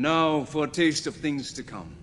And now for a taste of things to come.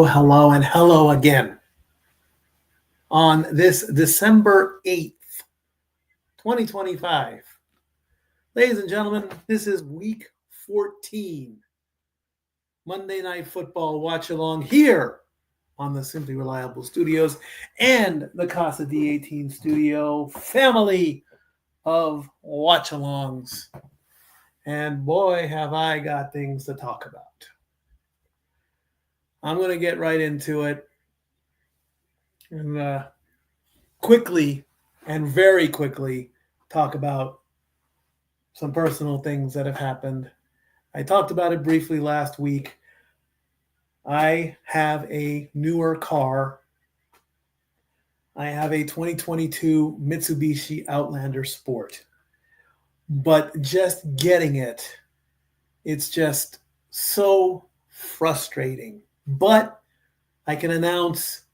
Hello, and hello again. On this December 8th, 2025. Ladies and gentlemen, this is week 14. Monday Night Football watch along here on the Simply Reliable Studios and the Casa D18 studio family of watch alongs. And boy, have I got things to talk about. I'm going to get right into it and quickly and very quickly talk about some personal things that have happened. I talked about it briefly last week. I have a newer car. I have a 2022 Mitsubishi Outlander Sport. But just getting it, it's just so frustrating. But I can announce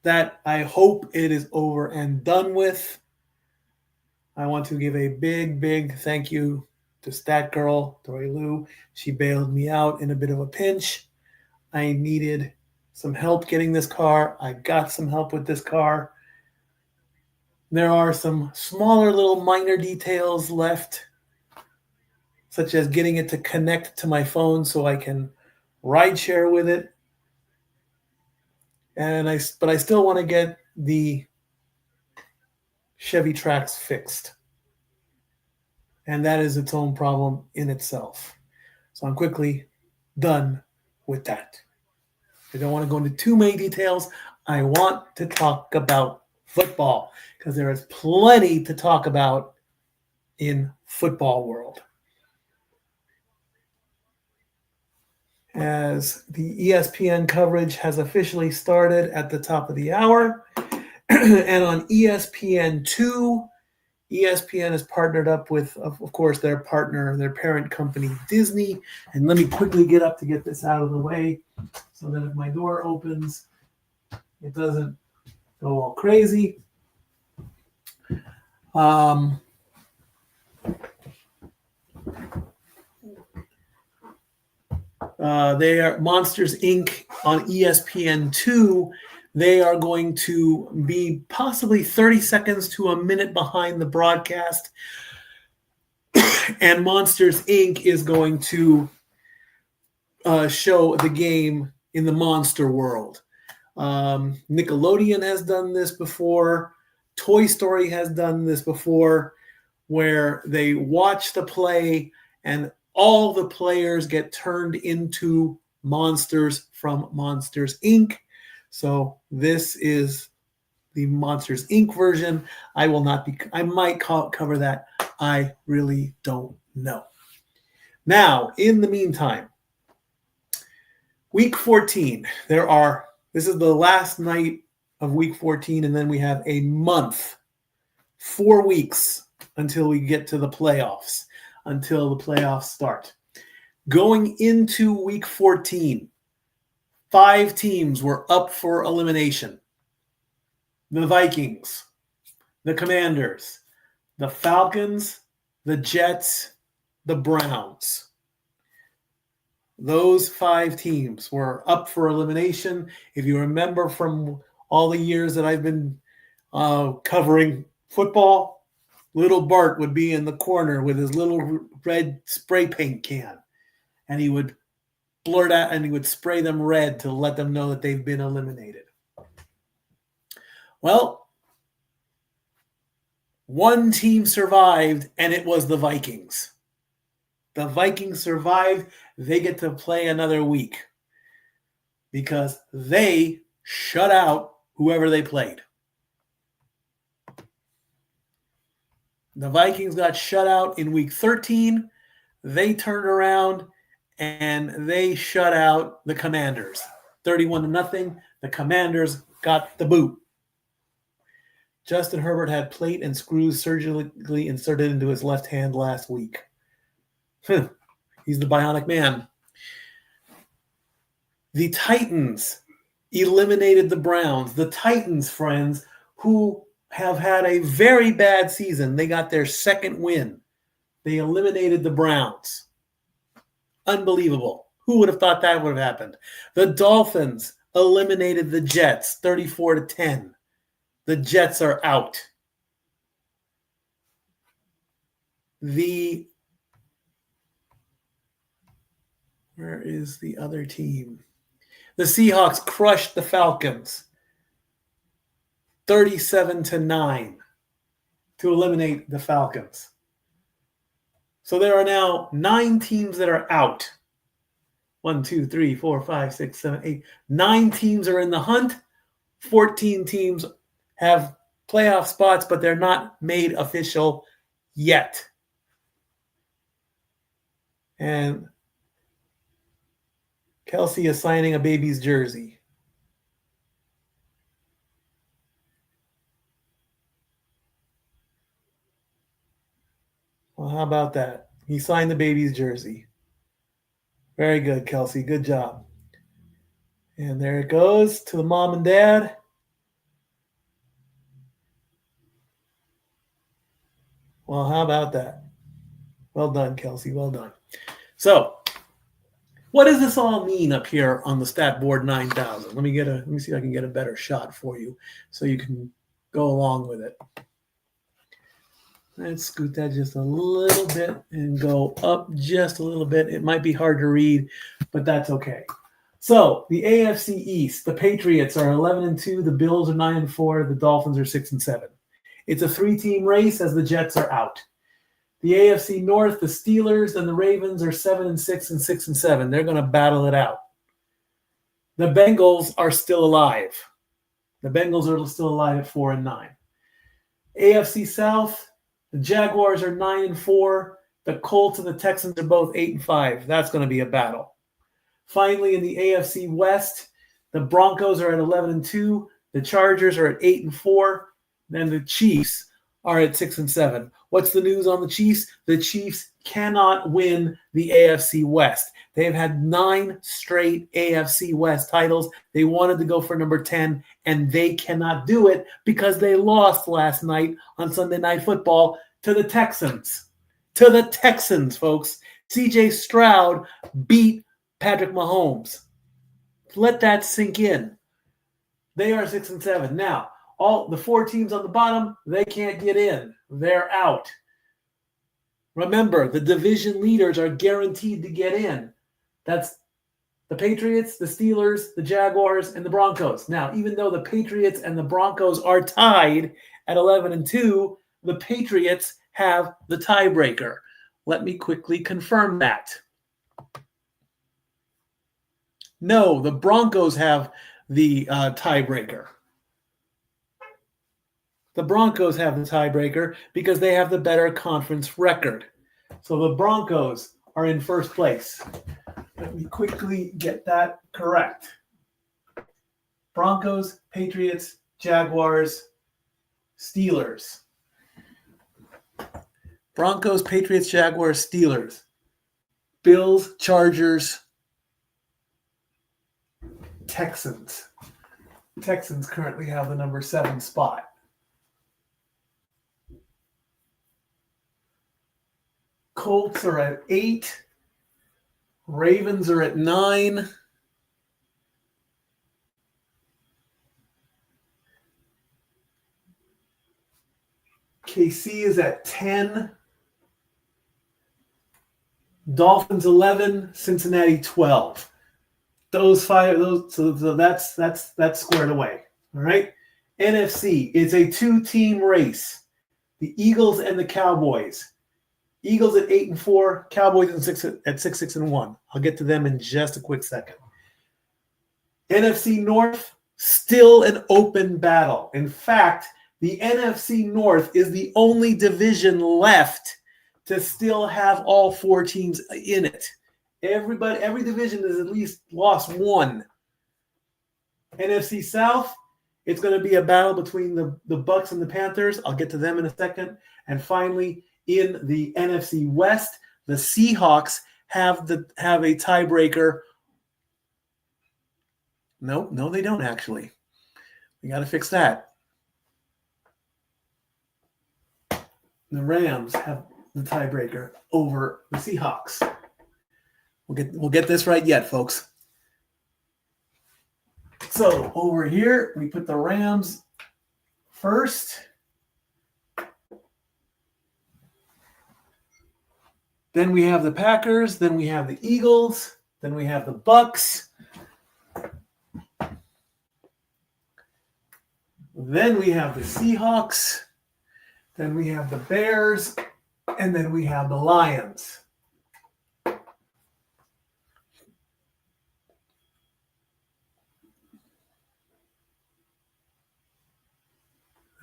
that I hope it is over and done with. I want to give a big thank you to Stat Girl, Dory Lou. She bailed me out in a bit of a pinch. I needed some help getting this car. I got some help with this car. There are some smaller little minor details left, such as getting it to connect to my phone so I can ride share with it. But I still want to get the Chevy Trax fixed. And that is its own problem in itself. So I'm quickly done with that. I don't want to go into too many details. I want to talk about football because there is plenty to talk about in football world. As the ESPN coverage has officially started at the top of the hour. And on ESPN2, ESPN has partnered up with, of course, their partner, their parent company, Disney. And let me quickly get up to get this out of the way so that if my door opens, it doesn't go all crazy. They are Monsters, Inc. on ESPN2. They are going to be possibly 30 seconds to a minute behind the broadcast. And Monsters, Inc. is going to show the game in the monster world. Nickelodeon has done this before. Toy Story has done this before, where they watch the play and all the players get turned into monsters from Monsters, Inc. So this is the Monsters, Inc. version. I might cover that. I really don't know. Now, in the meantime, week 14, this is the last night of week 14, and then we have a month 4 weeks until we get to the playoffs, until the playoffs start. Going into week 14, 5 teams were up for elimination. The Vikings, the Commanders, the Falcons, the Jets, the Browns. Those 5 teams were up for elimination. If you remember from all the years that I've been covering football, little Bart would be in the corner with his little red spray paint can, and he would blurt out and he would spray them red to let them know that they've been eliminated. Well, one team survived, and it was the Vikings. The Vikings survived. They get to play another week because they shut out whoever they played. The Vikings got shut out in week 13. They turned around and they shut out the Commanders. 31-0. The Commanders got the boot. Justin Herbert had plate and screws surgically inserted into his left hand last week. He's the bionic man. The Titans eliminated the Browns. The Titans, friends, who have had a very bad season. They got their second win. They eliminated the Browns. Unbelievable. Who would have thought that would have happened? The Dolphins eliminated the Jets 34-10. The Jets are out. Where is the other team? The Seahawks crushed the Falcons 37-9 to eliminate the Falcons. So there are now 9 teams that are out. 1, 2, 3, 4, 5, 6, 7, 8. 9 teams are in the hunt. 14 teams have playoff spots, but they're not made official yet. And Kelsey is signing a baby's jersey. Well, how about that? He signed the baby's jersey. Very good, Kelsey. Good job. And there it goes to the mom and dad. Well, how about that? Well done, Kelsey. Well done. So, what does this all mean up here on the stat board 9000? Let me see if I can get a better shot for you so you can go along with it. Let's scoot that just a little bit and go up just a little bit. It might be hard to read, but that's okay. So the AFC East, the Patriots are 11-2, the Bills are 9-4, the Dolphins are 6-7. It's a 3-team race as the Jets are out. The AFC North, the Steelers and the Ravens are 7-6 and 6-7. They're going to battle it out. The Bengals are still alive. The Bengals are still alive at 4-9. AFC South, the Jaguars are 9-4. The Colts and the Texans are both 8-5. That's going to be a battle. Finally, in the AFC West, the Broncos are at 11-2. The Chargers are at 8-4. Then the Chiefs are at 6-7. What's the news on the Chiefs? The Chiefs cannot win the AFC West. They've had 9 straight AFC West titles. They wanted to go for number 10, and they cannot do it because they lost last night on Sunday Night Football to the Texans. To the Texans, folks. C.J. Stroud beat Patrick Mahomes. Let that sink in. They are 6-7. Now, all the 4 teams on the bottom, they can't get in. They're out. Remember, the division leaders are guaranteed to get in. That's the Patriots, the Steelers, the Jaguars, and the Broncos. Now, even though the Patriots and the Broncos are tied at 11-2, the Patriots have the tiebreaker. Let me quickly confirm that. No, the Broncos have the tiebreaker. The Broncos have the tiebreaker because they have the better conference record. So the Broncos are in first place. Let me quickly get that correct. Broncos, Patriots, Jaguars, Steelers. Broncos, Patriots, Jaguars, Steelers. Bills, Chargers, Texans. Texans currently have the number 7 spot. Colts are at 8. Ravens are at 9. KC is at 10. Dolphins 11. Cincinnati 12. Those 5. So that's squared away. All right. NFC. It's a 2-team race. The Eagles and the Cowboys. Eagles at 8-4. Cowboys at 6-1. I'll get to them in just a quick second. NFC North, still an open battle. In fact, the NFC North is the only division left to still have all 4 teams in it. Every division has at least lost one. NFC South, it's going to be a battle between the Bucks and the Panthers. I'll get to them in a second. And finally, in the NFC West, the Seahawks have a tiebreaker. No, they don't actually. We got to fix that. The Rams have the tiebreaker over the Seahawks. We'll get this right yet, folks. So over here, we put the Rams first. Then we have the Packers. Then we have the Eagles. Then we have the Bucks. Then we have the Seahawks. Then we have the Bears. And then we have the Lions.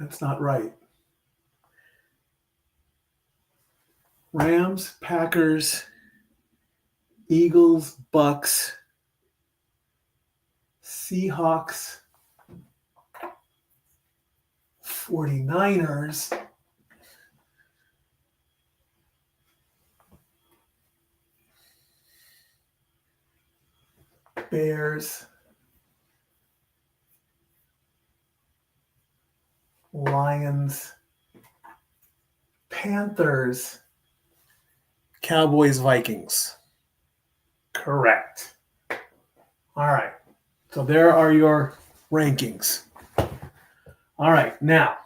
That's not right. Rams, Packers, Eagles, Bucks, Seahawks, 49ers, Bears, Lions, Panthers, Cowboys, Vikings. Correct. All right. So there are your rankings. All right. Now,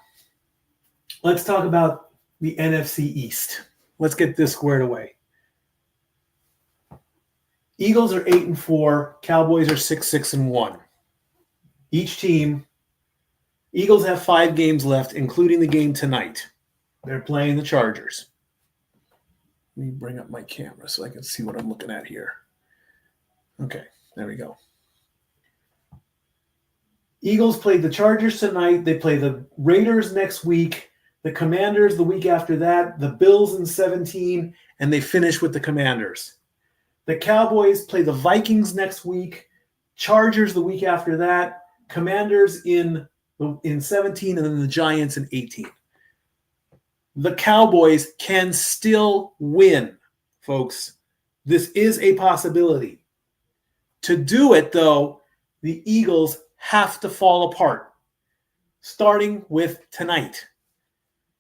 let's talk about the NFC East. Let's get this squared away. Eagles are 8-4. Cowboys are 6-1. Each team, Eagles have 5 games left, including the game tonight. They're playing the Chargers. Let me bring up my camera so I can see what I'm looking at here. Okay, there we go. Eagles played the Chargers tonight. They play the Raiders next week, the Commanders the week after that, the Bills in 17, and they finish with the Commanders. The Cowboys play the Vikings next week, Chargers the week after that, Commanders in 17, and then the Giants in 18. The Cowboys can still win, folks. This is a possibility. To do it, though, the Eagles have to fall apart, starting with tonight.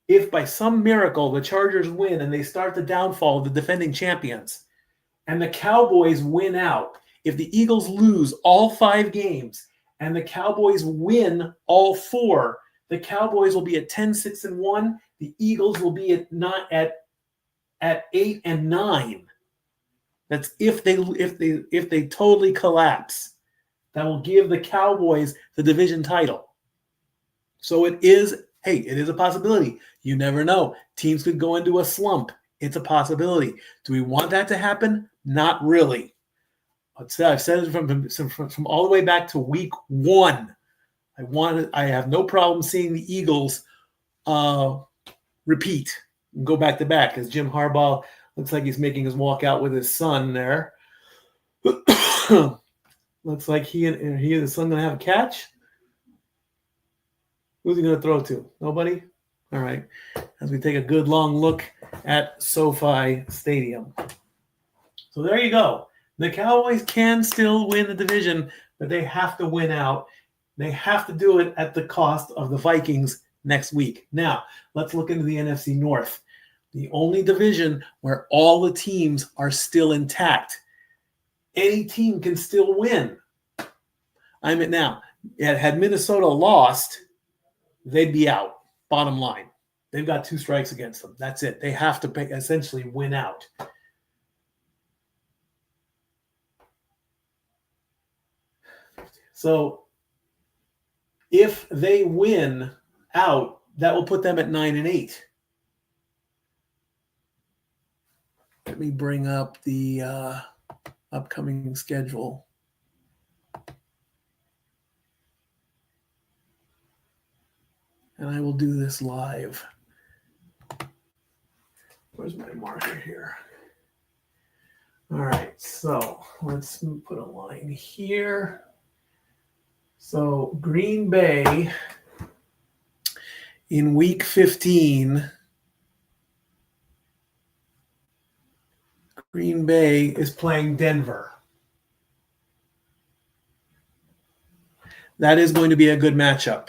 If by some miracle the Chargers win and they start the downfall of the defending champions, and the Cowboys win out, if the Eagles lose all 5 games and the Cowboys win all 4, the Cowboys will be at 10-6-1. The Eagles will be at 8-9. That's if they totally collapse. That will give the Cowboys the division title. So it is a possibility. You never know. Teams could go into a slump. It's a possibility. Do we want that to happen? Not really. I've said it from all the way back to week 1. I have no problem seeing the Eagles repeat and go back to back, as Jim Harbaugh looks like he's making his walk out with his son there. Looks like he and his son going to have a catch. Who's he going to throw to? Nobody? All right, as we take a good long look at SoFi Stadium. So there you go. The Cowboys can still win the division, but they have to win out. They have to do it at the cost of the Vikings next week. Now, let's look into the NFC North, the only division where all the teams are still intact. Any team can still win. Now, had Minnesota lost, they'd be out. Bottom line, they've got 2 strikes against them. That's it. They have to essentially win out. So if they win out, that will put them at 9-8. Let me bring up the upcoming schedule. And I will do this live. Where's my marker here? All right, so let's put a line here. So Green Bay in week 15, Green Bay is playing Denver. That is going to be a good matchup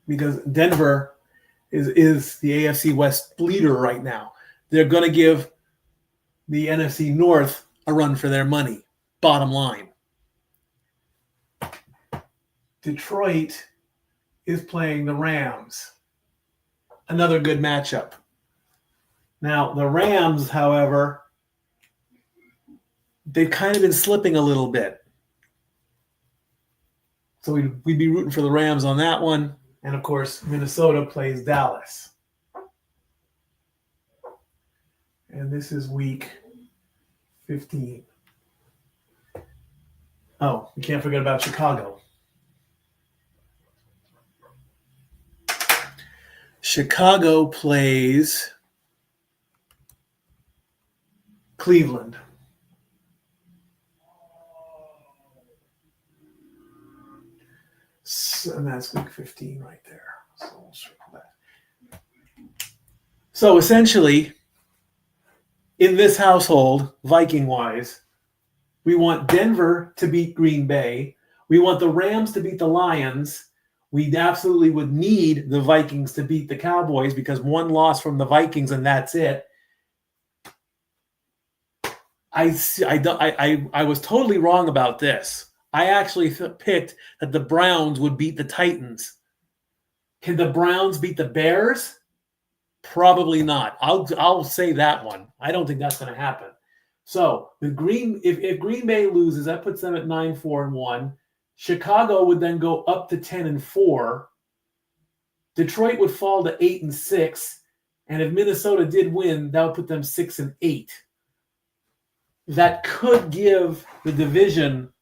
because Denver is the AFC West leader right now. They're going to give the NFC North a run for their money, bottom line. Detroit is playing the Rams. Another good matchup. Now, the Rams, however, they've kind of been slipping a little bit. So we'd be rooting for the Rams on that one. And, of course, Minnesota plays Dallas. And this is week 15. Oh, we can't forget about Chicago. Chicago plays Cleveland. And that's week 15 right there. So we'll circle that. So essentially, in this household, Viking-wise, we want Denver to beat Green Bay. We want the Rams to beat the Lions. We absolutely would need the Vikings to beat the Cowboys because one loss from the Vikings and that's it. I was totally wrong about this. I actually picked that the Browns would beat the Titans. Can the Browns beat the Bears? Probably not. I'll say that one. I don't think that's going to happen. So with if Green Bay loses, that puts them at 9-4-1. Chicago would then go up to 10-4. Detroit would fall to 8-6. And if Minnesota did win, that would put them 6-8. That could give the division,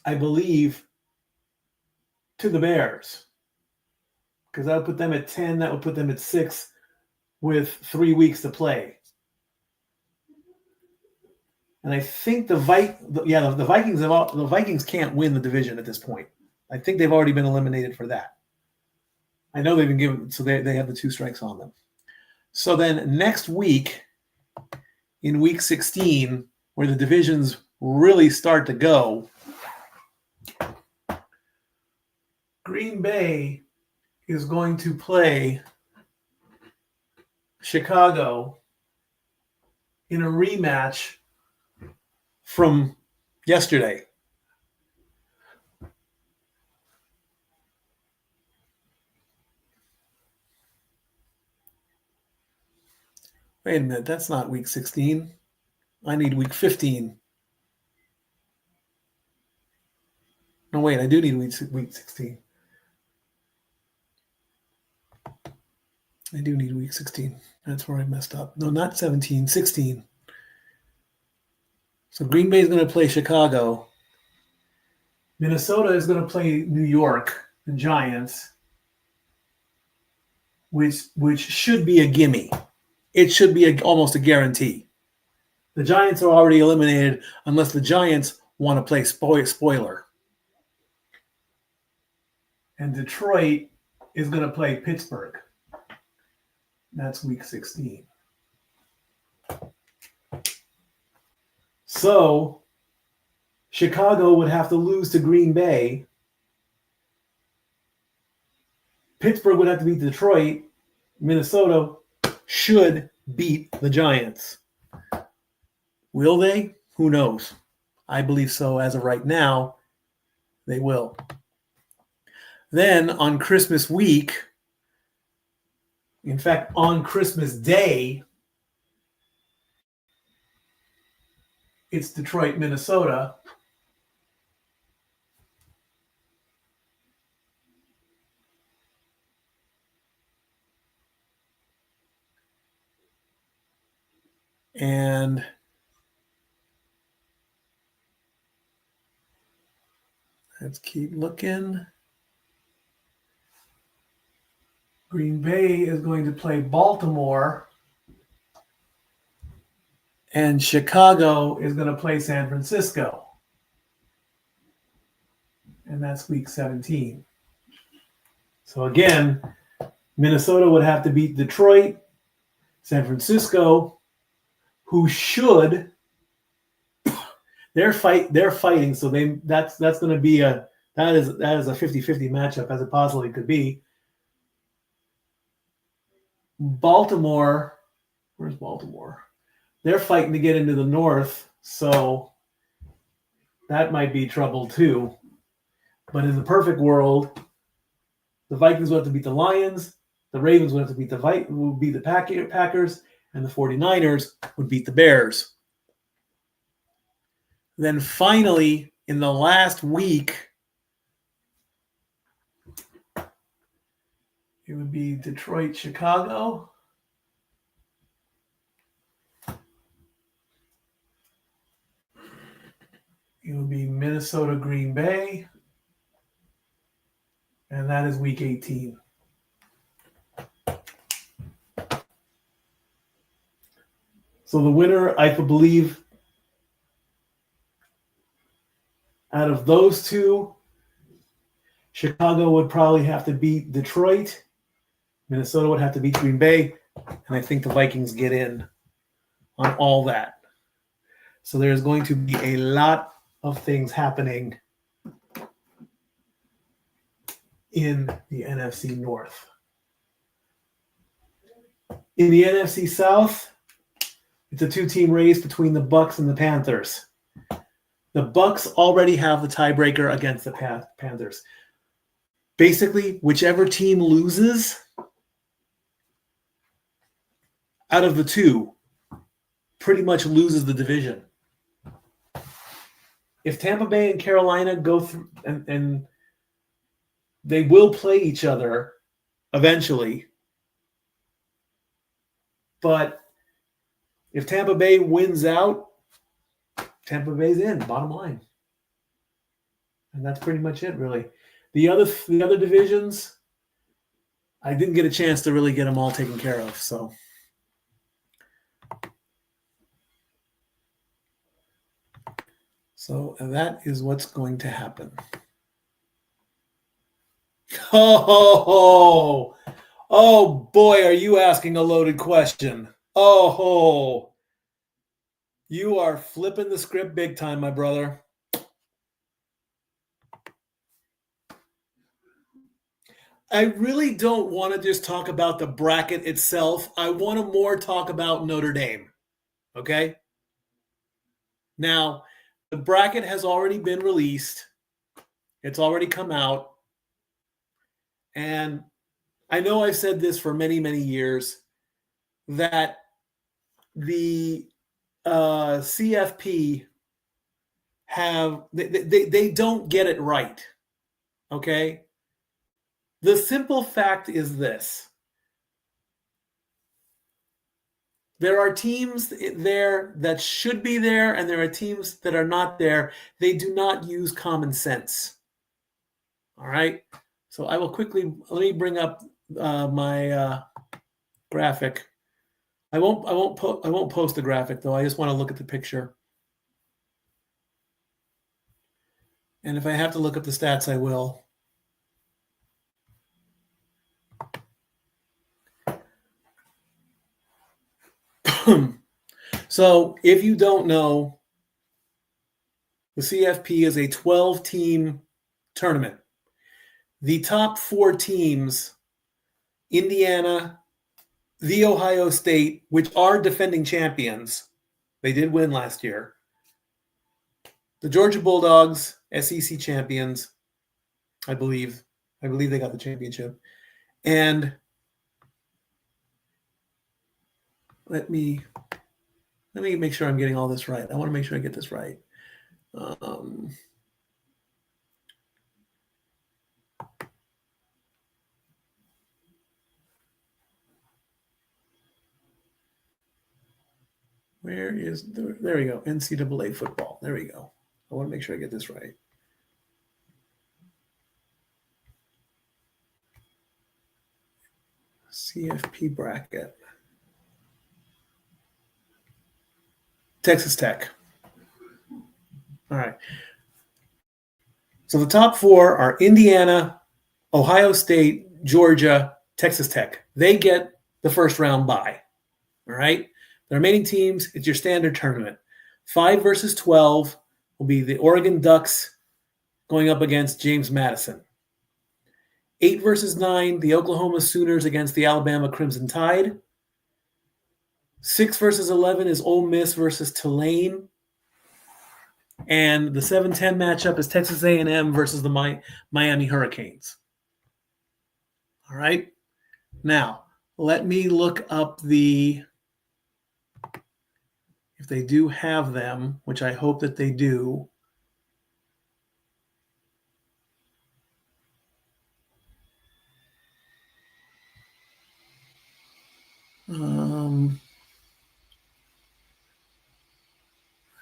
I believe, to the Bears. Because that would put them at 10. That would put them at 6 with 3 weeks to play. And I think the Vikings can't win the division at this point. I think they've already been eliminated for that. I know they've been given, so they have the 2 strikes on them. So then next week, in week 16, where the divisions really start to go, Green Bay is going to play Chicago in a rematch from yesterday. Wait a minute, that's not week 16. I need week 15. No, wait, I do need week 16. I do need week 16. That's where I messed up. No, not 17, 16. So Green Bay is going to play Chicago. Minnesota is going to play New York, the Giants, which should be a gimme. It should be almost a guarantee. The Giants are already eliminated unless the Giants want to play spoiler. And Detroit is going to play Pittsburgh. That's week 16. So Chicago would have to lose to Green Bay. Pittsburgh would have to beat Detroit. Minnesota should beat the Giants. Will they? Who knows? I believe so. As of right now, they will. Then on Christmas week, in fact, on Christmas Day, it's Detroit, Minnesota. And let's keep looking. Green Bay is going to play Baltimore. And Chicago is going to play San Francisco. And that's week 17. So again, Minnesota would have to beat Detroit. San Francisco, who should, they're fighting. So that's going to be that is a 50-50 matchup, as it possibly could be. Baltimore, where's Baltimore? They're fighting to get into the North, so that might be trouble too. But in the perfect world, the Vikings would have to beat the Lions, the Ravens would have to beat the Packers, and the 49ers would beat the Bears. Then finally, in the last week, it would be Detroit, Chicago. It would be Minnesota, Green Bay. And that is week 18. So the winner, I believe, out of those two, Chicago would probably have to beat Detroit. Minnesota would have to beat Green Bay. And I think the Vikings get in on all that. So there's going to be a lot of things happening in the NFC North. In the NFC South, it's a two-team race between the Bucs and the Panthers. The Bucs already have the tiebreaker against the Panthers. Basically, whichever team loses out of the two pretty much loses the division. If Tampa Bay and Carolina go through, and they will play each other eventually, but if Tampa Bay wins out, Tampa Bay's in, bottom line. And that's pretty much it, really. The other divisions, I didn't get a chance to really get them all taken care of, so. So that is what's going to happen. Oh boy, are you asking a loaded question. Oh, you are flipping the script big time, my brother. I really don't want to just talk about the bracket itself. I want to more talk about Notre Dame. Okay? Now, the bracket has already been released. It's already come out. And I know I've said this for many, many years, that the CFP they don't get it right. Okay? The simple fact is this. There are teams there that should be there, and there are teams that are not there. They do not use common sense. All right? So I will quickly, let me bring up my graphic. I won't post the graphic, though. I just want to look at the picture. And if I have to look up the stats, I will. So if you don't know, the CFP is a 12-team tournament. The top 4 teams, Indiana, The Ohio State, which are defending champions, they did win last year. The Georgia Bulldogs, SEC champions, I believe. I believe they got the championship. And let me make sure I'm getting all this right. I want to make sure I get this right. Where is there we go. NCAA football. There we go. I want to make sure I get this right. CFP bracket. Texas Tech. All right. So the top 4 are Indiana, Ohio State, Georgia, Texas Tech. They get the first round bye. All right. The remaining teams, it's your standard tournament. 5 versus 12 will be the Oregon Ducks going up against James Madison. 8 versus 9, the Oklahoma Sooners against the Alabama Crimson Tide. 6 versus 11 is Ole Miss versus Tulane. And the 7-10 matchup is Texas A&M versus the Miami Hurricanes. All right. Now, let me look up if they do have them, which I hope that they do.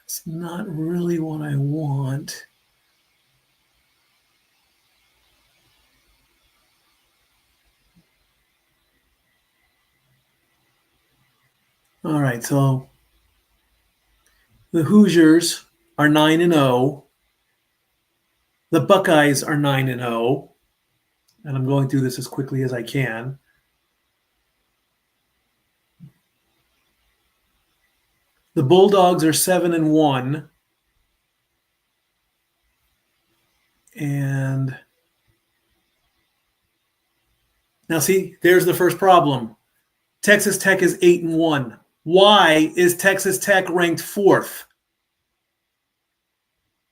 It's not really what I want. All right, so the Hoosiers are 9-0. The Buckeyes are 9-0. And I'm going through this as quickly as I can. The Bulldogs are 7-1. And now see, there's the first problem. Texas Tech is 8-1. Why is Texas Tech ranked 4th?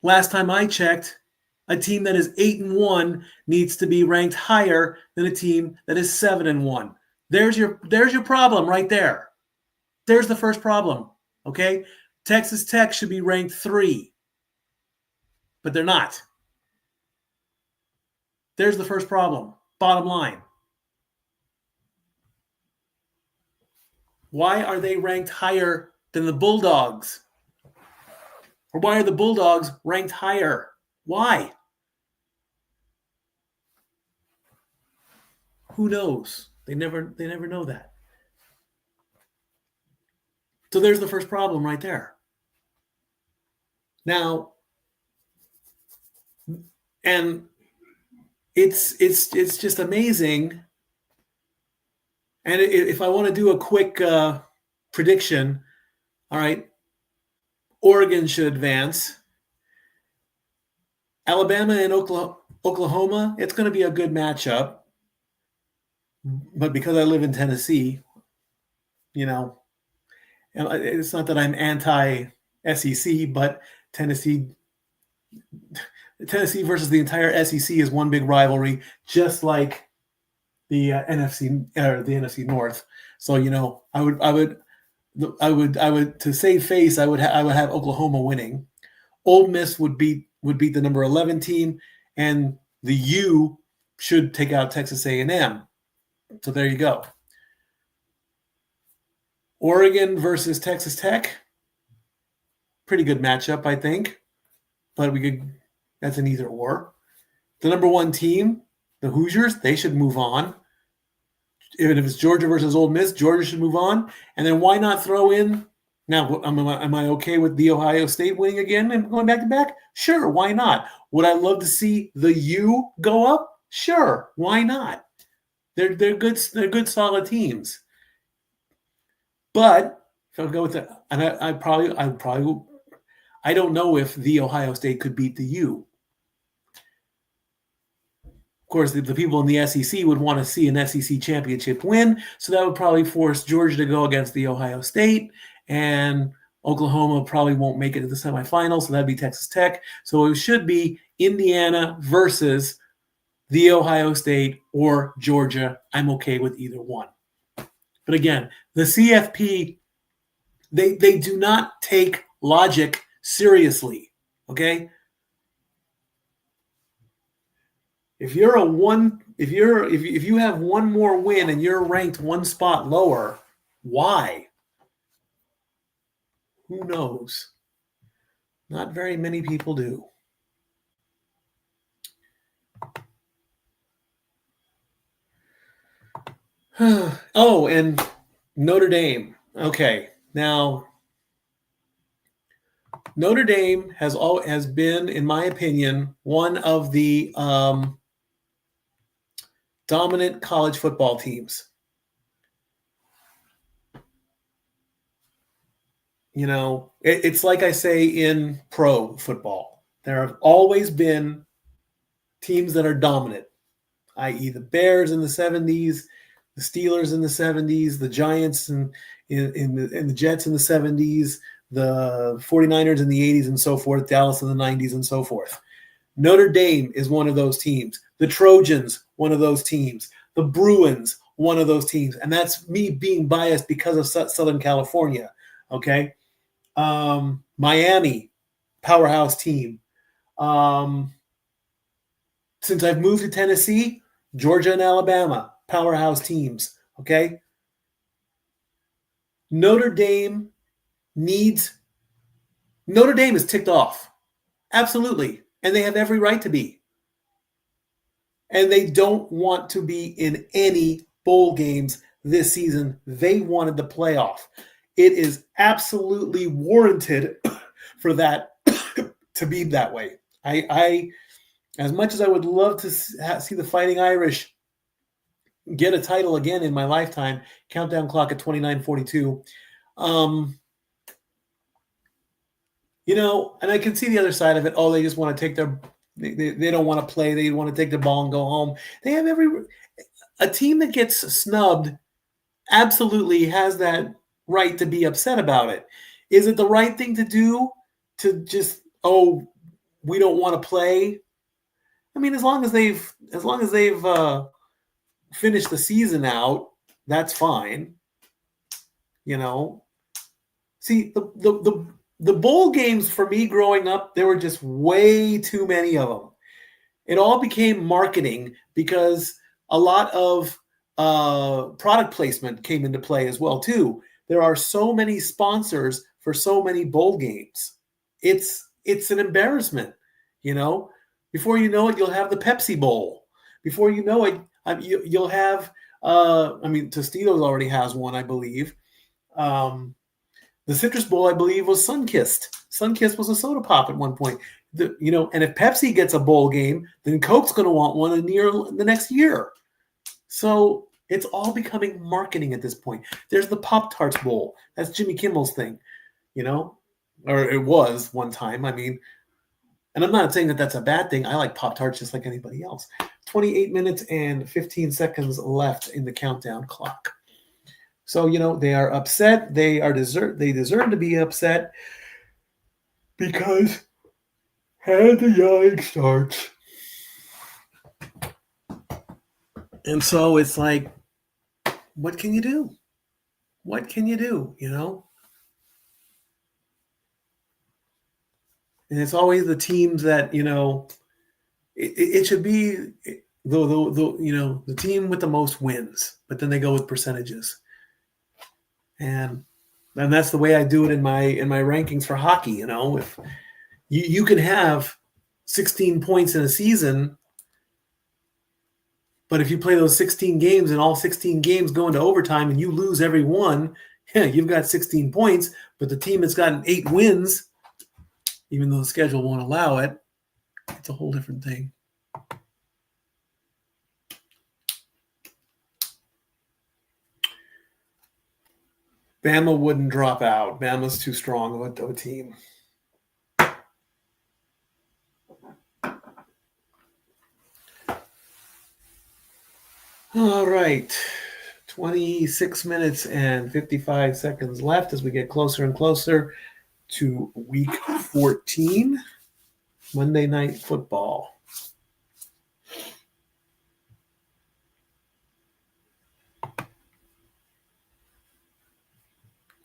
Last time I checked, a team that is 8-1 needs to be ranked higher than a team that is 7-1. There's your problem right there. There's the first problem. Okay? Texas Tech should be ranked 3, but they're not. There's the first problem. Bottom line. Why are they ranked higher than the Bulldogs? Or why are the Bulldogs ranked higher? Why? Who knows? They never know that. So there's the first problem right there. Now, and it's just amazing. And if I want to do a quick prediction, all right, Oregon should advance. Alabama and Oklahoma, it's going to be a good matchup. But because I live in Tennessee, and it's not that I'm anti-SEC, but Tennessee versus the entire SEC is one big rivalry, just like the NFC or the NFC North. So I would to save face, I would have Oklahoma winning. Ole Miss would beat the number 11 team, and the U should take out Texas A&M. So there you go. Oregon versus Texas Tech, pretty good matchup, I think. But that's an either or. The number 1 team, the Hoosiers, they should move on. Even if it's Georgia versus Ole Miss, Georgia should move on. And then why not throw in? Now, am I okay with the Ohio State winning again and going back to back? Sure, why not? Would I love to see the U go up? Sure, why not? They're good solid teams. But If I go with that, and I don't know if the Ohio State could beat the U. Of course, the people in the SEC would want to see an SEC championship win, so that would probably force Georgia to go against the Ohio State, and Oklahoma probably won't make it to the semifinals, so that'd be Texas Tech. So it should be Indiana versus the Ohio State or Georgia. I'm okay with either one. But again, the CFP, they do not take logic seriously, okay? If you have one more win and you're ranked one spot lower, why? Who knows? Not very many people do. Oh, and Notre Dame. Okay, now Notre Dame has been, in my opinion, one of the dominant college football teams. You know, it's like I say in pro football. There have always been teams that are dominant, i.e. the Bears in the 70s, the Steelers in the 70s, the Giants and the Jets in the 70s, the 49ers in the 80s and so forth, Dallas in the 90s and so forth. Notre Dame is one of those teams. The Trojans, one of those teams. The Bruins, one of those teams. And that's me being biased because of Southern California, okay? Miami, powerhouse team. Since I've moved to Tennessee, Georgia and Alabama, powerhouse teams, okay? Notre Dame is ticked off. Absolutely. And they have every right to be. And they don't want to be in any bowl games this season. They wanted the playoff. It is absolutely warranted for that to be that way. I as much as I would love to see the Fighting Irish get a title again in my lifetime, countdown clock at 29:42. You know, and I can see the other side of it. Oh, they just want to take they don't want to play. They want to take the ball and go home. They have a team that gets snubbed absolutely has that right to be upset about it. Is it the right thing to do to just, we don't want to play? I mean, as long as they've finished the season out, that's fine. You know, see the bowl games for me growing up, there were just way too many of them. It all became marketing because a lot of product placement came into play as well too. There are so many sponsors for so many bowl games. It's an embarrassment, you know. Before you know it, you'll have the Pepsi Bowl. Before you know it, you'll have. Tostitos already has one, I believe. The Citrus Bowl, I believe, was Sunkist. Sunkist was a soda pop at one point. And if Pepsi gets a bowl game, then Coke's going to want one in the next year. So it's all becoming marketing at this point. There's the Pop-Tarts Bowl. That's Jimmy Kimmel's thing, or it was one time. I mean, and I'm not saying that that's a bad thing. I like Pop-Tarts just like anybody else. 28 minutes and 15 seconds left in the countdown clock. So, they are upset. They deserve to be upset because the yelling starts. And so it's like, what can you do? What can you do, And it's always the teams that, it should be the team with the most wins, but then they go with percentages. And that's the way I do it in my rankings for hockey. If you can have 16 points in a season, but if you play those 16 games and all 16 games go into overtime and you lose every one, you've got 16 points. But the team that's gotten 8 wins, even though the schedule won't allow it, it's a whole different thing. Bama wouldn't drop out. Bama's too strong of a team. All right. 26 minutes and 55 seconds left as we get closer and closer to week 14, Monday Night Football.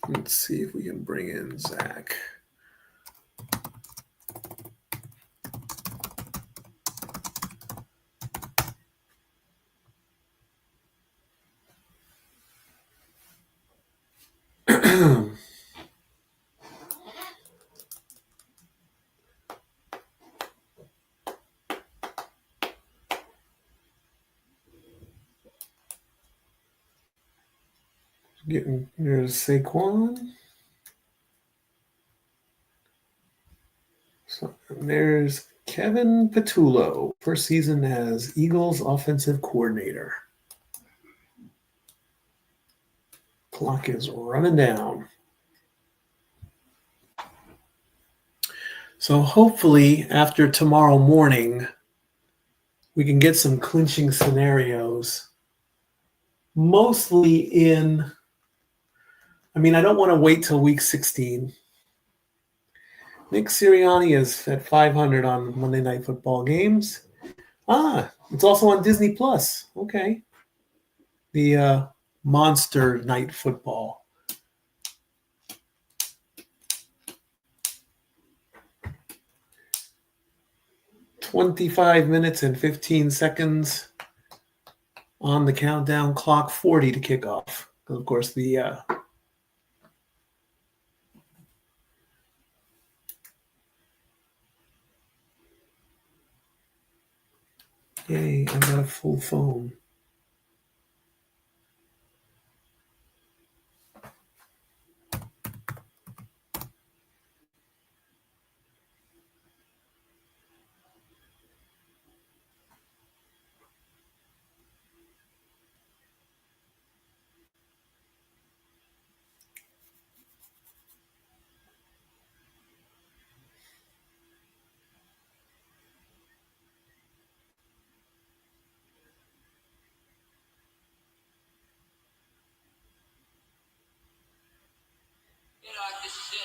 Let's see if we can bring in Zach. There's Saquon. So there's Kevin Patullo, first season as Eagles offensive coordinator. Clock is running down. So hopefully after tomorrow morning, we can get some clinching scenarios. Mostly I don't want to wait till week 16. Nick Sirianni is at 500 on Monday Night Football games. It's also on Disney Plus. Okay. The Monster Night Football. $25 and 15 seconds on the countdown clock, 40 to kick off. Of course, the yay, I got a full phone. This is it.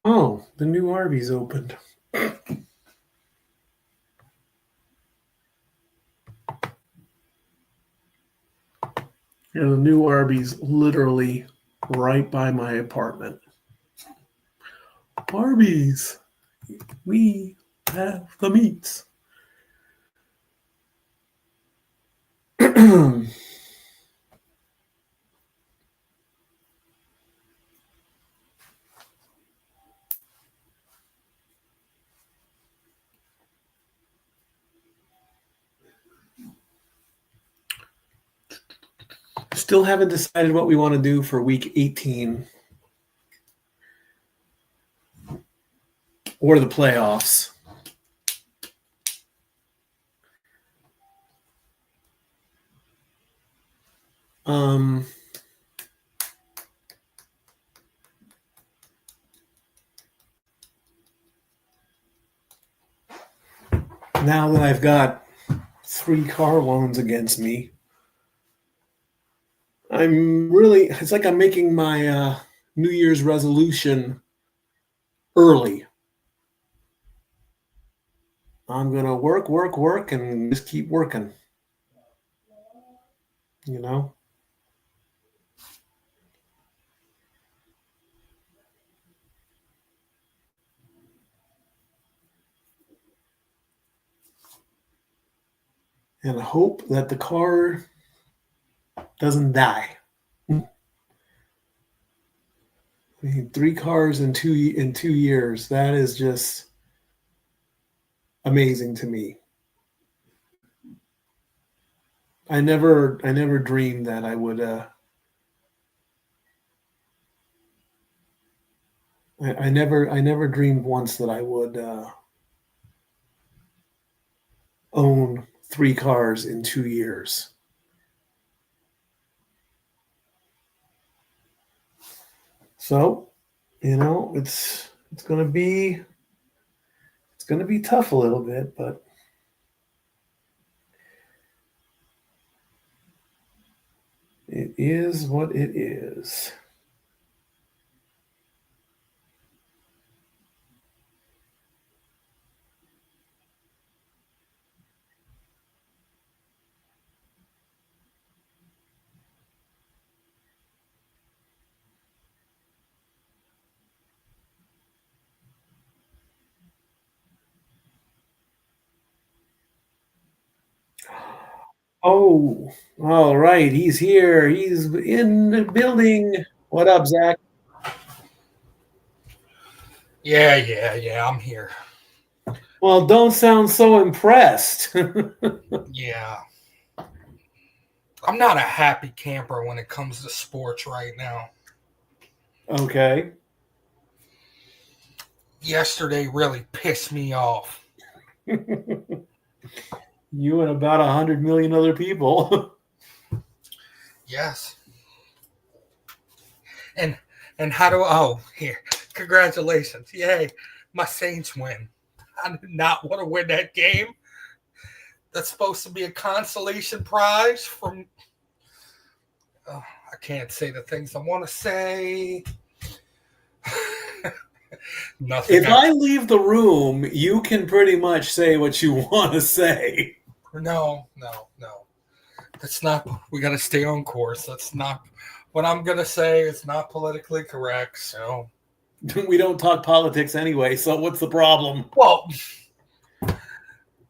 Oh, the new Arby's opened. Yeah, the new Arby's literally right by my apartment. Arby's, we have the meats. Still haven't decided what we want to do for week 18 or the playoffs. Now that I've got 3 car loans against me, it's like I'm making my New Year's resolution early. I'm going to work, and just keep working. You know? And hope that the car doesn't die. I mean, 3 cars in 2 years. That is just amazing to me. I never dreamed that I I never dreamed once that I would own 3 cars in 2 years. So, it's going to be tough a little bit, but it is what it is. Oh, all right. He's here. He's in the building. What up, Zach? Yeah, I'm here. Well, don't sound so impressed. Yeah. I'm not a happy camper when it comes to sports right now. Okay. Yesterday really pissed me off. You and about 100 million other people. Yes. And how do here. Congratulations. Yay. My Saints win. I did not want to win that game. That's supposed to be a consolation prize from I can't say the things I want to say. Nothing. If I leave the room, you can pretty much say what you want to say. No. That's not. We got to stay on course. That's not what I'm going to say. It's not politically correct. So We don't talk politics anyway, so what's the problem? well,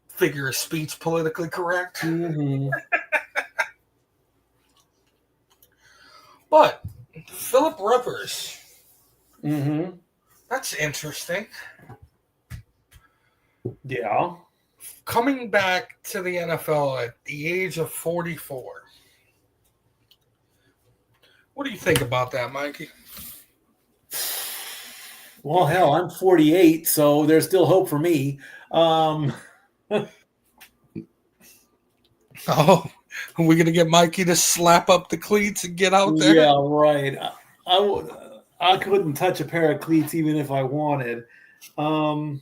figure of speech politically correct. Mm-hmm. But Philip Rivers. Mm-hmm. That's interesting. Yeah. Coming back to the NFL at the age of 44. What do you think about that, Mikey? Well, hell, I'm 48, so there's still hope for me. Oh, are we going to get Mikey to slap up the cleats and get out there? Yeah, right. I couldn't touch a pair of cleats even if I wanted. The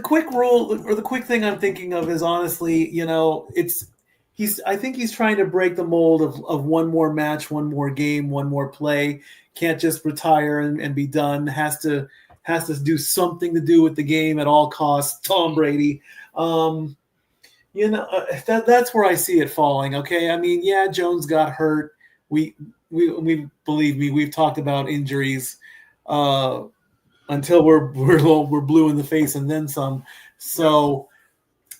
quick rule or the quick thing I'm thinking of is honestly, I think he's trying to break the mold of one more match, one more game, one more play. Can't just retire and be done. Has to do something to do with the game at all costs. Tom Brady. That's where I see it falling. Okay, I mean, yeah, Jones got hurt. We believe me, we've talked about injuries until we're blue in the face and then some. So,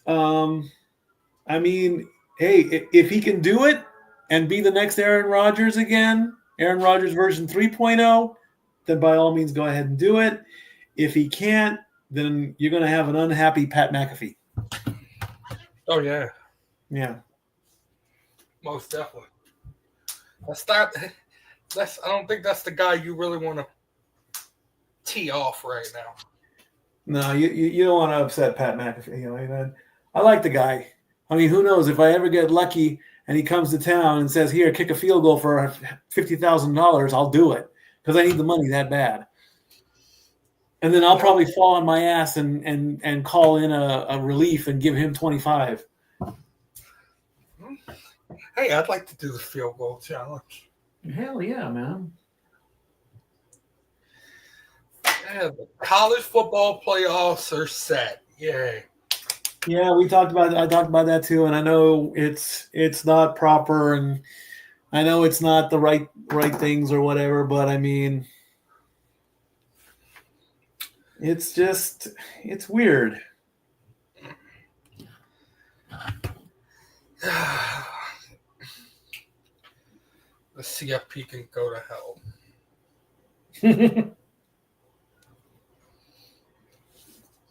I mean, hey, if he can do it and be the next Aaron Rodgers again, Aaron Rodgers version 3.0, then by all means go ahead and do it. If he can't, then you're going to have an unhappy Pat McAfee. Oh, yeah. Yeah. Most definitely. I don't think that's the guy you really want to tee off right now. No, you don't want to upset Pat McAfee. I like the guy. I mean, who knows? If I ever get lucky and he comes to town and says, "Here, kick a field goal for $50,000," I'll do it because I need the money that bad. And then I'll probably fall on my ass and call in a relief and give him 25. Hey, I'd like to do the field goal challenge. Hell yeah, man. Yeah, the college football playoffs are set. Yay. Yeah, I talked about that too, and I know it's not proper, and I know it's not the right things or whatever, but I mean, it's weird. The CFP can go to hell.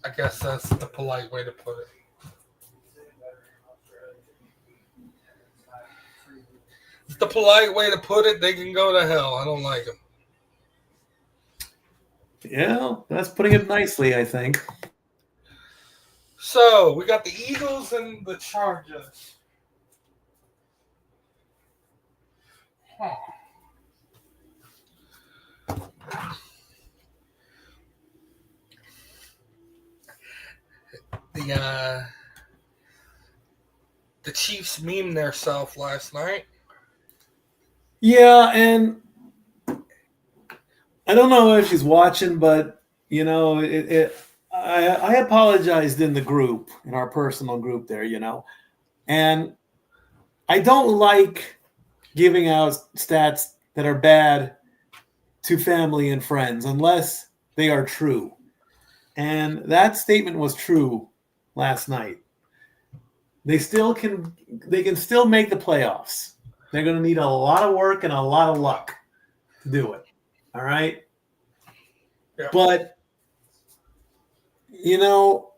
I guess that's the polite way to put it. the polite way to put it. They can go to hell. I don't like them. Yeah, that's putting it nicely, I think. So we got the Eagles and the Chargers. Huh. The Chiefs memed themselves last night. Yeah, and I don't know if she's watching, but you know, I apologized in the group, in our personal group there, you know, and I don't like giving out stats that are bad to family and friends unless they are true. And that statement was true last night. They can still make the playoffs. They're going to need a lot of work and a lot of luck to do it. All right? Yeah. But you know,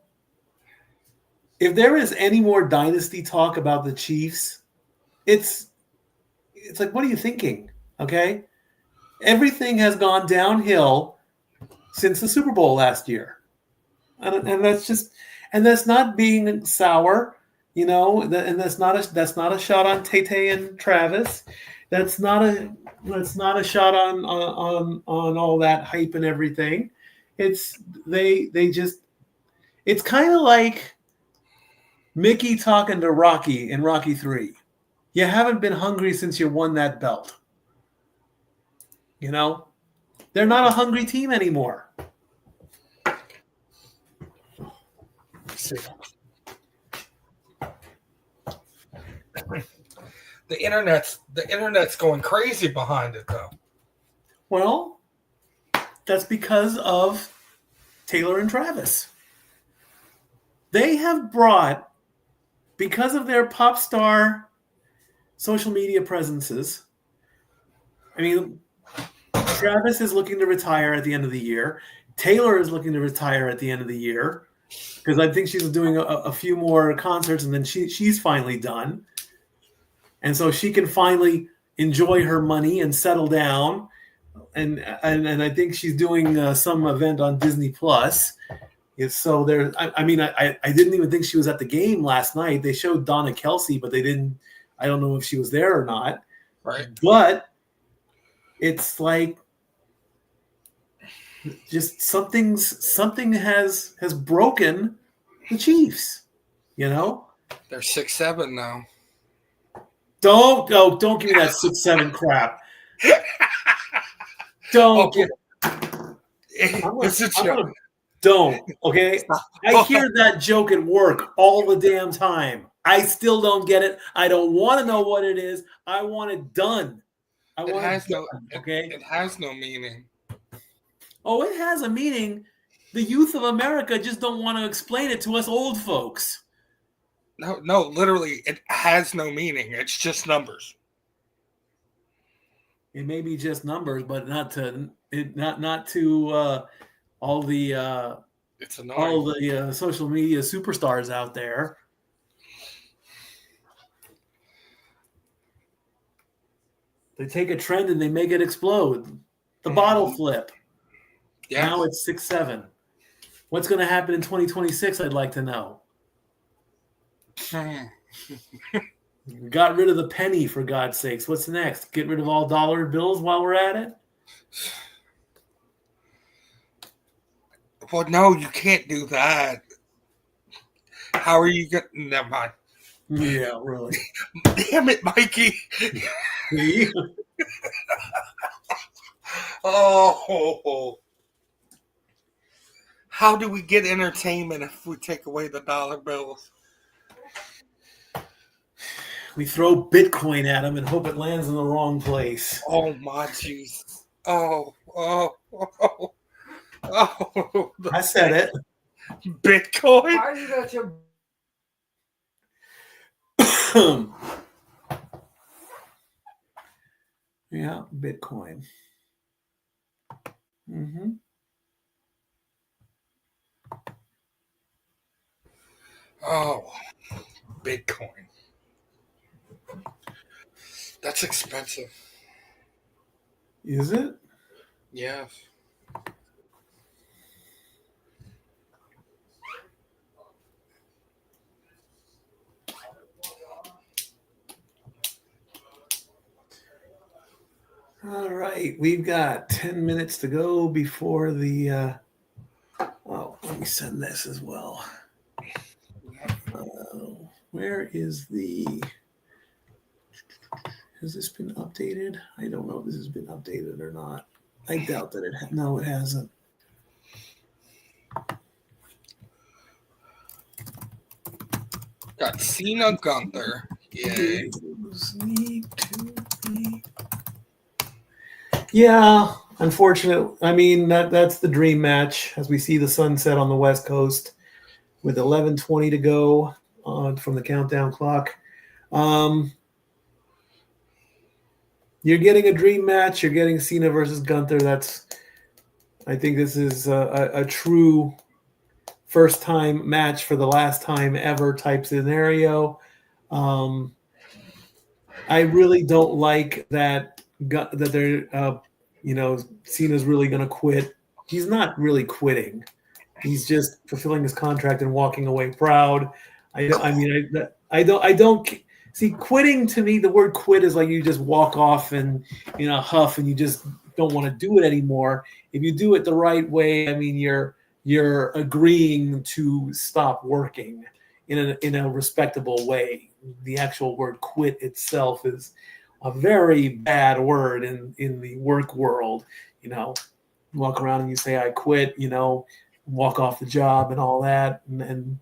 if there is any more dynasty talk about the Chiefs, it's like, what are you thinking? Okay? Everything has gone downhill since the Super Bowl last year. And that's not being sour, you know, and that's not a shot on Tay and Travis. That's not a shot on all that hype and everything. It's it's kind of like Mickey talking to Rocky in Rocky 3. You haven't been hungry since you won that belt. You know? They're not a hungry team anymore. The internet's going crazy behind it though. Well, that's because of Taylor and Travis. They have brought, because of their pop star social media presences, I mean, Travis is looking to retire at the end of the year. Taylor is looking to retire at the end of the year because I think she's doing a few more concerts and then she's finally done. And so she can finally enjoy her money and settle down. And I think she's doing some event on Disney Plus. So there, I mean, I didn't even think she was at the game last night. They showed Donna Kelsey, but they didn't. I don't know if she was there or not. Right. But it's like just something has broken the Chiefs. You know, they're 6-7 now. Don't give me that 6-7 crap. Don't get. Don't, okay? I hear that joke at work all the damn time. I still don't get it. I don't want to know what it is. I want it done. Okay? It has no meaning. Oh, it has a meaning. The youth of America just don't want to explain it to us old folks. No, literally, it has no meaning. It's just numbers. It may be just numbers, but not to all the it's annoying. All the social media superstars out there. They take a trend and they make it explode. The bottle flip. Yeah. Now it's 6-7. What's going to happen in 2026? I'd like to know. We got rid of the penny, for God's sakes. What's next? Get rid of all dollar bills while we're at it? Well, no, you can't do that. How are you going to... Never mind. Yeah, really. Damn it, Mikey. Oh. How do we get entertainment if we take away the dollar bills? We throw Bitcoin at them and hope it lands in the wrong place. Oh, my Jesus. Oh. I said it. Bitcoin? Why you got your... Yeah, Bitcoin. Mm-hmm. Oh, Bitcoin. That's expensive. Is it? Yes. All right, we've got 10 minutes to go before the. Let me send this as well. Where is the? Has this been updated? I don't know if this has been updated or not. I doubt that it. No, it hasn't. Got Cena Gunther. Yay. Yeah, unfortunate. I mean, that's the dream match as we see the sunset on the West Coast with 11:20 to go from the countdown clock. You're getting a dream match. You're getting Cena versus Gunther. I think this is a true first time match for the last time ever type scenario. I really don't like that they're Cena's really going to quit. He's not really quitting. He's just fulfilling his contract and walking away proud. I don't see quitting. To me, the word quit is like you just walk off and in a huff and you just don't want to do it anymore. If you do it the right way, I mean, you're agreeing to stop working in a respectable way. The actual word quit itself is a very bad word in the work world. You walk around and you say, I quit, walk off the job and all that, and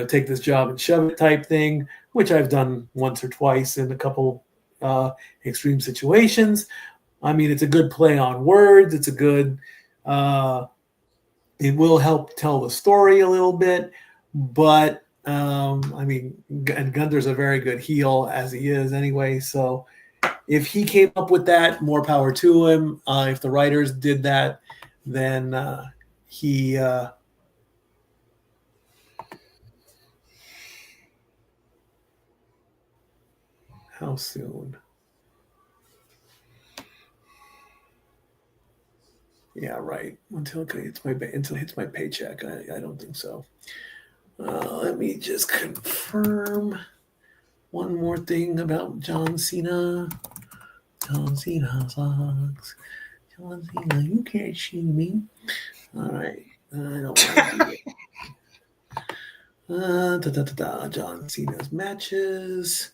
take this job and shove it type thing, which I've done once or twice in a couple extreme situations. I mean, it's a good play on words. It's a good, it will help tell the story a little bit, but and Gunther's a very good heel as he is anyway. So if he came up with that, more power to him. If the writers did that, then he how soon? Yeah, right. Until it hits my paycheck. I don't think so. Let me just confirm one more thing about John Cena. John Cena sucks. John Cena, you can't see me. All right. I don't want to do it. John Cena's matches.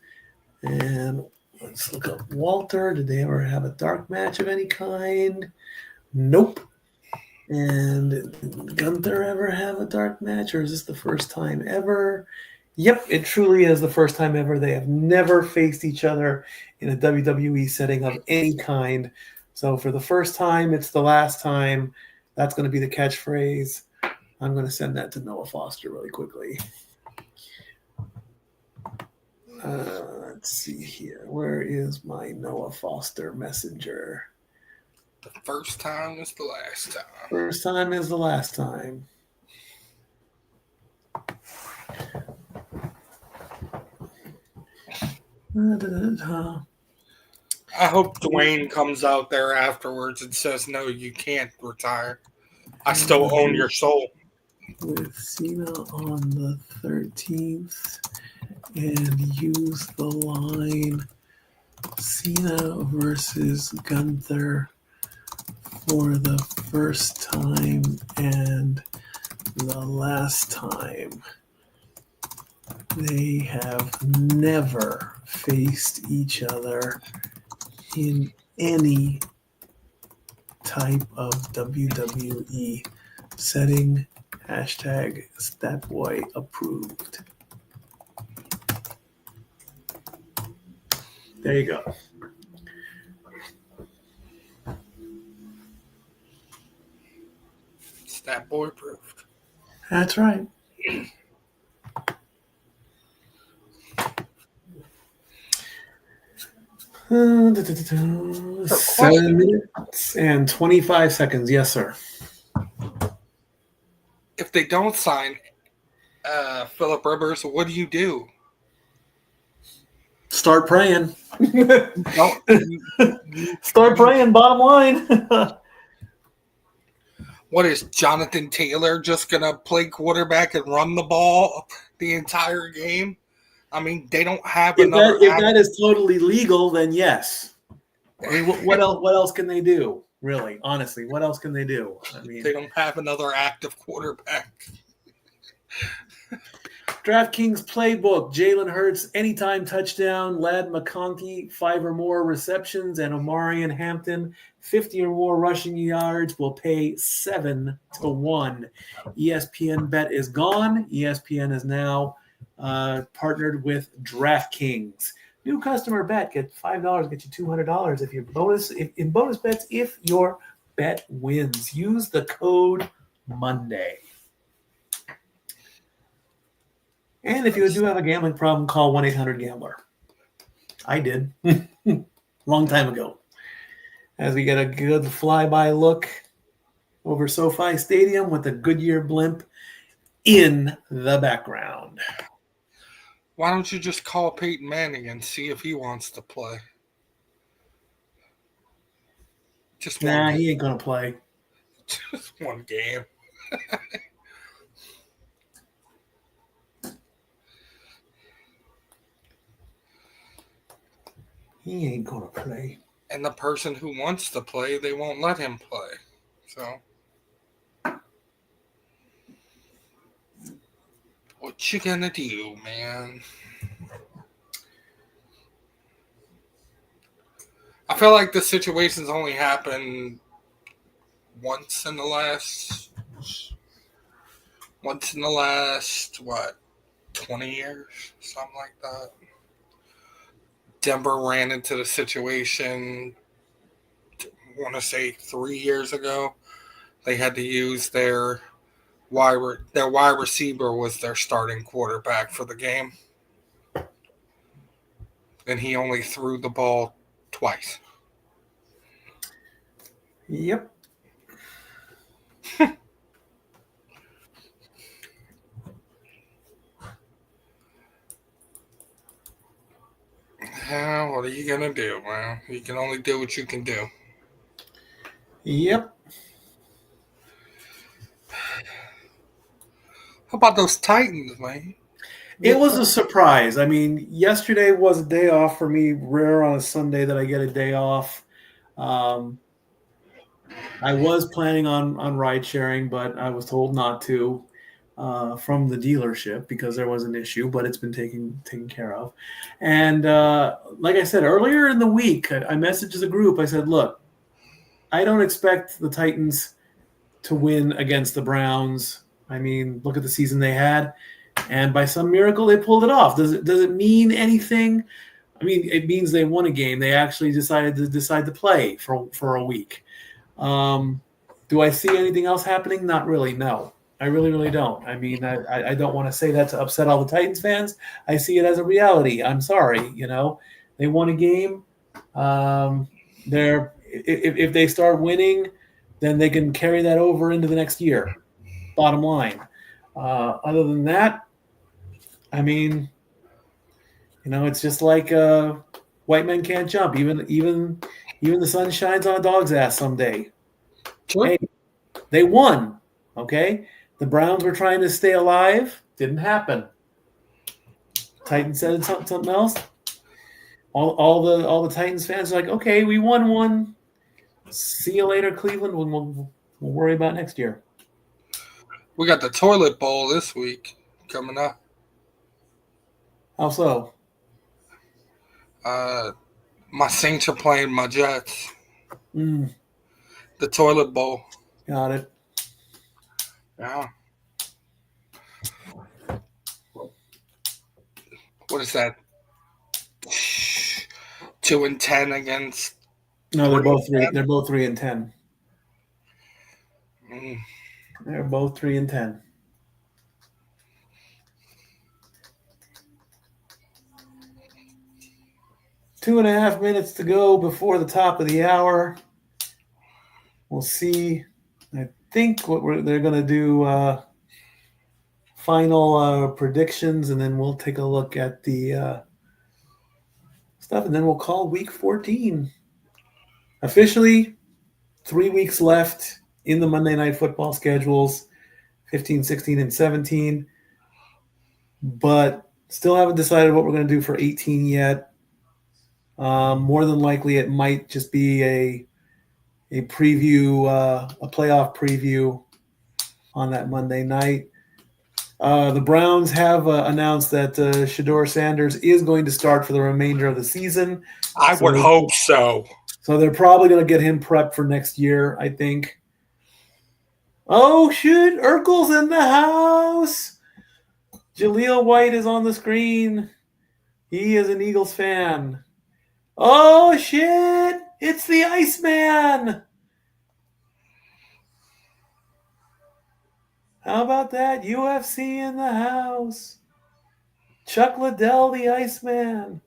And let's look up Walter. Did they ever have a dark match of any kind? Nope. And did Gunther ever have a dark match, or is this the first time ever? Yep, it truly is the first time ever. They have never faced each other in a WWE setting of any kind. So for the first time, it's the last time. That's going to be the catchphrase. I'm going to send that to Noah Foster really quickly. Let's see here. Where is my Noah Foster messenger? The first time is the last time. First time is the last time. I hope Dwayne comes out there afterwards and says, no, you can't retire. I still own your soul. With Cena on the 13th and use the line Cena versus Gunther for the first time and the last time. They have never faced each other in any type of WWE setting. Hashtag Statboy approved. There you go. Statboy approved. That's right. 7 minutes and 25 seconds. Yes, sir. If they don't sign Philip Rivers, what do you do? Start praying. Don't- Start praying, bottom line. What is Jonathan Taylor just going to play quarterback and run the ball the entire game? I mean, they don't have another. If that is totally legal, then yes. I mean, what else can they do? Really, honestly, what else can they do? I mean, They don't have another active quarterback. DraftKings playbook: Jalen Hurts anytime touchdown, Ladd McConkey 5 or more receptions, and Omarion Hampton 50 or more rushing yards will pay 7-1. ESPN bet is gone. ESPN is now partnered with DraftKings. New customer bet, get $5, get you $200 if in bonus bets if your bet wins. Use the code Monday. And if you do have a gambling problem, call 1-800-GAMBLER. I did. Long time ago. As we get a good flyby look over SoFi Stadium with the Goodyear blimp in the background. Why don't you just call Peyton Manning and see if he wants to play? Just one game. He ain't going to play. Just one game. He ain't going to play. And the person who wants to play, they won't let him play. So, what you gonna do, man? I feel like the situation's only happened once in the last, what, 20 years? Something like that. Denver ran into the situation, I want to say 3 years ago. They had to use their wide receiver was their starting quarterback for the game. And he only threw the ball twice. Yep. What are you going to do, man? You can only do what you can do. Yep. How about those Titans, man? It was a surprise. I mean, yesterday was a day off for me. Rare on a Sunday that I get a day off. I was planning on ride sharing, but I was told not to from the dealership because there was an issue, but it's been taken care of. And like I said, earlier in the week, I messaged the group. I said, look, I don't expect the Titans to win against the Browns. I mean, look at the season they had. And by some miracle, they pulled it off. Does it mean anything? I mean, it means they won a game. They actually decided to play for a week. Do I see anything else happening? Not really, no. I really, really don't. I mean, I don't want to say that to upset all the Titans fans. I see it as a reality. I'm sorry, They won a game. If they start winning, then they can carry that over into the next year. Bottom line. Other than that, I mean, it's just like white men can't jump. Even the sun shines on a dog's ass someday. Sure. Hey, they won. Okay, the Browns were trying to stay alive. Didn't happen. Titans said something else. All the Titans fans are like, okay, we won one. See you later, Cleveland. We'll worry about next year. We got the toilet bowl this week coming up. How so? My Saints are playing my Jets. The toilet bowl. Got it. Yeah. What is that? 2-10 against. No, they're both 3. They're both 3-10. Mm. They're both 3-10. Two and a half minutes to go before the top of the hour. We'll see. I think they're going to do final predictions, and then we'll take a look at the stuff, and then we'll call week 14. Officially, 3 weeks left in the Monday Night Football schedules, 15, 16, and 17. But still haven't decided what we're going to do for 18 yet. More than likely, it might just be a preview, a playoff preview on that Monday night. The Browns have announced that Shedeur Sanders is going to start for the remainder of the season. I would hope so. So they're probably going to get him prepped for next year, I think. Oh, shit. Urkel's in the house. Jaleel White is on the screen. He is an Eagles fan. Oh, shit. It's the Iceman. How about that? UFC in the house. Chuck Liddell, the Iceman.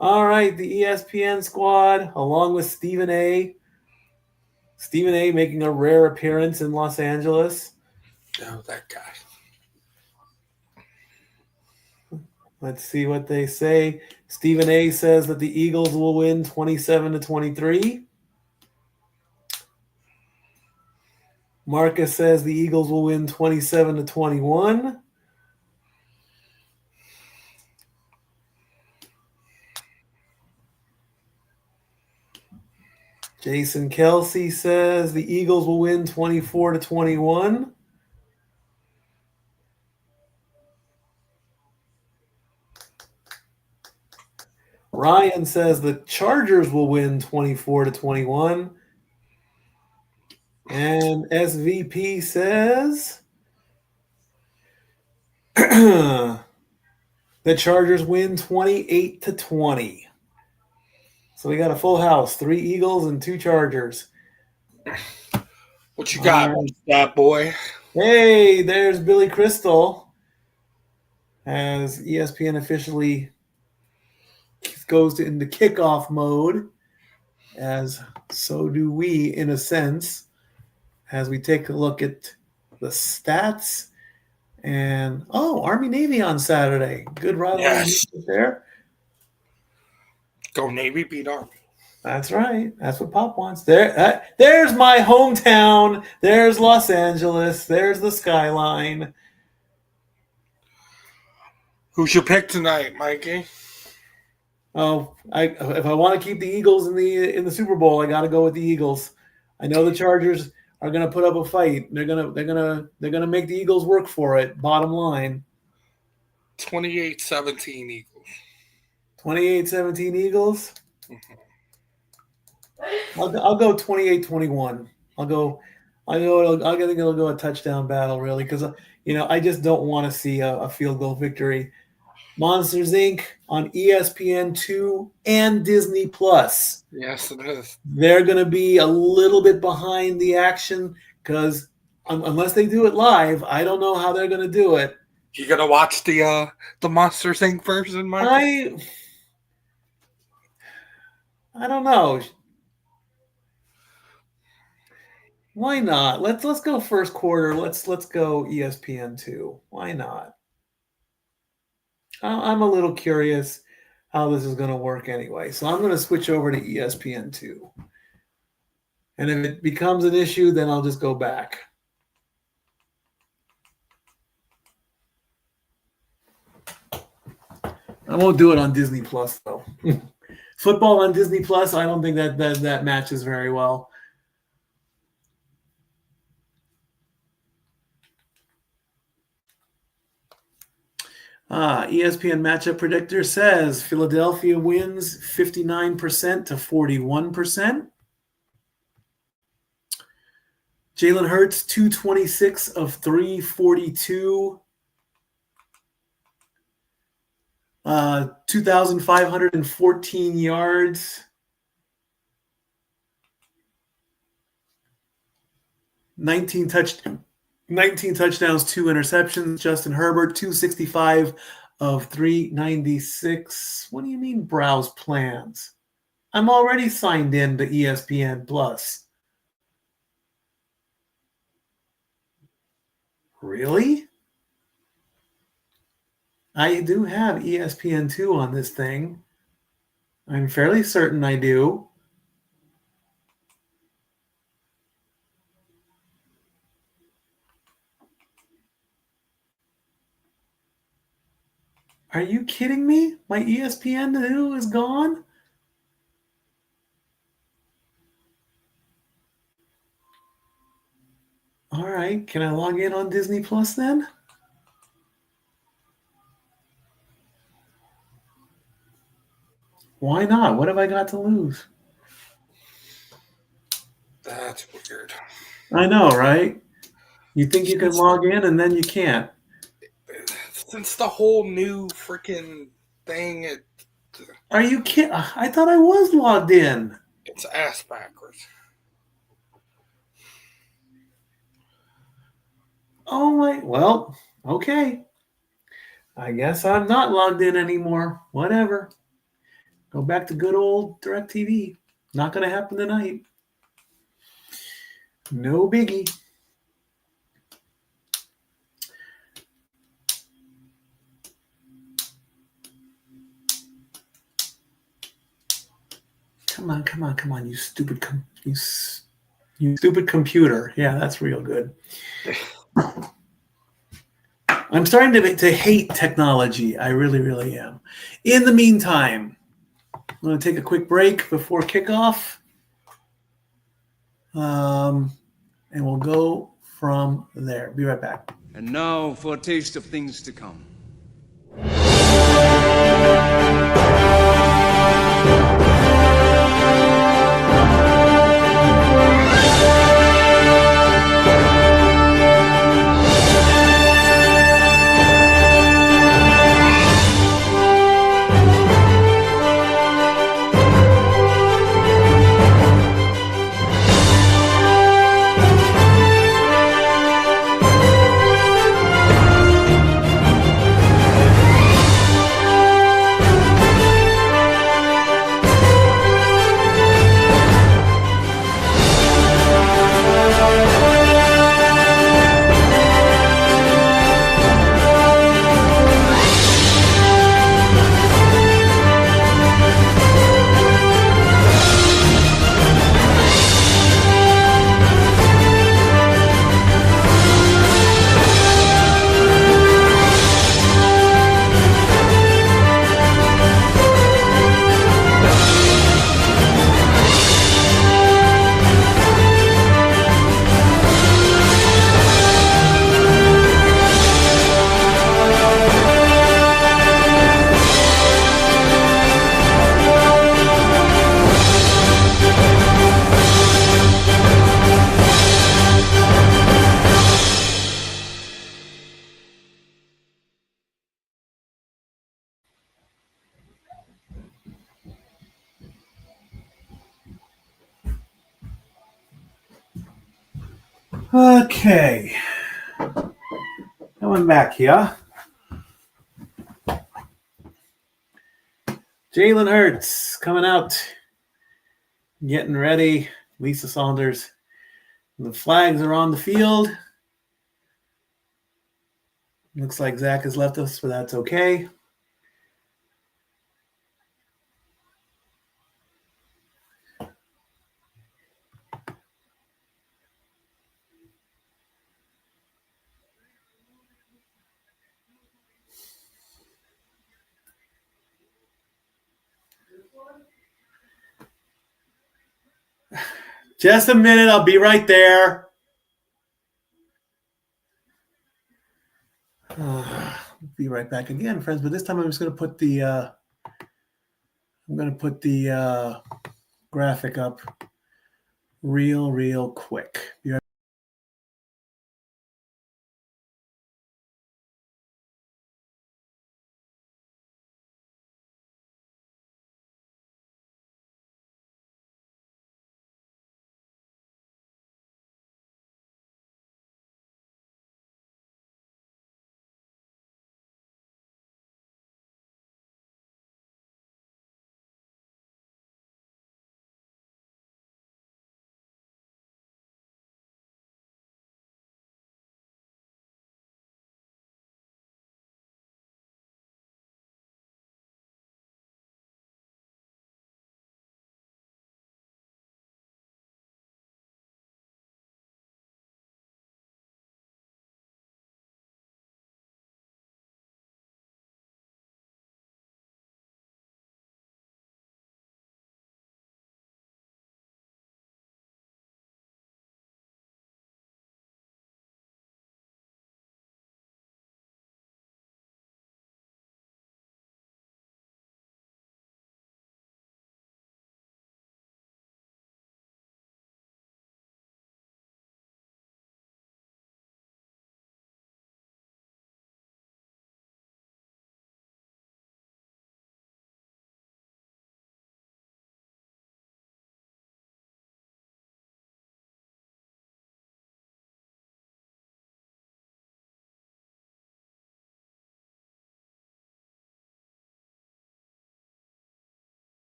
All right, the ESPN squad, along with Stephen A. Stephen A. making a rare appearance in Los Angeles. Oh, that guy. Let's see what they say. Stephen A. says that the Eagles will win 27-23. Marcus says the Eagles will win 27-21. Jason Kelsey says the Eagles will win 24-21. Ryan says the Chargers will win 24-21. And SVP says the Chargers win 28-20. So we got a full house, 3 Eagles and 2 Chargers. What you got, that boy? Hey, there's Billy Crystal. As ESPN officially goes into kickoff mode, as so do we in a sense, as we take a look at the stats. And Army Navy on Saturday. Good rivalry there. Go Navy, beat Army. That's right. That's what Pop wants. There's my hometown. There's Los Angeles. There's the skyline. Who's your pick tonight, Mikey? Oh, if I want to keep the Eagles in the Super Bowl, I got to go with the Eagles. I know the Chargers are going to put up a fight. They're gonna make the Eagles work for it. Bottom line. 28-17 Eagles. 28-17 Eagles. Mm-hmm. I'll go 28-21. I think it'll go a touchdown battle, really, because I just don't want to see a field goal victory. Monsters Inc. on ESPN2 and Disney Plus. Yes, it is. They're going to be a little bit behind the action because unless they do it live, I don't know how they're going to do it. You gonna watch the Monsters Inc. version, Mikey? I don't know. Why not? Let's go first quarter. Let's go ESPN2. Why not? I'm a little curious how this is going to work anyway. So I'm going to switch over to ESPN2. And if it becomes an issue, then I'll just go back. I won't do it on Disney Plus, though. Football on Disney Plus, I don't think that matches very well. ESPN matchup predictor says Philadelphia wins 59% to 41%. Jalen Hurts, 226 of 342. 2,514 yards. 19 touchdowns, 2 interceptions. Justin Herbert, 265 of 396. What do you mean browse plans? I'm already signed in to ESPN Plus. Really? I do have ESPN2 on this thing. I'm fairly certain I do. Are you kidding me? My ESPN new is gone? All right, can I log in on Disney Plus then? Why not? What have I got to lose? That's weird. I know, right? You think you can log in and then you can't. Since the whole new freaking thing, Are you kidding? I thought I was logged in. it's ass backwards. Oh my, well, okay. I guess I'm not logged in anymore. Whatever. Go back to good old DirecTV. Not going to happen tonight. No biggie. Come on, come on, come on, you stupid you stupid computer. Yeah, that's real good. I'm starting to hate technology. I really, really am. In the meantime, I'm going to take a quick break before kickoff. And we'll go from there. Be right back. And now for a taste of things to come. Okay. Coming back here. Jalen Hurts coming out, getting ready. Lisa Saunders. The flags are on the field. Looks like Zach has left us, but that's okay. Just a minute. I'll be right there. Be right back again, friends. But this time I'm just going to put the graphic up real quick. Be right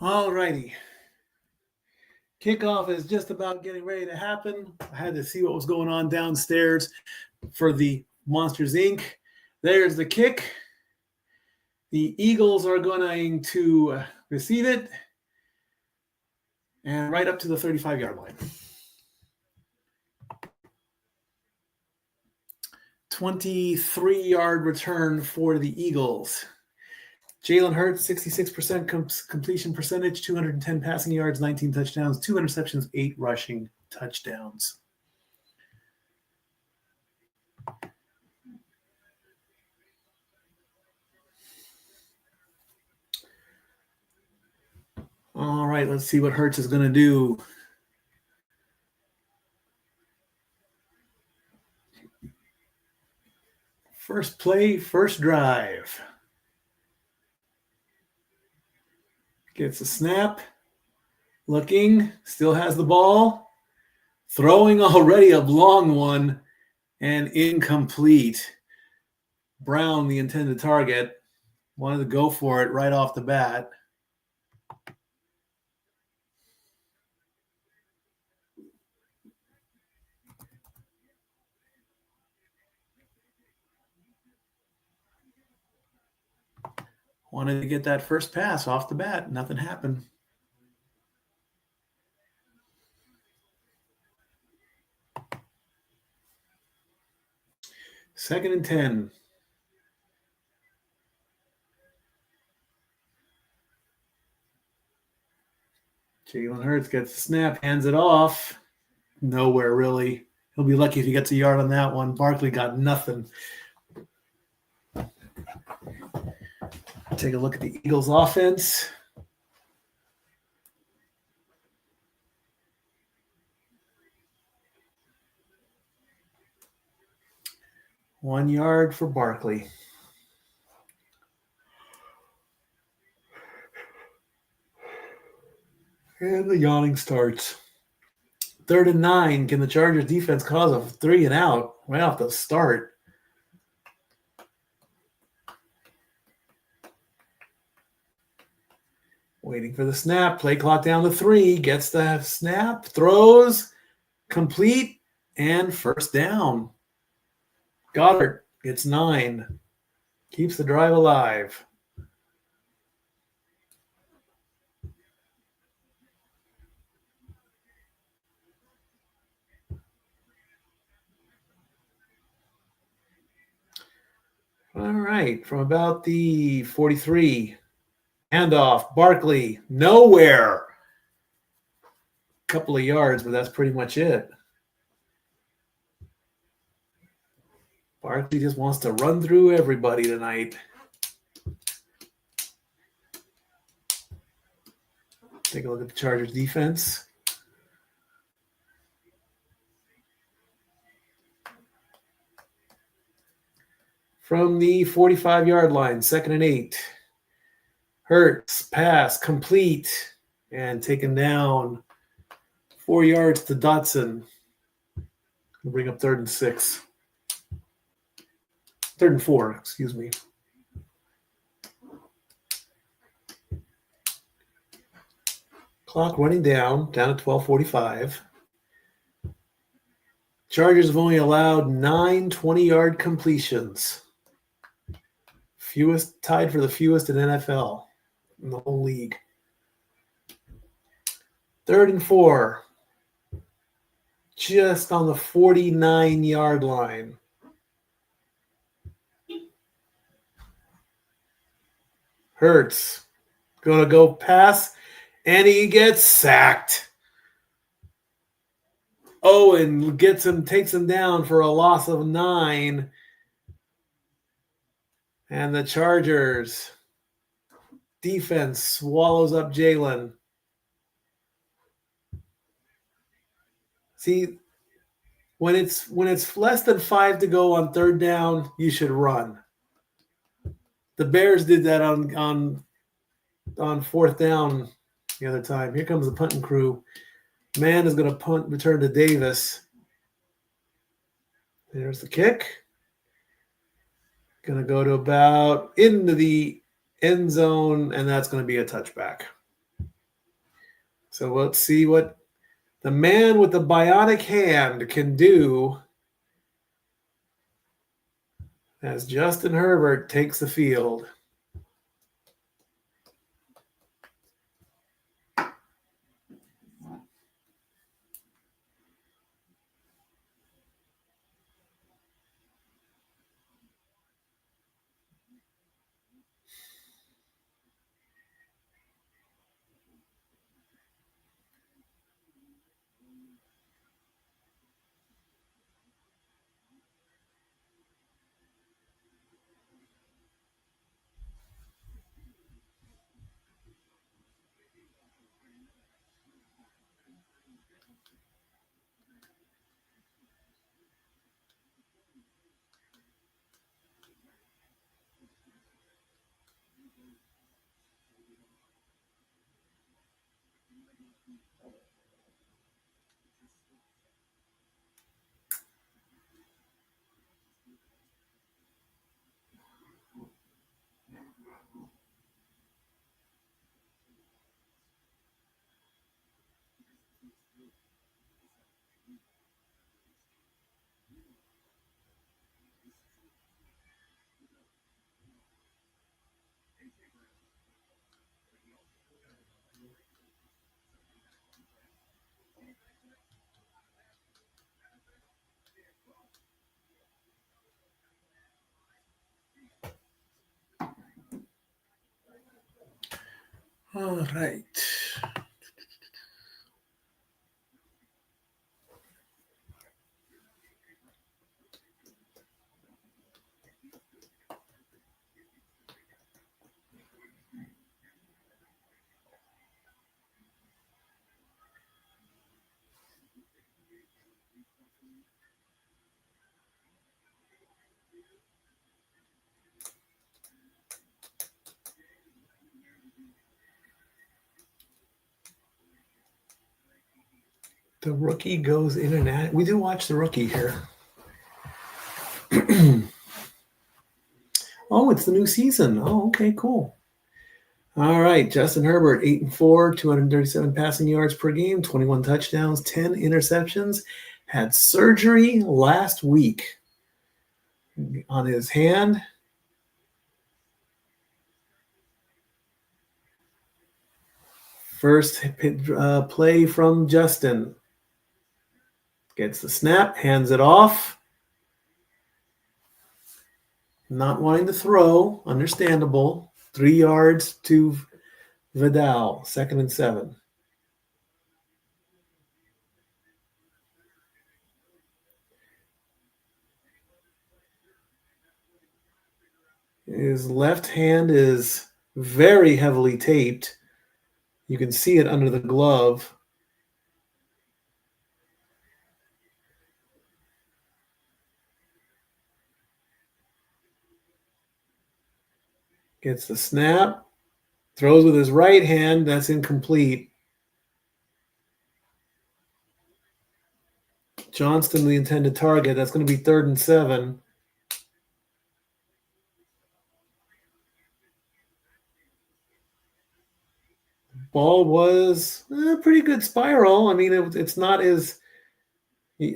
All righty. Kickoff is just about getting ready to happen. I had to see what was going on downstairs for the Monsters Inc. There's the kick. The Eagles are going to receive it and right up to the 35-yard line. 23-yard return for the Eagles. Jalen Hurts, 66% completion percentage, 210 passing yards, 19 touchdowns, 2 interceptions, 8 rushing touchdowns. All right, let's see what Hurts is going to do. First play, first drive. Gets a snap, looking, still has the ball, throwing already a long one, and incomplete. Brown, the intended target, wanted to go for it right off the bat. Wanted to get that first pass off the bat. Nothing happened. Second and 10. Jalen Hurts gets the snap, hands it off. Nowhere, really. He'll be lucky if he gets a yard on that one. Barkley got nothing. Take a look at the Eagles' offense. One yard for Barkley. And the yawning starts. 3rd and 9. Can the Chargers defense cause a 3 and out right off the start? Waiting for the snap. Play clock down to 3. Gets the snap. Throws. Complete. And first down. Goddard gets 9. Keeps the drive alive. All right. From about the 43. Handoff, Barkley, nowhere. Couple of yards, but that's pretty much it. Barkley just wants to run through everybody tonight. Take a look at the Chargers defense. From the 45-yard line, 2nd and 8. Hurts, pass, complete, and taken down 4 yards to Dotson. We'll bring up 3rd and 6. 3rd and 4, excuse me. Clock running down at 12:45. Chargers have only allowed 9 20-yard completions. Tied for the fewest in NFL. In the whole league. 3rd and 4. Just on the 49-yard line. Hurts. Going to go pass, and he gets sacked. Owen takes him down for a loss of 9. And the Chargers defense swallows up Jalen. See, when it's less than 5 to go on 3rd down, you should run. The Bears did that on 4th down the other time. Here comes the punting crew. Man is going to punt, return to Davis. There's the kick. Going to go to about into the end zone, and that's going to be a touchback. So let's see what the man with the bionic hand can do as Justin Herbert takes the field. All right. The rookie goes in and out. We do watch the rookie here. Oh, it's the new season. Oh, okay, cool. All right, Justin Herbert, 8-4, 237 passing yards per game, 21 touchdowns, 10 interceptions. Had surgery last week on his hand. First play from Justin. Gets the snap, hands it off. Not wanting to throw, understandable. 3 yards to Vidal, 2nd and 7. His left hand is very heavily taped. You can see it under the glove. Gets the snap, throws with his right hand. That's incomplete. Johnston, the intended target. That's going to be 3rd and 7. Ball was a pretty good spiral. I mean, it's not as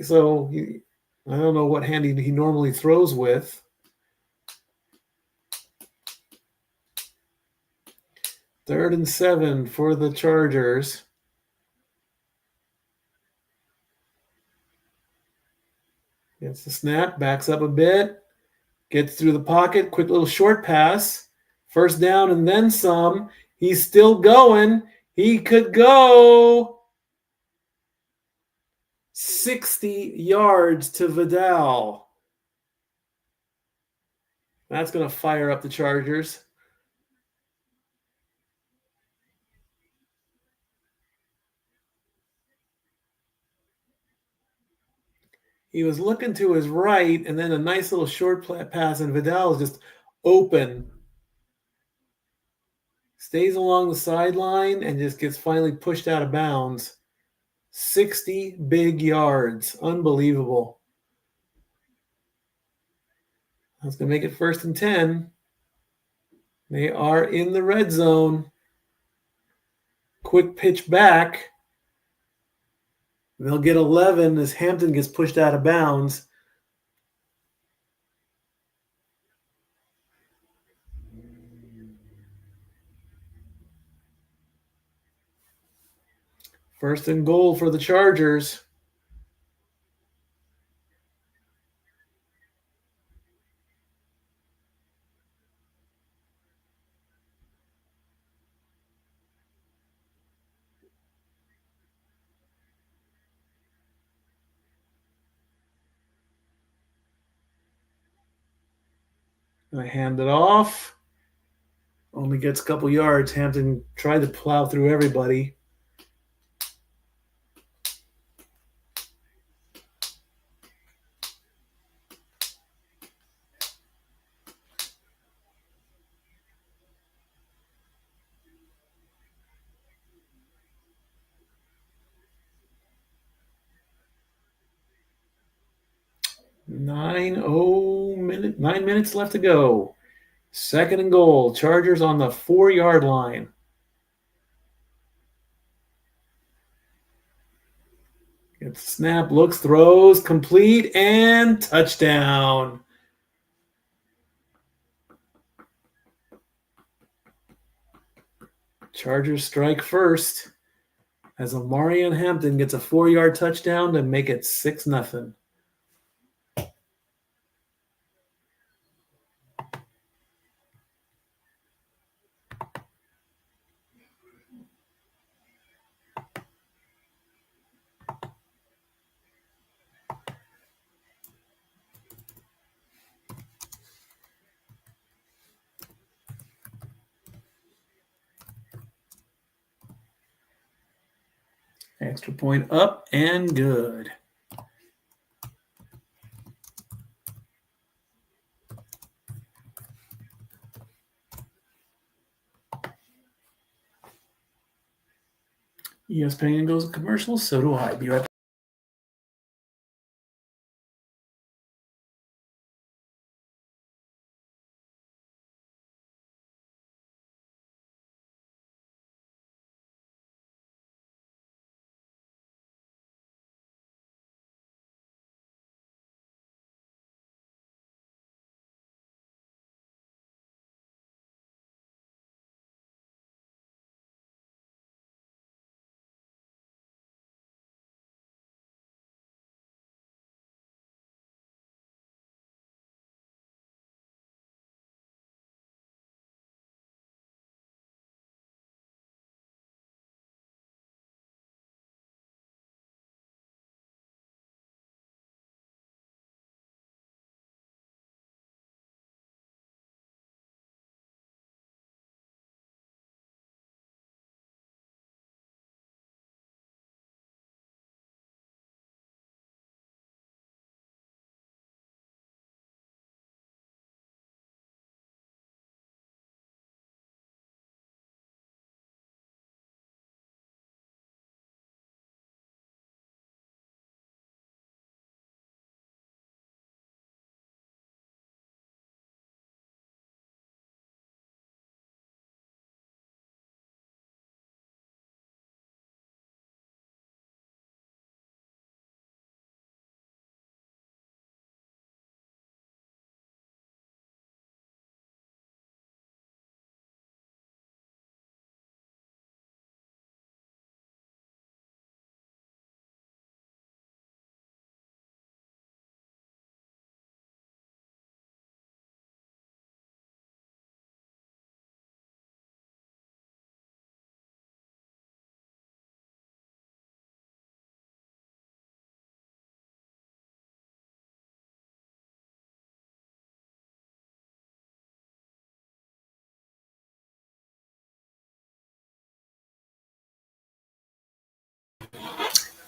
so. I don't know what hand he normally throws with. Third and 7 for the Chargers. Gets the snap, backs up a bit, gets through the pocket, quick little short pass. First down and then some. He's still going. He could go 60 yards to Vidal. That's going to fire up the Chargers. He was looking to his right, and then a nice little short pass, and Vidal is just open. Stays along the sideline and just gets finally pushed out of bounds. 60 big yards. Unbelievable. That's going to make it 1st and 10. They are in the red zone. Quick pitch back. They'll get 11 as Hampton gets pushed out of bounds. First and goal for the Chargers. And I hand it off. Only gets a couple yards. Hampton tried to plow through everybody. Nine minutes left to go. Second and goal. Chargers on the 4-yard line. Gets the snap, looks, throws, complete, and touchdown. Chargers strike first as Amarian Hampton gets a 4-yard touchdown to make it 6-0. Extra point up and good. ESPN goes to commercial, so do I. Be right back.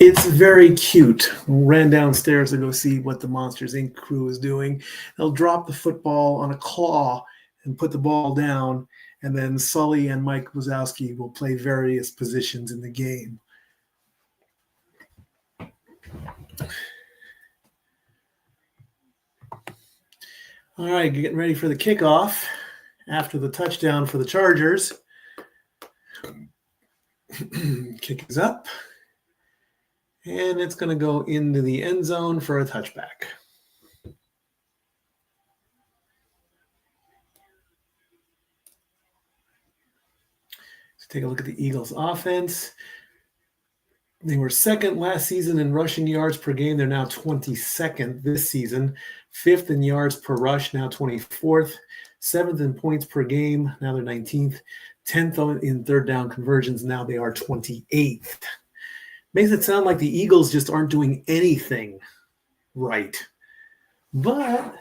It's very cute. Ran downstairs to go see what the Monsters Inc. crew is doing. They'll drop the football on a claw and put the ball down, and then Sully and Mike Wazowski will play various positions in the game. All right, getting ready for the kickoff after the touchdown for the Chargers. Kick is up. And it's going to go into the end zone for a touchback. Let's take a look at the Eagles' offense. They were second last season in rushing yards per game. They're now 22nd this season. Fifth in yards per rush, now 24th. Seventh in points per game, now they're 19th. 10th in third down conversions, now they are 28th. Makes it sound like the Eagles just aren't doing anything right. But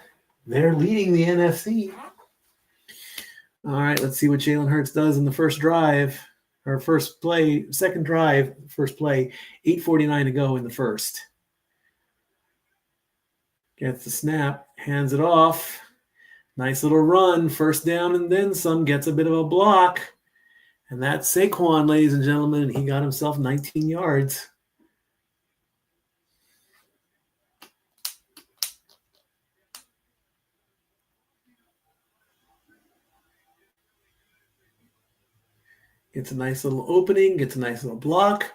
they're leading the NFC. All right, let's see what Jalen Hurts does in the first drive. Or first play, second drive, first play, 8:49 to go in the first. Gets the snap, hands it off. Nice little run, first down and then some, gets a bit of a block. And that's Saquon, ladies and gentlemen, and he got himself 19 yards. Gets a nice little opening, gets a nice little block.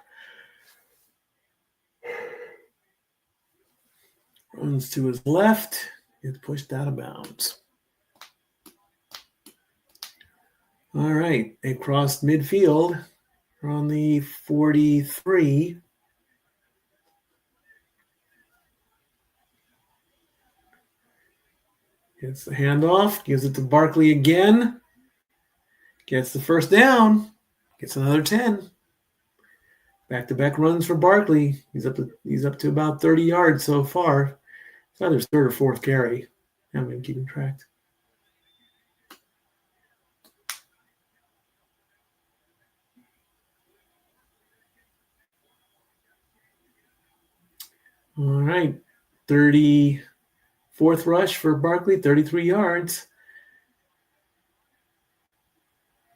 Runs to his left, gets pushed out of bounds. All right, they crossed midfield. We're on the 43. Gets the handoff, gives it to Barkley again. Gets the first down. Gets another 10. Back-to-back runs for Barkley. He's up to about 30 yards so far. It's either his third or fourth carry. I haven't been keeping track. All right. 34th rush for Barkley, 33 yards.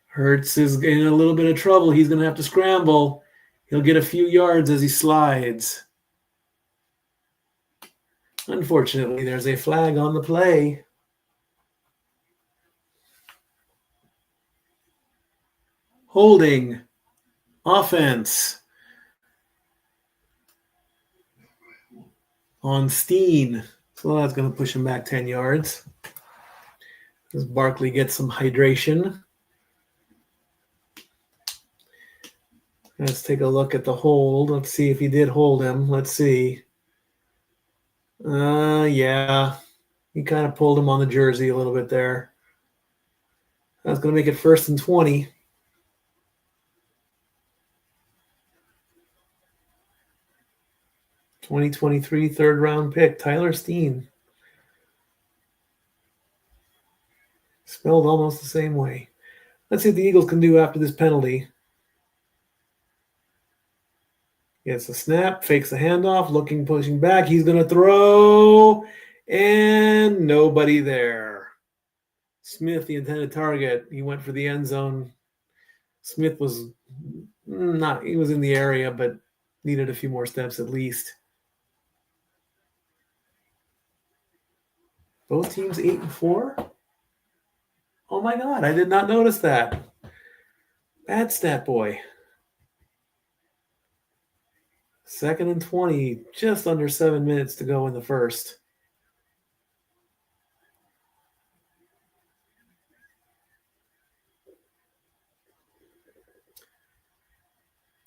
Hurts is in a little bit of trouble. He's going to have to scramble. He'll get a few yards as he slides. Unfortunately, there's a flag on the play. Holding. Offense. On Steen. So that's going to push him back 10 yards. As Barkley gets some hydration. Let's take a look at the hold. Let's see if he did hold him. Let's see. Yeah. He kind of pulled him on the jersey a little bit there. That's going to make it 1st and 20. (2023) third-round pick, Tyler Steen. Spelled almost the same way. Let's see what the Eagles can do after this penalty. Gets the snap, fakes the handoff, pushing back. He's going to throw, and nobody there. Smith, the intended target, he went for the end zone. Smith was he was in the area, but needed a few more steps at least. Both teams 8-4? Oh my God, I did not notice that. Bad stat boy. 2nd and 20, just under 7 minutes to go in the first.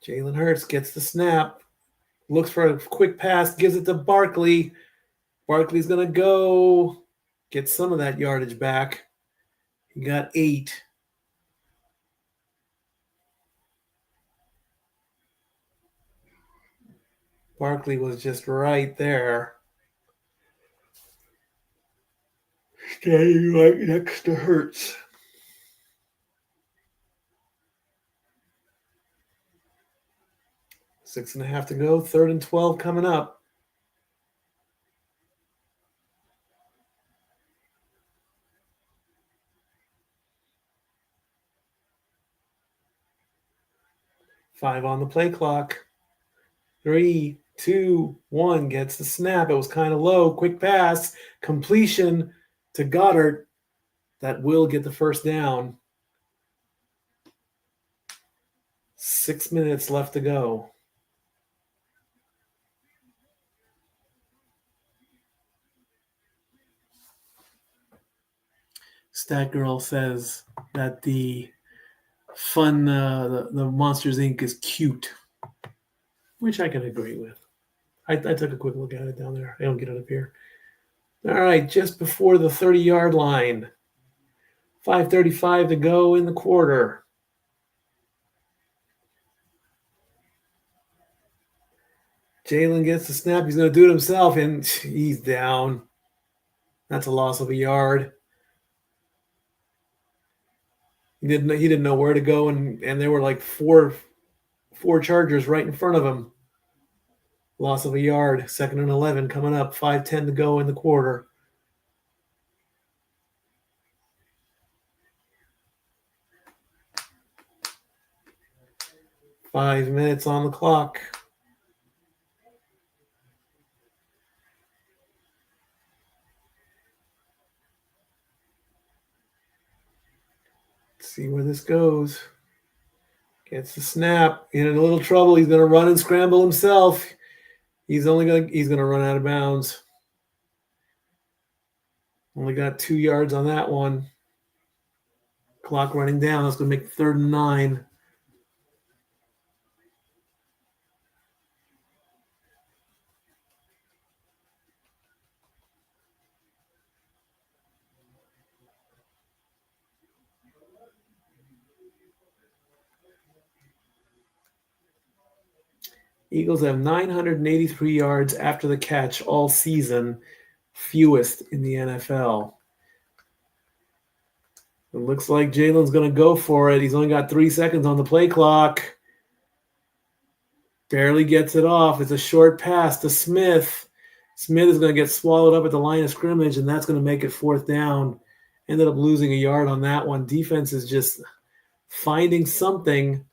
Jalen Hurts gets the snap, looks for a quick pass, gives it to Barkley. Barkley's going to go get some of that yardage back. He got 8. Barkley was just right there. Standing right next to Hurts. Six and a half to go. 3rd and 12 coming up. Five on the play clock. 3, 2, 1. Gets the snap. It was kind of low. Quick pass. Completion to Goddard. That will get the first down. 6 minutes left to go. Stat Girl says that the fun, the Monsters Inc. is cute, which I can agree with. I took a quick look at it down there. I don't get it up here. All right, just before the 30-yard line. 5:35 to go in the quarter. Jalen gets the snap. He's going to do it himself, and he's down. That's a loss of a yard. He didn't know where to go, and there were like four Chargers right in front of him. Loss of a yard. 2nd and 11 coming up. 5:10 to go in the quarter. Five minutes on the clock. Let's see where this goes. Gets the snap. In a little trouble. He's going to run and scramble himself. He's going to run out of bounds. Only got 2 yards on that one. Clock running down. That's going to make 3rd and 9. Eagles have 983 yards after the catch all season, fewest in the NFL. It looks like Jalen's going to go for it. He's only got 3 seconds on the play clock. Barely gets it off. It's a short pass to Smith. Smith is going to get swallowed up at the line of scrimmage, and that's going to make it 4th down. Ended up losing a yard on that one. Defense is just finding something.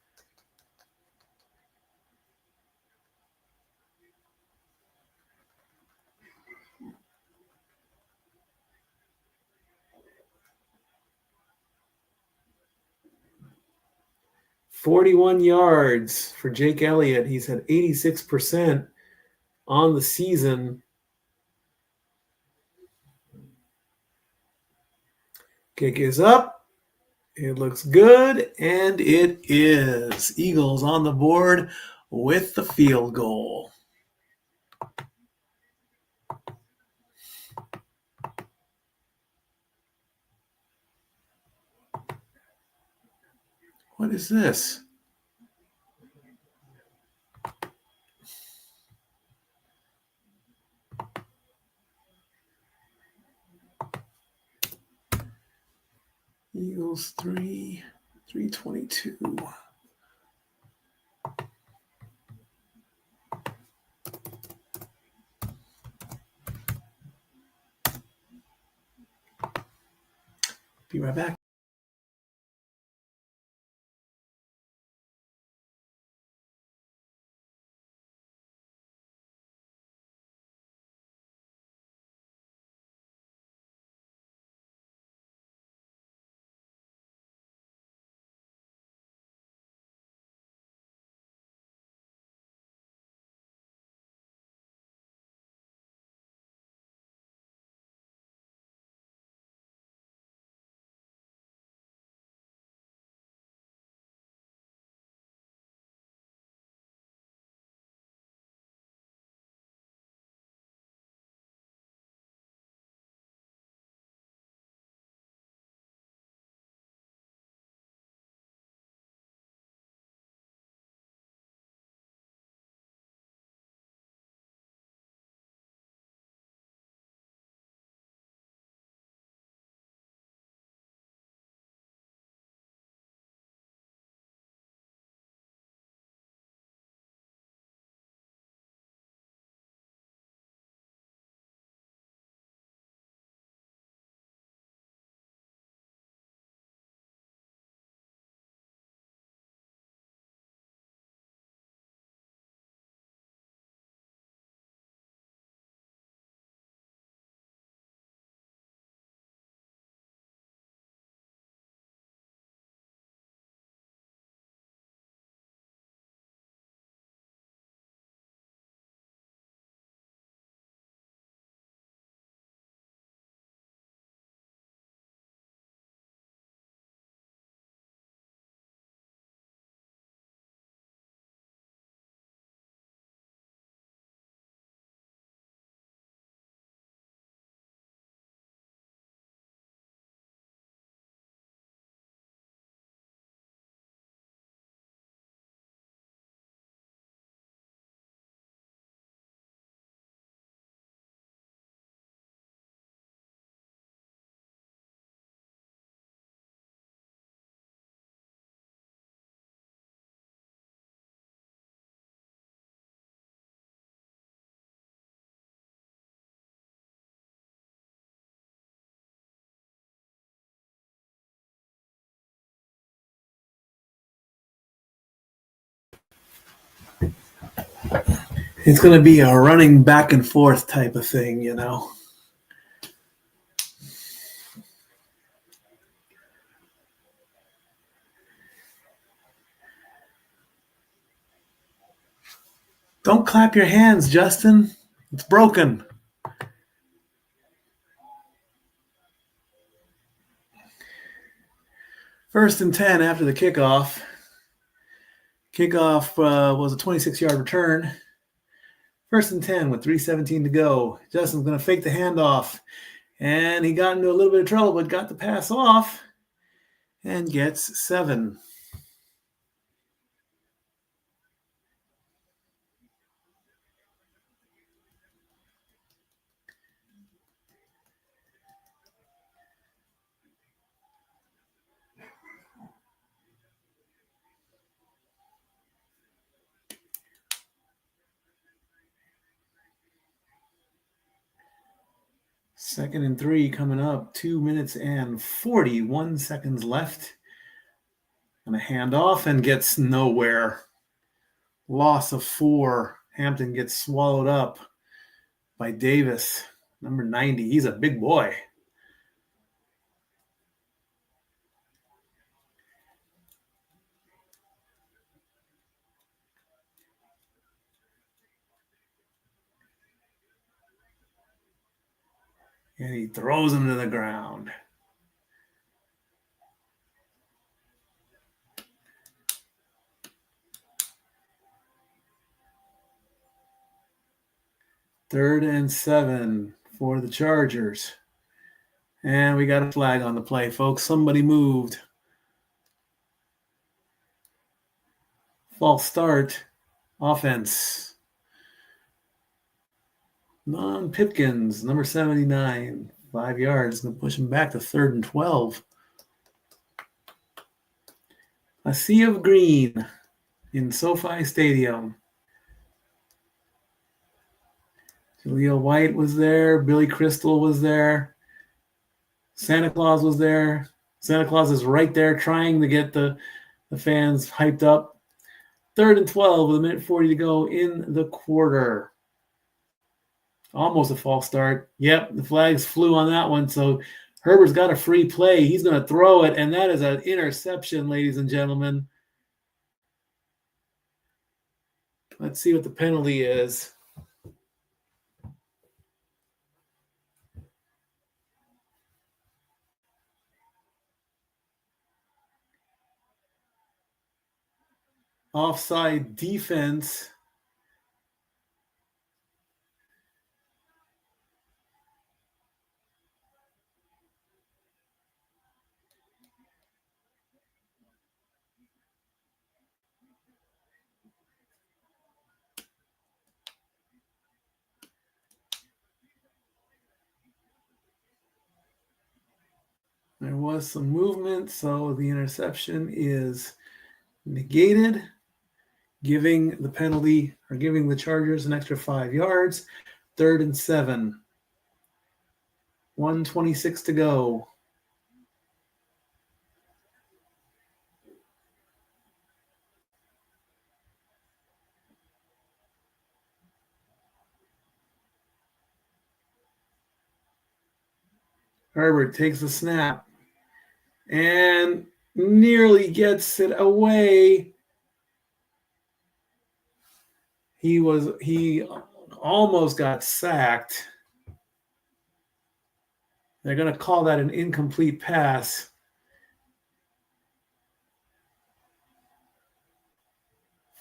"41 yards for Jake Elliott. He's at 86% on the season. Kick is up. It looks good, and it is. Eagles on the board with the field goal. What is this? Eagles 322. Be right back. It's going to be a running back and forth type of thing, you know. Don't clap your hands, Justin. It's broken. First and 10 after the kickoff. Kickoff was a 26-yard return. First and 10 with 3:17 to go. Justin's going to fake the handoff. And he got into a little bit of trouble, but got the pass off and gets 7. Second and 3 coming up. 2 minutes and 41 seconds left. Gonna hand off and gets nowhere. Loss of 4. Hampton gets swallowed up by Davis, number 90. He's a big boy. And he throws him to the ground. Third and 7 for the Chargers. And we got a flag on the play, folks. Somebody moved. False start. Offense. Non-Pipkins, number 79. 5 yards. Going to push him back to 3rd and 12. A sea of green in SoFi Stadium. Jaleel White was there. Billy Crystal was there. Santa Claus was there. Santa Claus is right there trying to get the fans hyped up. 3rd and 12 with 1:40 to go in the quarter. Almost a false start. Yep, the flags flew on that one. So Herbert's got a free play. He's going to throw it, and that is an interception, ladies and gentlemen. Let's see what the penalty is. Offside defense. There was some movement, so the interception is negated, giving the penalty or giving the Chargers an extra 5 yards. 3rd and 7. 1:26 to go. Herbert takes the snap and nearly gets it away. He almost got sacked. They're going to call that an incomplete pass.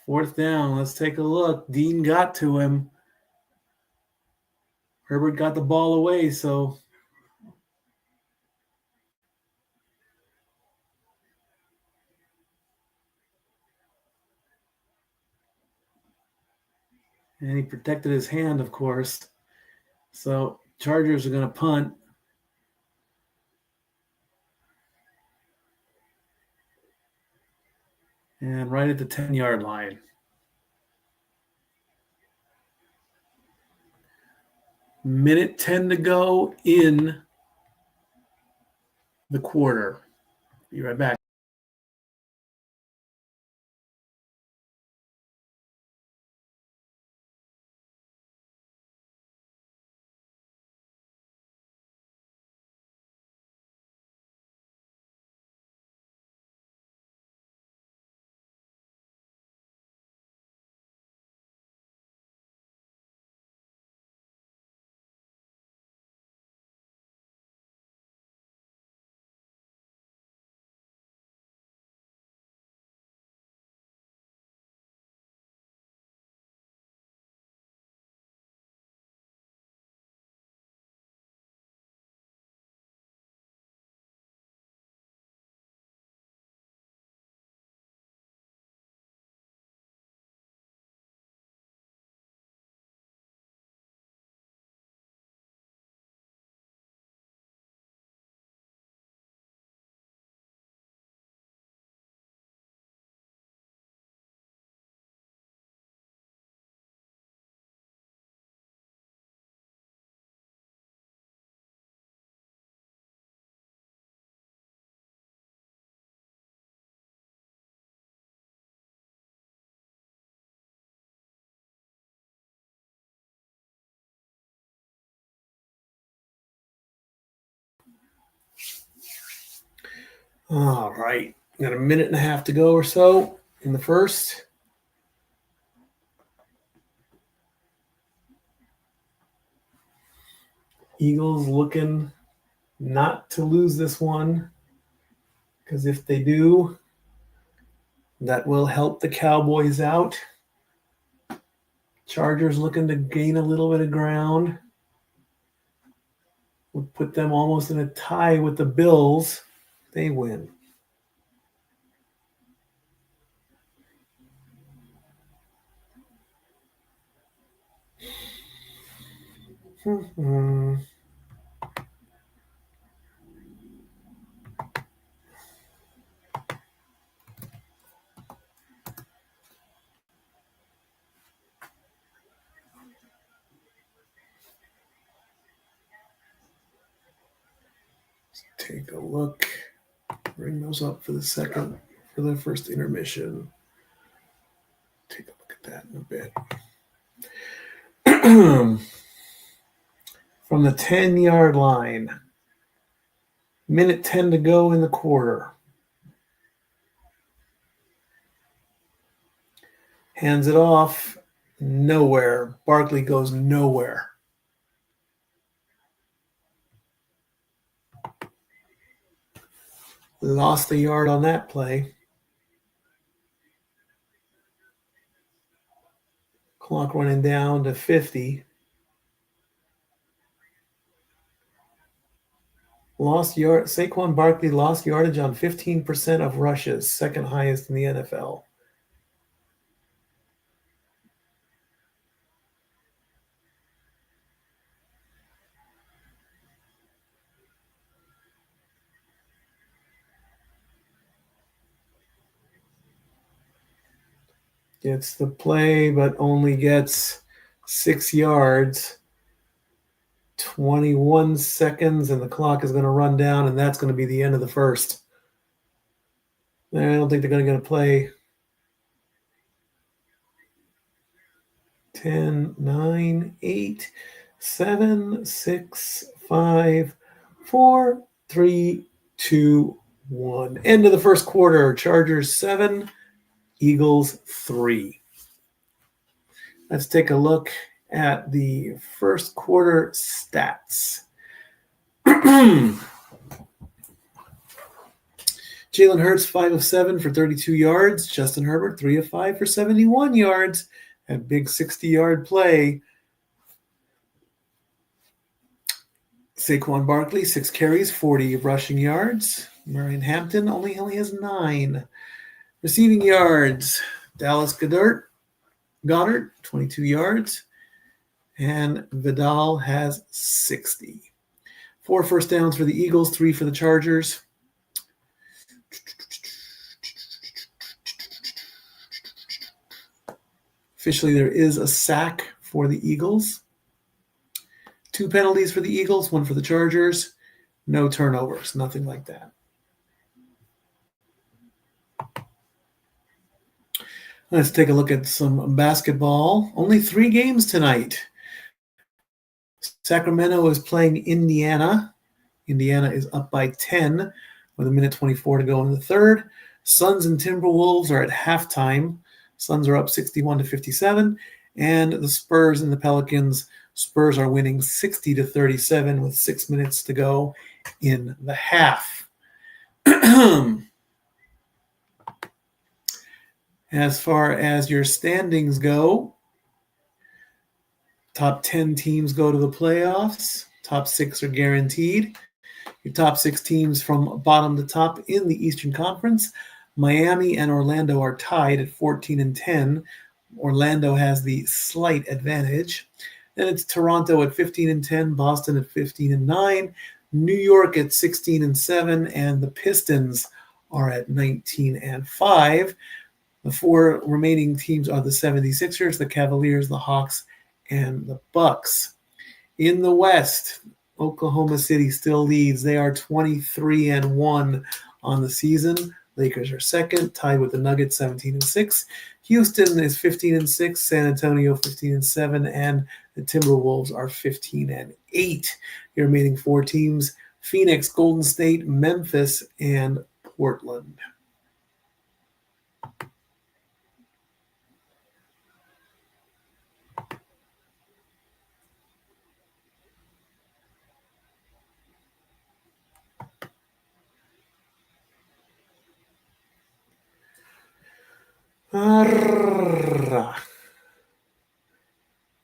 Fourth down. Let's take a look. Dean got to him. Herbert got the ball away, so and he protected his hand, of course. So Chargers are going to punt. And right at the 10-yard line. Minute 10 to go in the quarter. Be right back. All right. Got a minute and a half to go or so in the first. Eagles looking not to lose this one, because if they do, that will help the Cowboys out. Chargers looking to gain a little bit of ground. Would put them almost in a tie with the Bills. They win. Take a look. Bring those up for the first intermission. Take a look at that in a bit. From the 10-yard line, minute 10 to go in the quarter. Hands it off, nowhere. Barkley goes nowhere. Lost a yard on that play. Clock running down to 50. Saquon Barkley lost yardage on 15% of rushes, second highest in the NFL. Gets the play, but only gets 6 yards. 21 seconds, and the clock is going to run down, and that's going to be the end of the first. I don't think they're going to get a play. 10, 9, 8, 7, 6, 5, 4, 3, 2, 1. End of the first quarter. Chargers 7, Eagles 3. Let's take a look at the first quarter stats. Jalen Hurts 5 of 7 for 32 yards. Justin Herbert 3 of 5 for 71 yards. A big 60-yard play. Saquon Barkley 6 carries, 40 rushing yards. Marion Hampton only has 9 receiving yards. Dallas Goedert 22 yards. And Vidal has 60. 4 first downs for the Eagles, 3 for the Chargers. Officially, there is a sack for the Eagles. 2 penalties for the Eagles, 1 for the Chargers. No turnovers, nothing like that. Let's take a look at some basketball. Only 3 games tonight. Sacramento is playing Indiana. Indiana is up by 10 with 1:24 to go in the third. Suns and Timberwolves are at halftime. Suns are up 61-57. And the Spurs and the Pelicans, Spurs are winning 60-37 with 6 minutes to go in the half. As far as your standings go, top 10 teams go to the playoffs. Top 6 are guaranteed. Your top 6 teams from bottom to top in the Eastern Conference. Miami and Orlando are tied at 14 and 10. Orlando has the slight advantage. Then it's Toronto at 15 and 10, Boston at 15 and 9, New York at 16 and 7, and the Pistons are at 19 and 5. The 4 remaining teams are the 76ers, the Cavaliers, the Hawks, and the Bucks. In the West, Oklahoma City still leads. They are 23 and 1 on the season. Lakers are second, tied with the Nuggets 17 and 6. Houston is 15 and 6, San Antonio 15 and 7, and the Timberwolves are 15 and 8. Your remaining 4 teams: Phoenix, Golden State, Memphis, and Portland.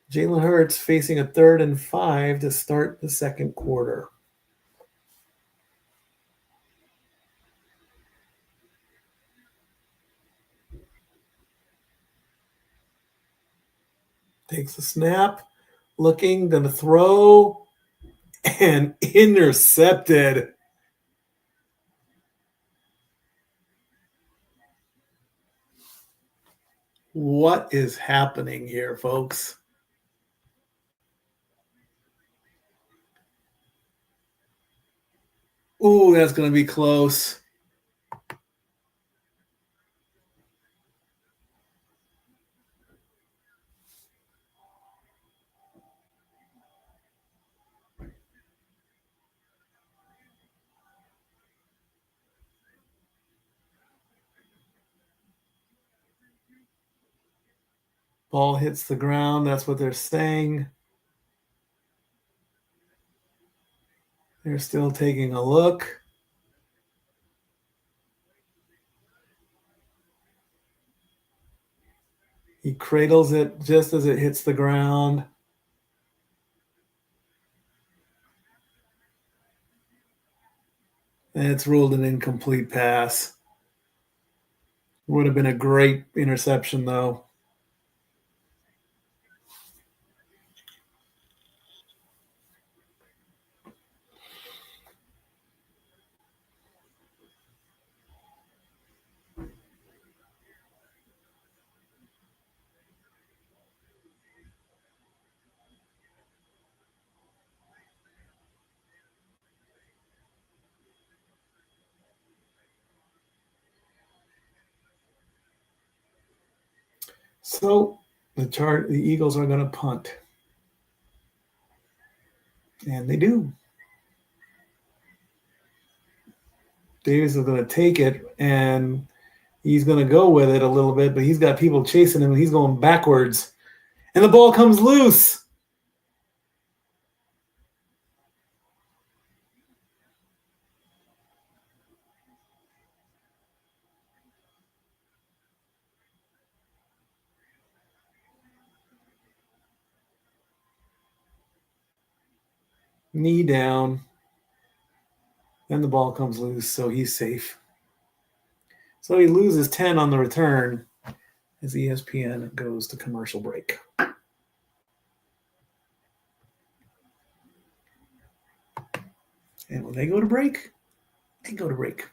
Jalen Hurts facing a 3rd and 5 to start the second quarter. Takes the snap, looking, going to throw, and intercepted. What is happening here, folks? Ooh, that's going to be close. Ball hits the ground. That's what they're saying. They're still taking a look. He cradles it just as it hits the ground. And it's ruled an incomplete pass. Would have been a great interception, though. So the Eagles are going to punt. And they do. Davis is going to take it, and he's going to go with it a little bit, but he's got people chasing him, and he's going backwards. And the ball comes loose. Knee down. Then the ball comes loose, so he's safe. So he loses 10 on the return as ESPN goes to commercial break. And when they go to break, they go to break.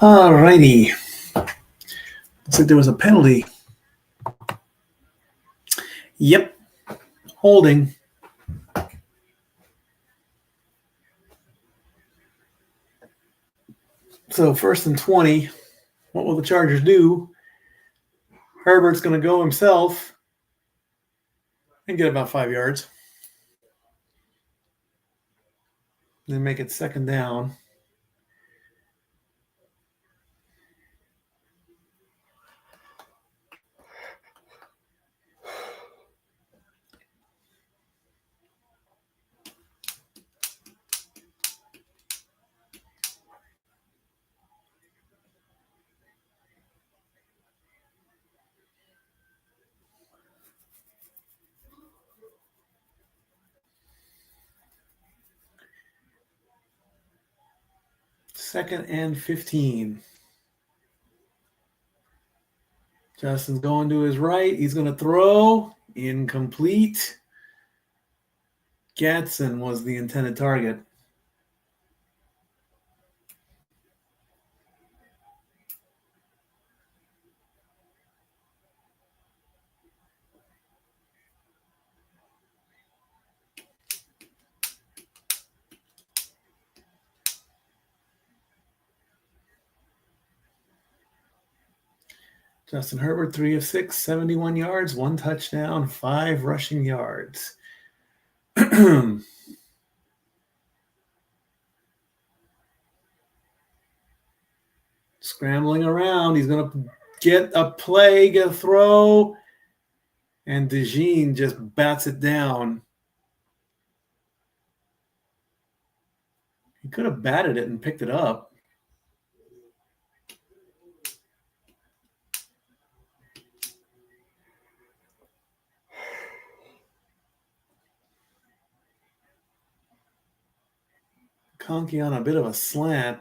All righty. Looks like there was a penalty. Yep. Holding. So 1st and 20. What will the Chargers do? Herbert's going to go himself and get about 5 yards. Then make it 2nd down. Second and 15. Justin's going to his right. He's going to throw. Incomplete. Gatson was the intended target. Justin Herbert, 3 of 6, 71 yards, 1 touchdown, 5 rushing yards. Scrambling around. He's going to get a play, get a throw, and DeJean just bats it down. He could have batted it and picked it up. Conkey on a bit of a slant.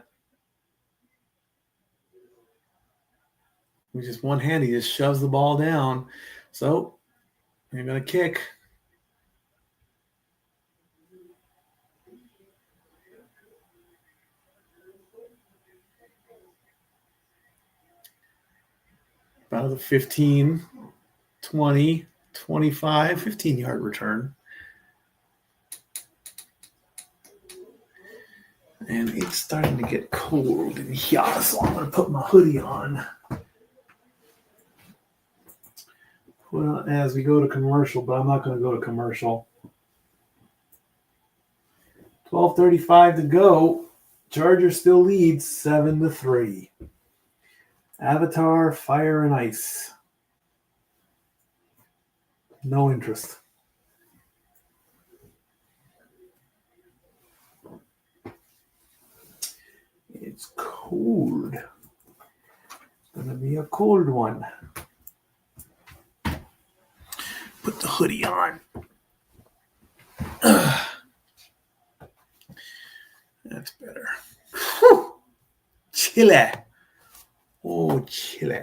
With just one hand, he just shoves the ball down. So, you're going to kick. About the 15, 20, 25, 15-yard return. And it's starting to get cold in here, so I'm going to put my hoodie on. Well, as we go to commercial, but I'm not going to go to commercial. 12:35 to go. Chargers still lead 7-3. Avatar, Fire and Ice. No interest. It's cold. It's going to be a cold one. Put the hoodie on. That's better. Whew. Chile. Oh, chile.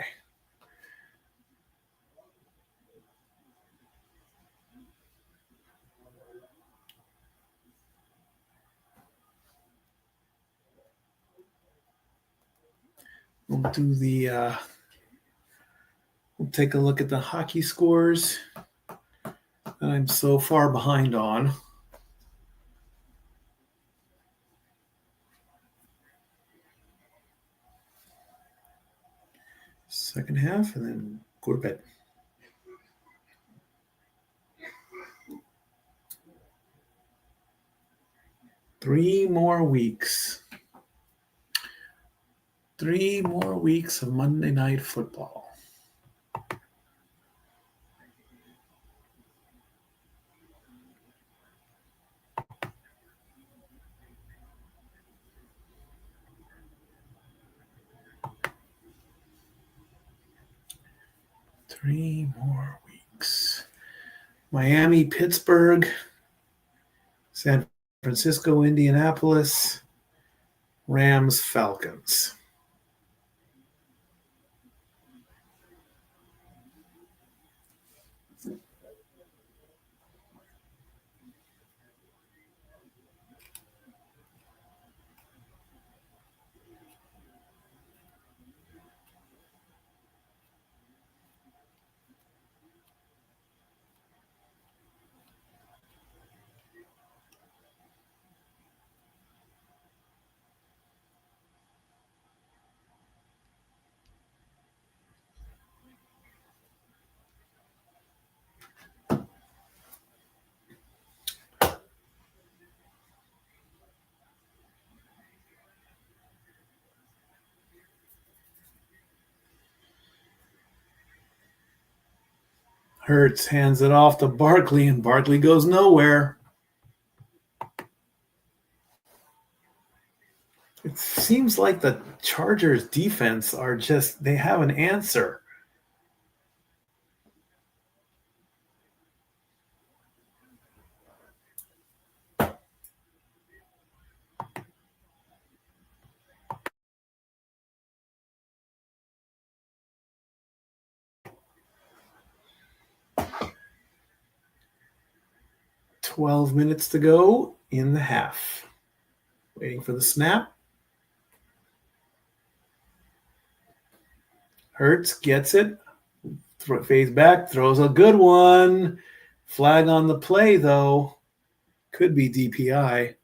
We'll do the, we'll take a look at the hockey scores that I'm so far behind on. Second half, and then go to bed. Three more weeks. 3 more weeks of Monday Night Football. Three more weeks. Miami, Pittsburgh, San Francisco, Indianapolis, Rams, Falcons. Hurts hands it off to Barkley, and Barkley goes nowhere. It seems like the Chargers defense are just, they have an answer. "12 minutes to go in the half." Waiting for the snap. Hurts gets it. Fades back, throws a good one. Flag on the play, though. Could be DPI.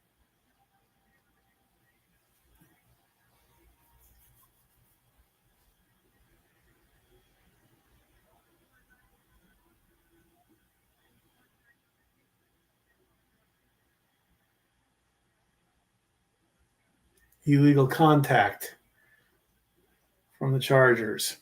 Illegal contact from the Chargers.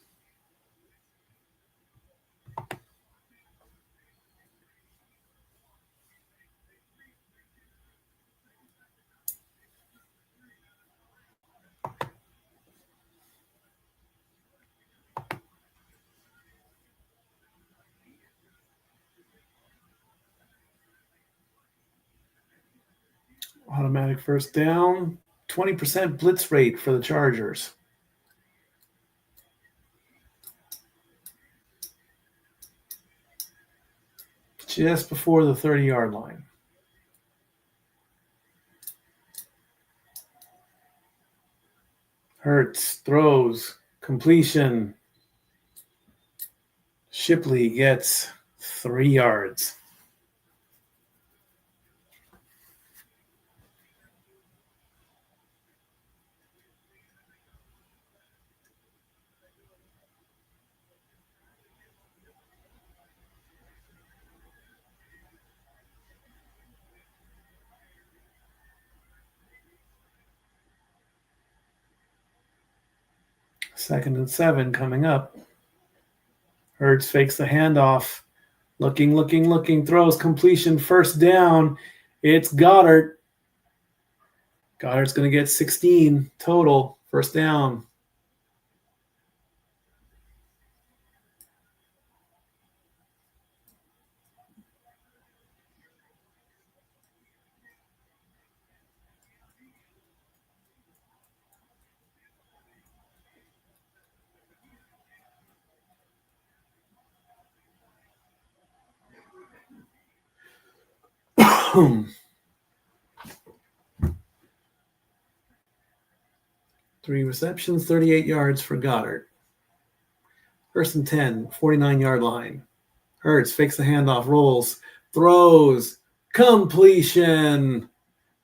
Automatic first down. 20% blitz rate for the Chargers. Just before the 30-yard line. Hurts throws, completion. Shipley gets 3 yards. Second and 7 coming up. Hurts fakes the handoff. Looking, throws, completion, first down. It's Goddard. Goddard's going to get 16 total, first down. Three receptions, 38 yards for Goddard. First and 10, 49-yard line. Hurts fakes the handoff, rolls, throws, completion.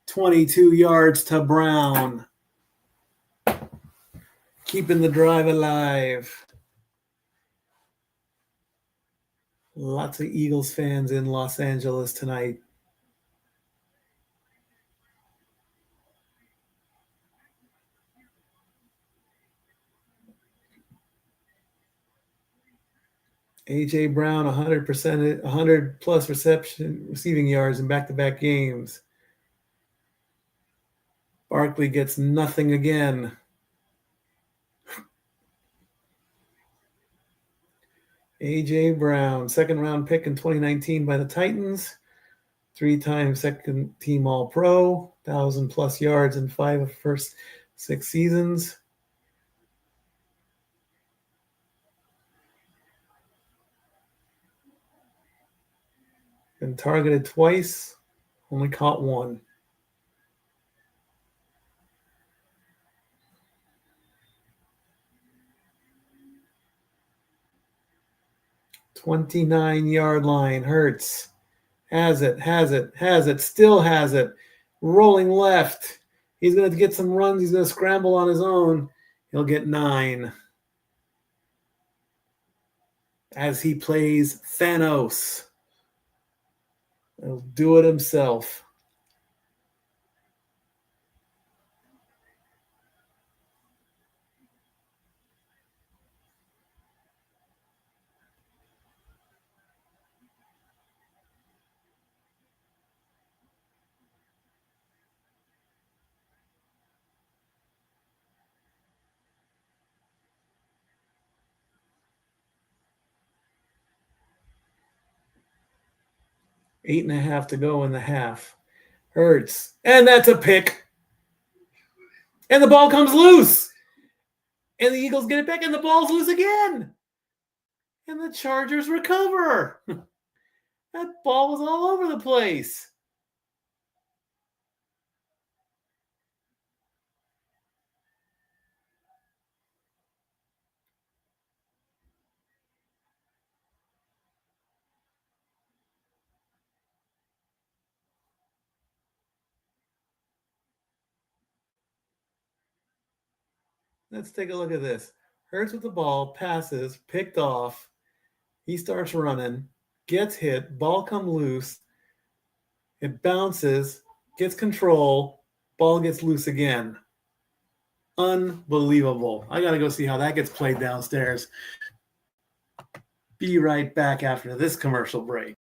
22 yards to Brown. Keeping the drive alive. Lots of Eagles fans in Los Angeles tonight. A.J. Brown, 100%, 100 plus receiving yards in back-to-back games. Barkley gets nothing again. A.J. Brown, second-round pick in 2019 by the Titans. 3-time second-team All-Pro. 1,000-plus yards in 5 of the first 6 seasons. Been targeted twice, only caught one. "29-yard line, Hurts. Has it, still has it. Rolling left. He's going to get some runs. He's going to scramble on his own. He'll get 9. As he plays Thanos. He'll do it himself. 8.5 to go in the half. Hurts. And that's a pick. And the ball comes loose. And the Eagles get it back, and the ball's loose again. And the Chargers recover. That ball was all over the place. Let's take a look at this. Hurts with the ball, passes, picked off. He starts running, gets hit, ball comes loose. It bounces, gets control, ball gets loose again. Unbelievable. I got to go see how that gets played downstairs. Be right back after this commercial break.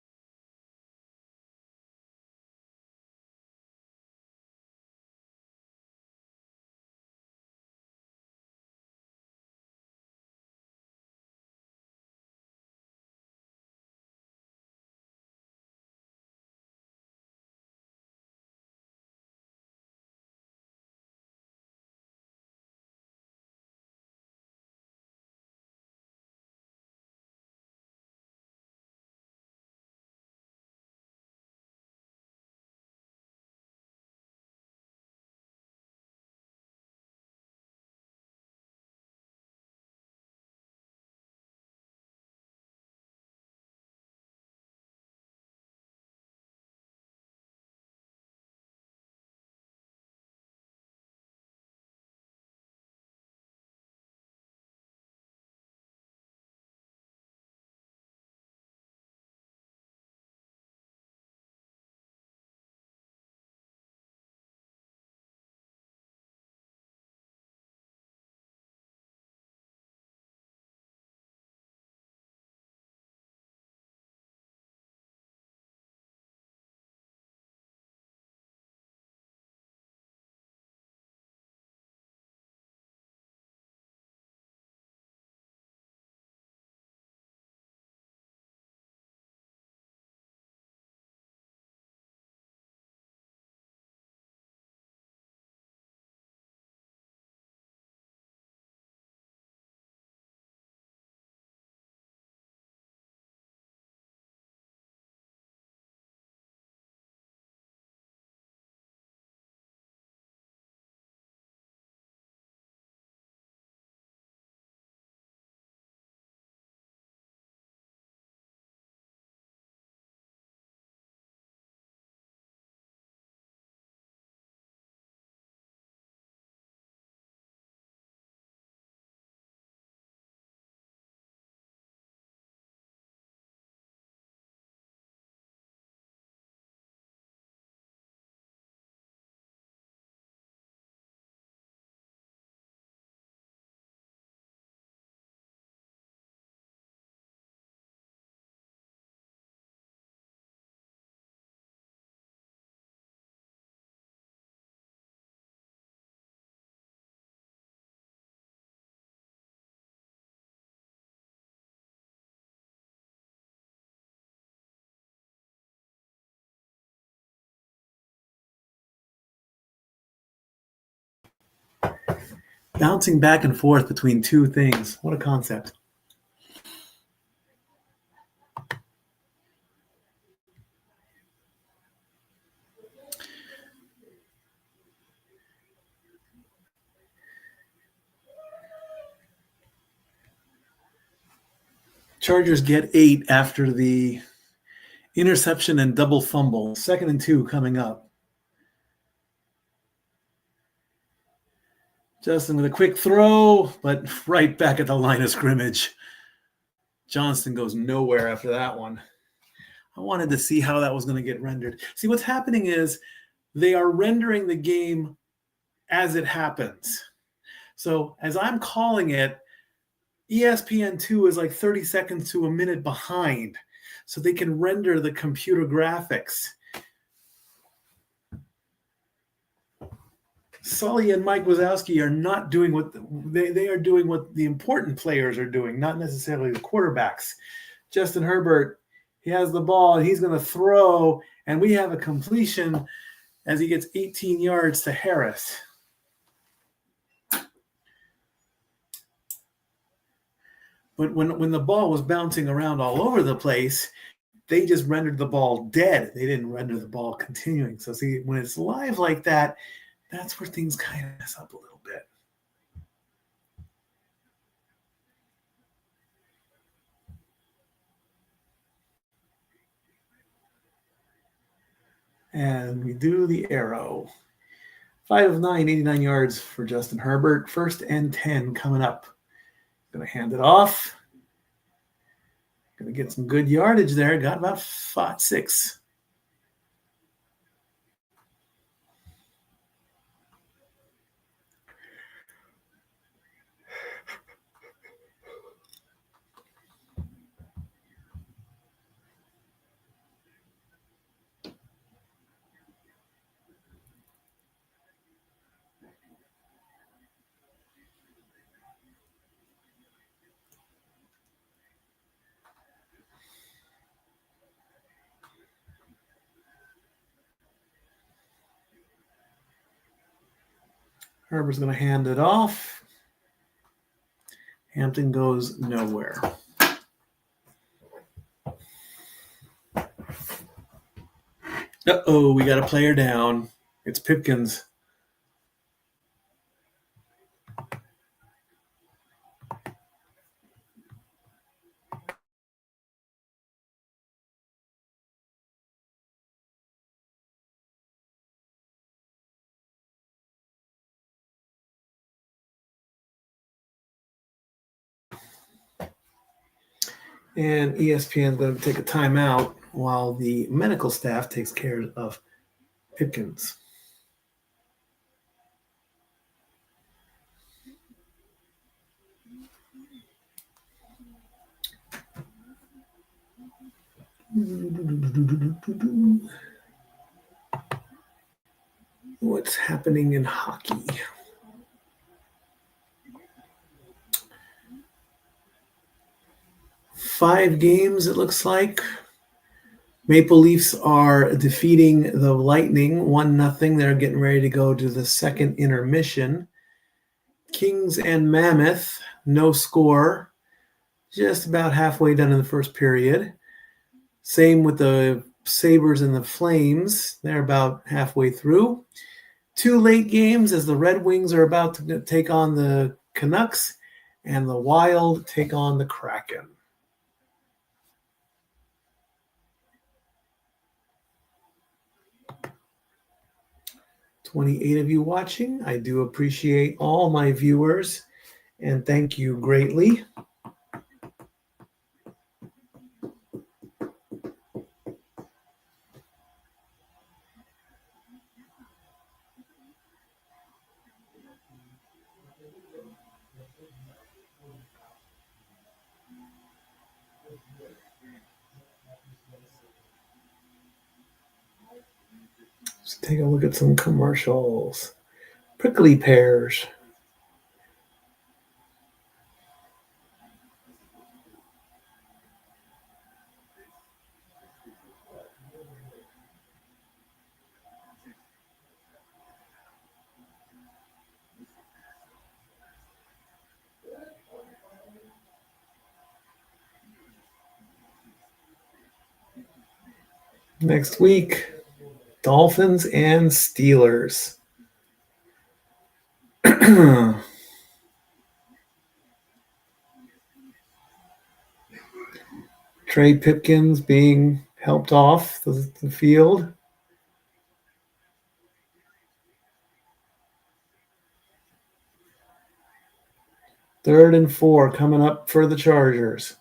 Bouncing back and forth between two things. What a concept. Chargers get 8 after the interception and double fumble. 2nd and 2 coming up. Justin with a quick throw, but right back at the line of scrimmage. Johnston goes nowhere after that one. I wanted to see how that was going to get rendered. See, what's happening is they are rendering the game as it happens. So as I'm calling it, ESPN2 is like 30 seconds to a minute behind, so they can render the computer graphics. Sully and Mike Wazowski are not doing what they are doing what the important players are doing, not necessarily the quarterbacks. Justin Herbert, He has the ball, and he's going to throw, and we have a completion as he gets 18 yards to Harris. But when the ball was bouncing around all over the place, they just rendered the ball dead. They didn't render the ball continuing. So see, when it's live like that, that's where things kind of mess up a little bit. And we do the arrow. 5 of 9, 89 yards for Justin Herbert. 1st and 10 coming up. Going to hand it off. Going to get some good yardage there. Got about 6. Herbert's going to hand it off. Hampton goes nowhere. Uh-oh, we got a player down. It's Pipkins. And ESPN's going to take a timeout while the medical staff takes care of Pipkins. What's happening in hockey? Five games, it looks like. Maple Leafs are defeating the Lightning 1-0. They're getting ready to go to the second intermission. Kings and Mammoth, no score. Just about halfway done in the first period. Same with the Sabres and the Flames. They're about halfway through. 2 late games as the Red Wings are about to take on the Canucks and the Wild take on the Kraken. "28 of you watching. I do appreciate all my viewers, and thank you greatly. Let's take a look at some commercials. Prickly pears. Next week, Dolphins and Steelers. Trey Pipkins being helped off the field. Third and 4 coming up for the Chargers.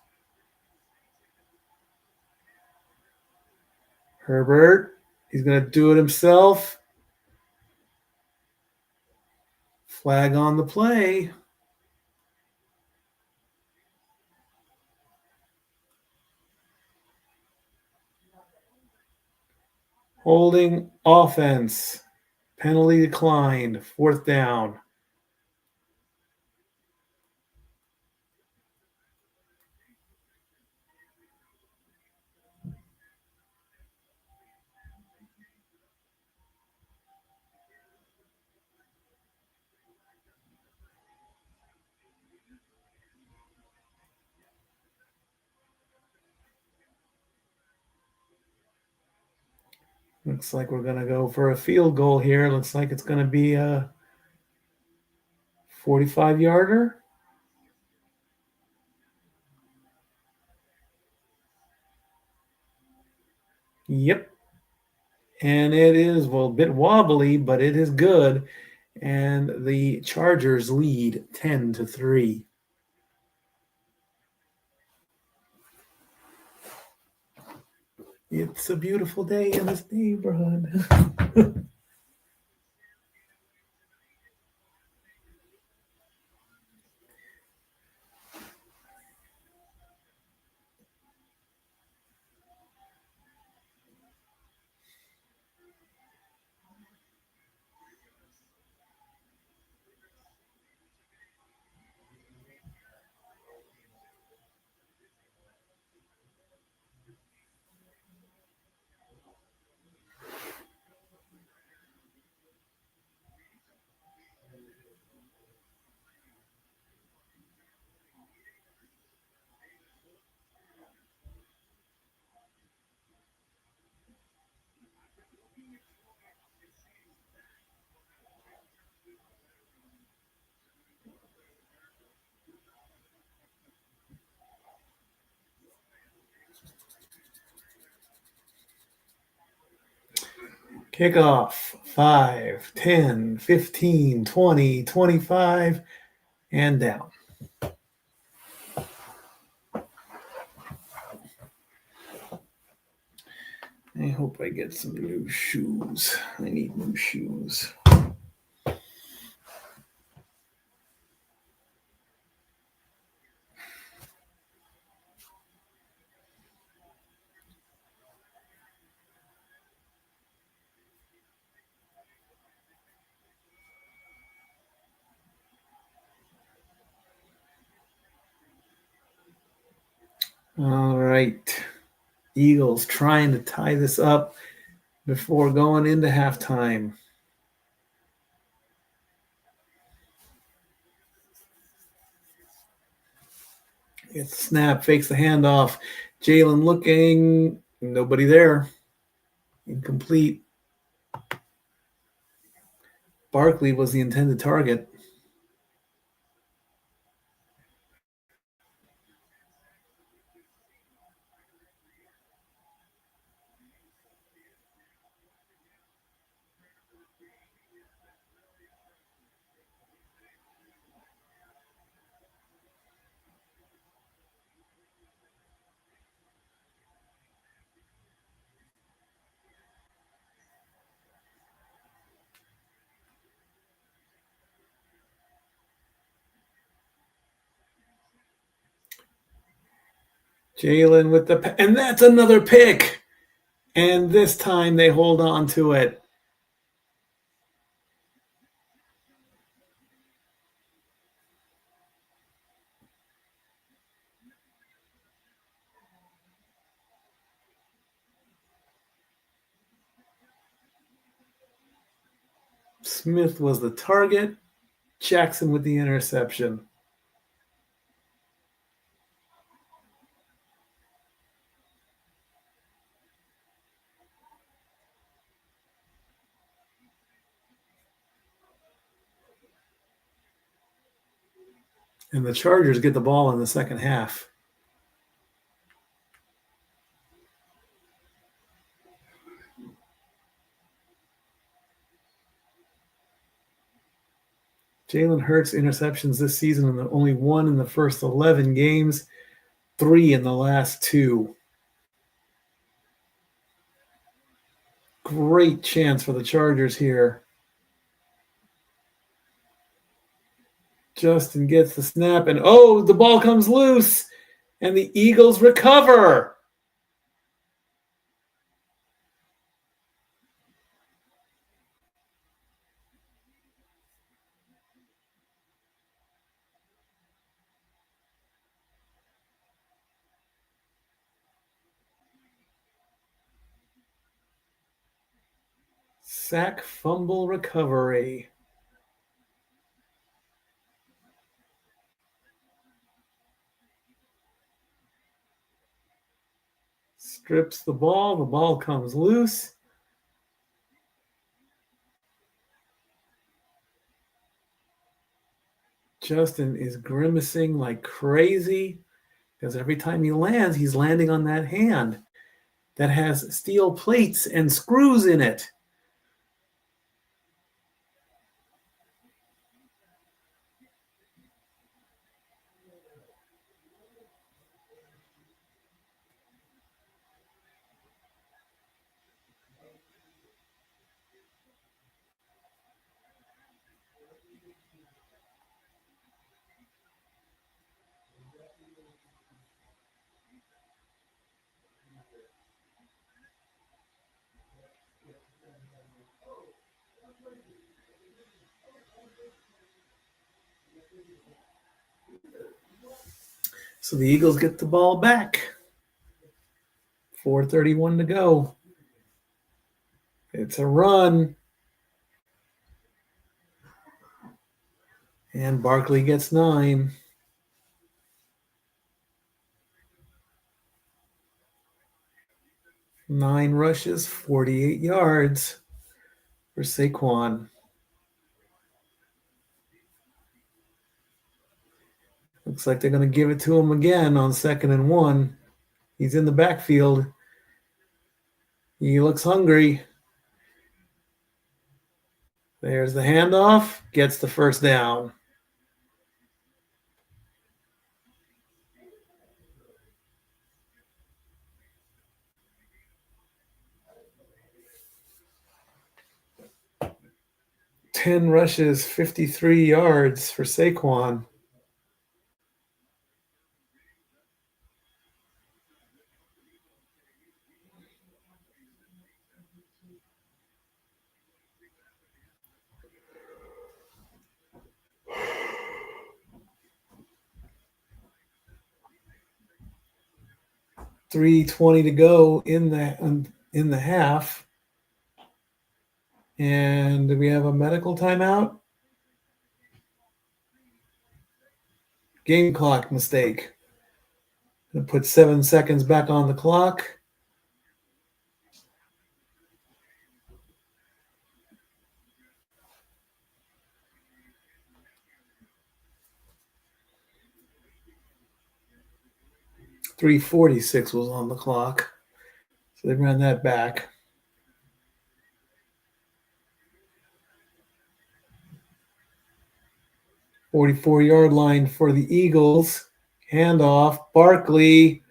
Herbert, he's going to do it himself. Flag on the play. Holding offense. Penalty declined. 4th down. Looks like we're going to go for a field goal here. Looks like it's going to be a 45-yarder. Yep. And it is, well, a bit wobbly, but it is good. And the Chargers lead 10-3. It's a beautiful day in this neighborhood. Kickoff 5, 10, 15, 20, 25, and down. I hope I get some new shoes. I need new shoes. All right. Eagles trying to tie this up before going into halftime. It's the snap, fakes the handoff. Jalen looking, nobody there. Incomplete. Barkley was the intended target. Jalen with the, and that's another pick. And this time they hold on to it. Smith was the target. Jackson with the interception. And the Chargers get the ball in the second half. Jalen Hurts interceptions this season, and only one in the first 11 games, 3 in the last 2. Great chance for the Chargers here. Justin gets the snap, and oh, the ball comes loose, and the Eagles recover. Sack, fumble, recovery. Strips the ball comes loose, Justin is grimacing like crazy because every time he lands, he's landing on that hand that has steel plates and screws in it. So the Eagles get the ball back. 4:31 to go. It's a run. And Barkley gets 9. Nine rushes, 48 yards for Saquon. Looks like they're going to give it to him again on 2nd and 1. He's in the backfield. He looks hungry. There's the handoff. Gets the first down. Ten rushes, 53 yards for Saquon. .320 to go in the half. And do we have a medical timeout? Game clock mistake. Gonna put 7 seconds back on the clock. .346 was on the clock. So they ran that back. 44-yard line for the Eagles. Handoff. Barkley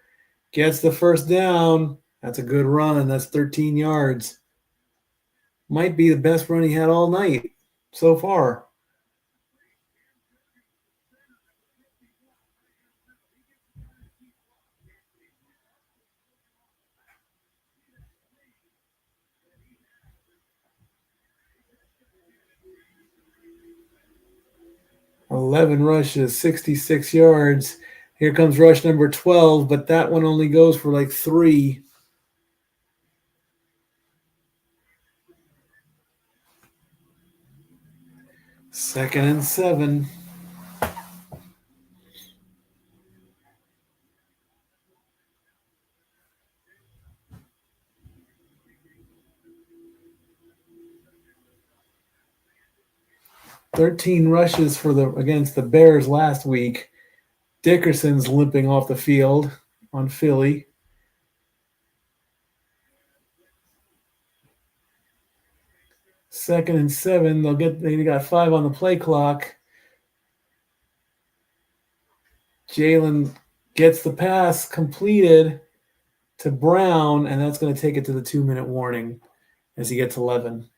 gets the first down. That's a good run. That's 13 yards. Might be the best run he had all night so far. .11 rushes, 66 yards. Here comes rush number 12, but that one only goes for like 3. Second and 7. .13 rushes against the Bears last week. Dickerson's limping off the field on Philly. Second and 7. They got 5 on the play clock. Jalen gets the pass completed to Brown, and that's going to take it to the 2-minute warning as he gets 11.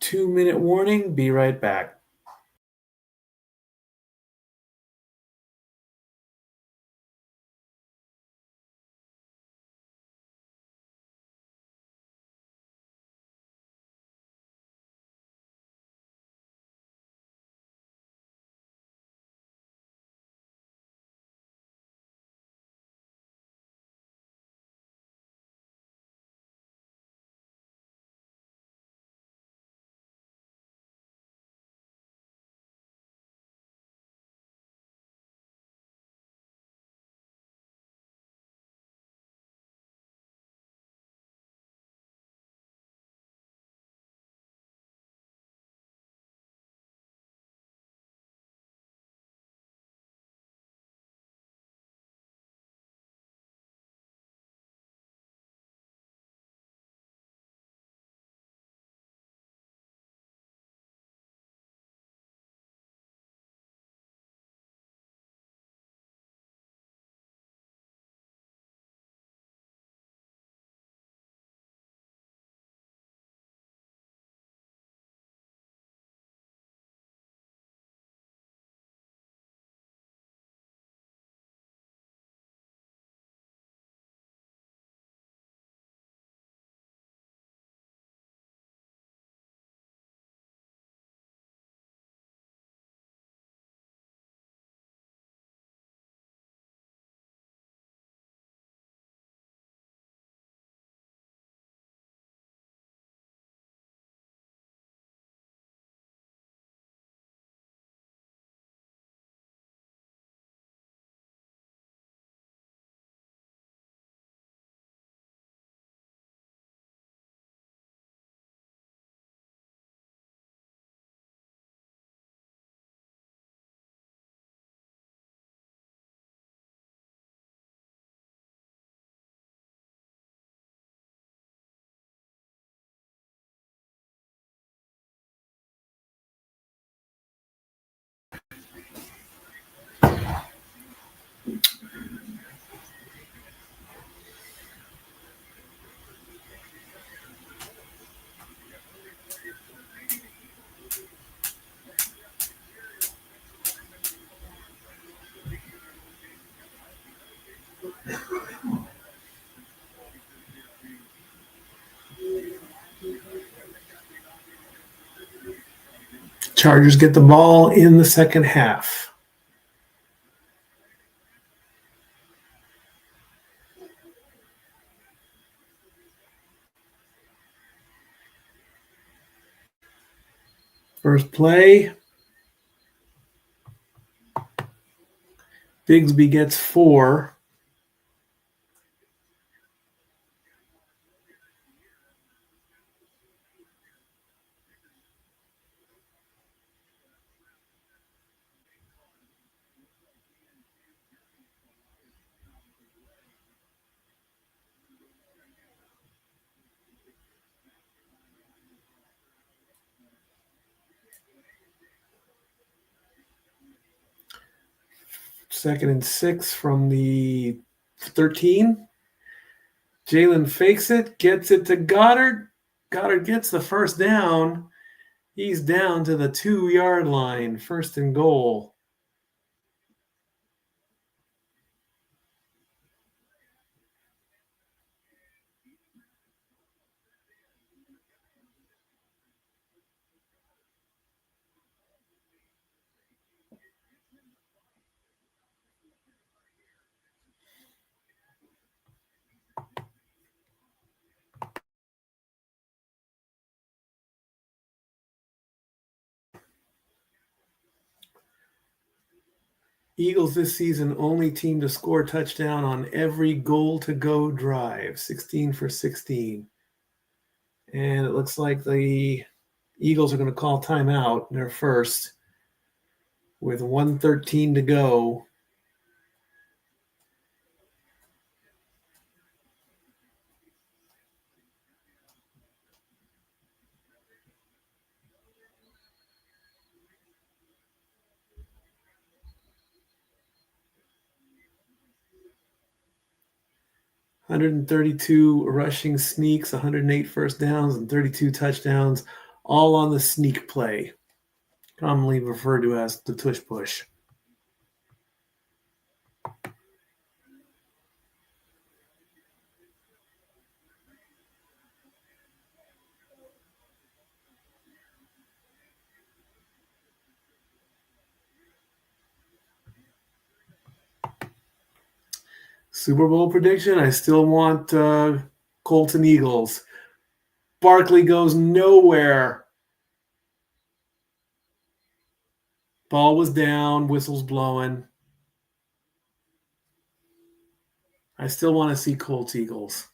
Two-minute warning. Be right back. Chargers get the ball in the second half. First play. Bigsby gets 4. Second and 6 from the 13. Jalen fakes it, gets it to Goddard. Goddard gets the first down. He's down to the 2-yard line, first and goal. Eagles this season only team to score touchdown on every goal-to-go drive, 16 for 16. And it looks like the Eagles are going to call timeout, their first, with 1:13 to go. (132 rushing sneaks, 108 first downs, and 32 touchdowns, all on the sneak play, commonly referred to as the tush push. Super Bowl prediction, I still want Colts and Eagles. Barkley goes nowhere. Ball was down, whistles blowing. I still want to see Colts Eagles.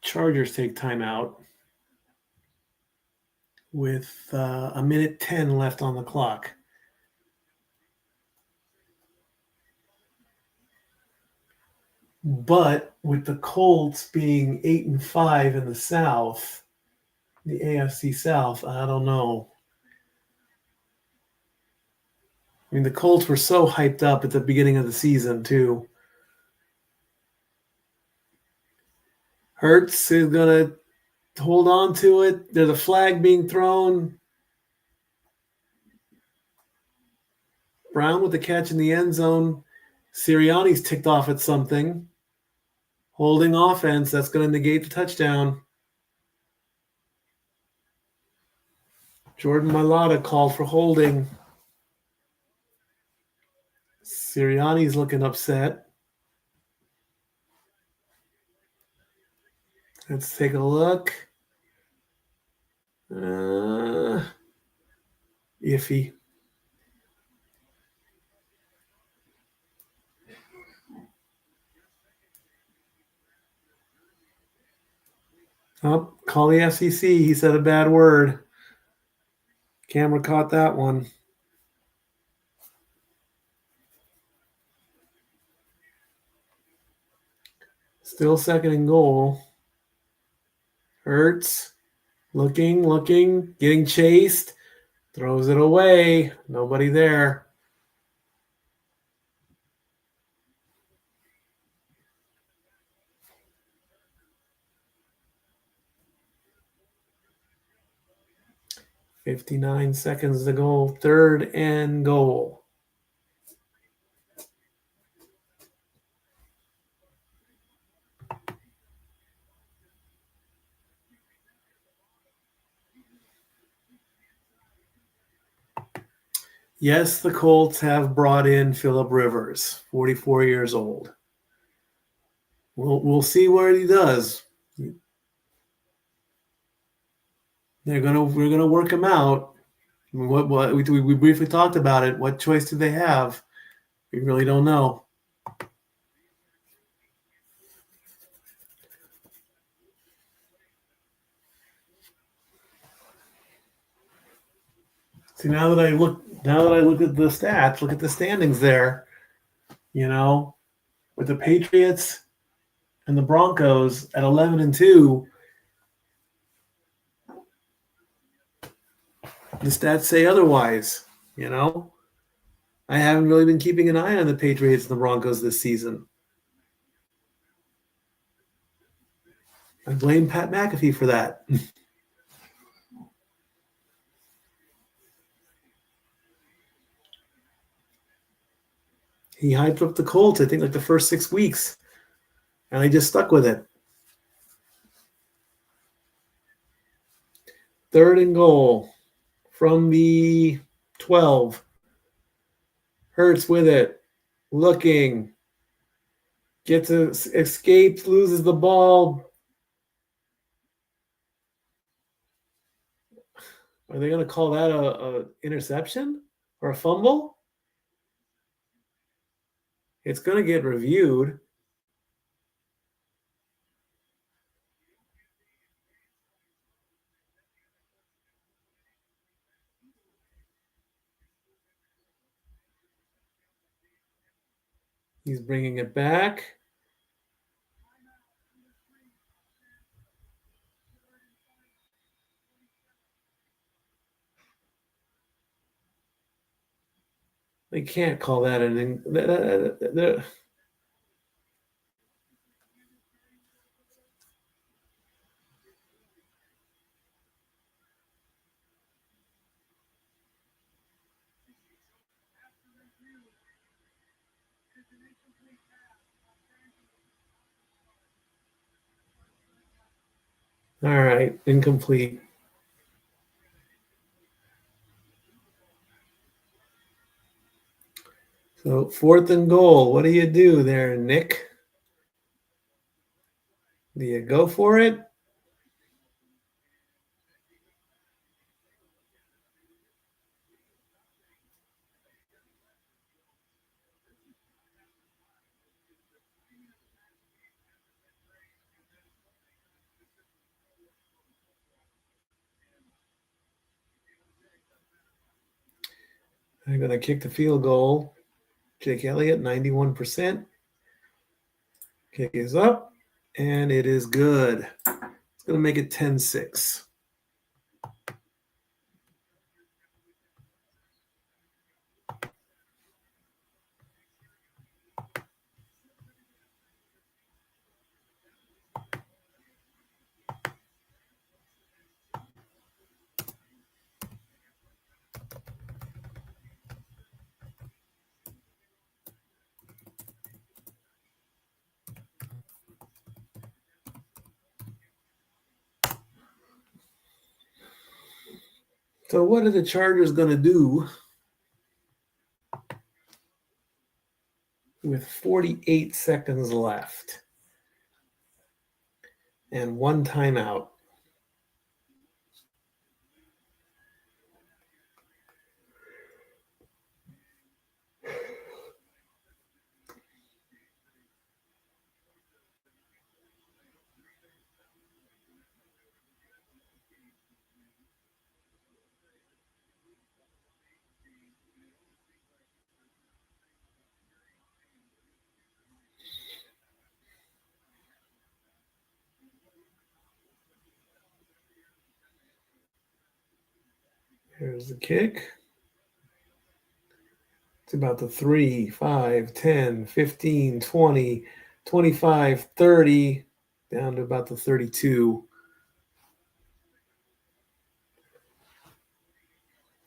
Chargers take timeout with a minute 10 left on the clock. But with the Colts being 8-5 in the South, the AFC South, I don't know. I mean, the Colts were so hyped up at the beginning of the season, too. Hurts is going to hold on to it. There's a flag being thrown. Brown with the catch in the end zone. Sirianni's ticked off at something. Holding offense, that's going to negate the touchdown. Jordan Mailata called for holding. Sirianni's looking upset. Let's take a look. Iffy. Oh, call the FCC. He said a bad word. Camera caught that one. Still second and goal. Hurts. Looking, getting chased. Throws it away. Nobody there. 59 seconds to go. 3rd and goal. Yes, the Colts have brought in Phillip Rivers, 44 years old. We'll see what he does. We're gonna work him out. What we briefly talked about it. What choice do they have? We really don't know. See, now that I look at the stats, look at the standings there. With the Patriots and the Broncos at 11-2, the stats say otherwise. I haven't really been keeping an eye on the Patriots and the Broncos this season. I blame Pat McAfee for that. He hyped up the Colts, I think, like the first 6 weeks, and I just stuck with it. 3rd and goal from the 12. Hurts with it, looking, escapes, loses the ball. Are they going to call that a interception or a fumble? It's going to get reviewed. He's bringing it back. They can't call that an. All right, incomplete. So 4th and goal. What do you do there, Nick? Do you go for it? I'm going to kick the field goal. Jake Elliott, 91%. Kick is up, and it is good. It's going to make it 10-6. So what are the Chargers going to do with 48 seconds left and 1 timeout? Here's the kick. It's about the 3, 5, 10, 15, 20, 25, 30, down to about the 32.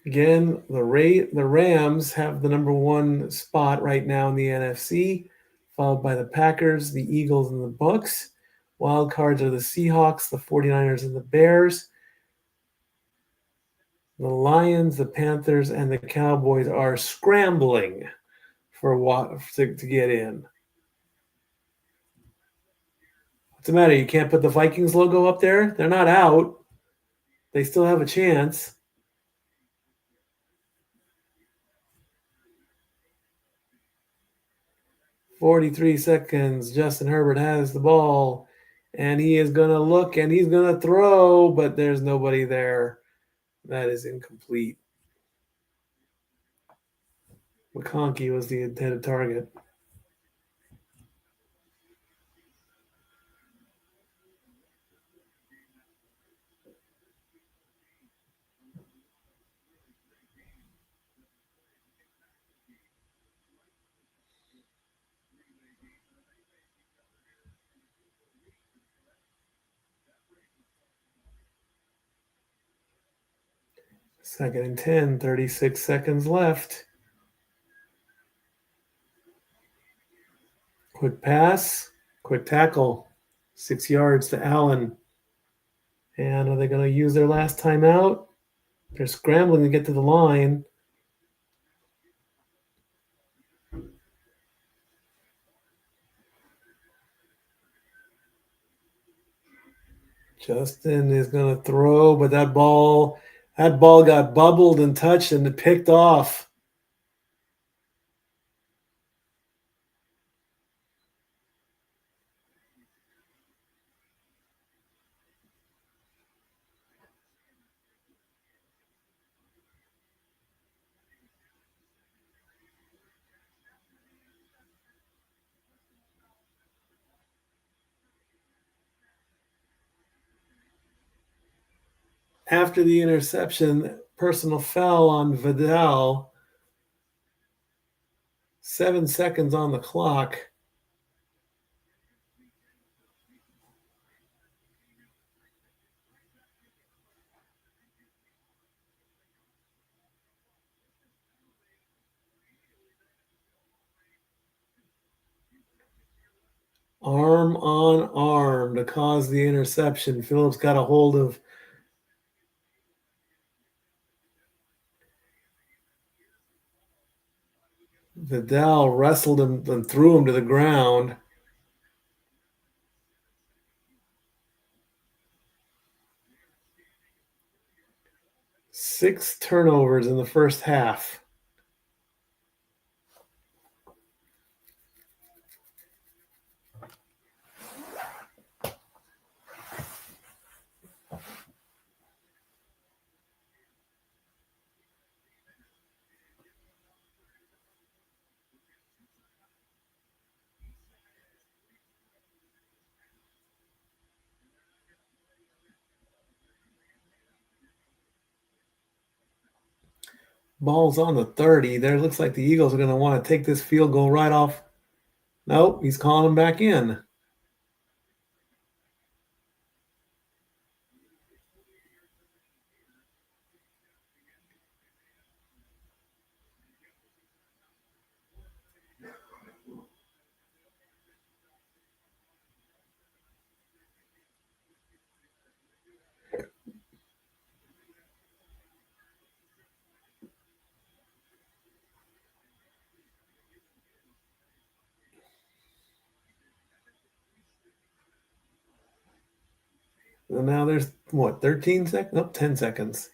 Again, the Rams have the number one spot right now in the NFC, followed by the Packers, the Eagles, and the Bucks. Wild cards are the Seahawks, the 49ers, and the Bears. The Lions, the Panthers, and the Cowboys are scrambling to get in. What's the matter? You can't put the Vikings logo up there? They're not out. They still have a chance. "43 seconds. Justin Herbert has the ball, and he is going to look, and he's going to throw, but there's nobody there. That is incomplete." McConkey was the intended target. Second and 10, 36 seconds left. Quick pass, quick tackle, 6 yards to Allen. And are they going to use their last timeout? They're scrambling to get to the line. Justin is going to throw, but that ball got bubbled and touched and picked off. After the interception, personal foul on Vidal. 7 seconds on the clock. Arm on arm to cause the interception. Phillips got a hold of Vidal, wrestled him and threw him to the ground. Six turnovers in the first half. Ball's on the 30. There looks like the Eagles are going to want to take this field goal right off. Nope, he's calling him back in. And now there's, 13 seconds? Nope, 10 seconds.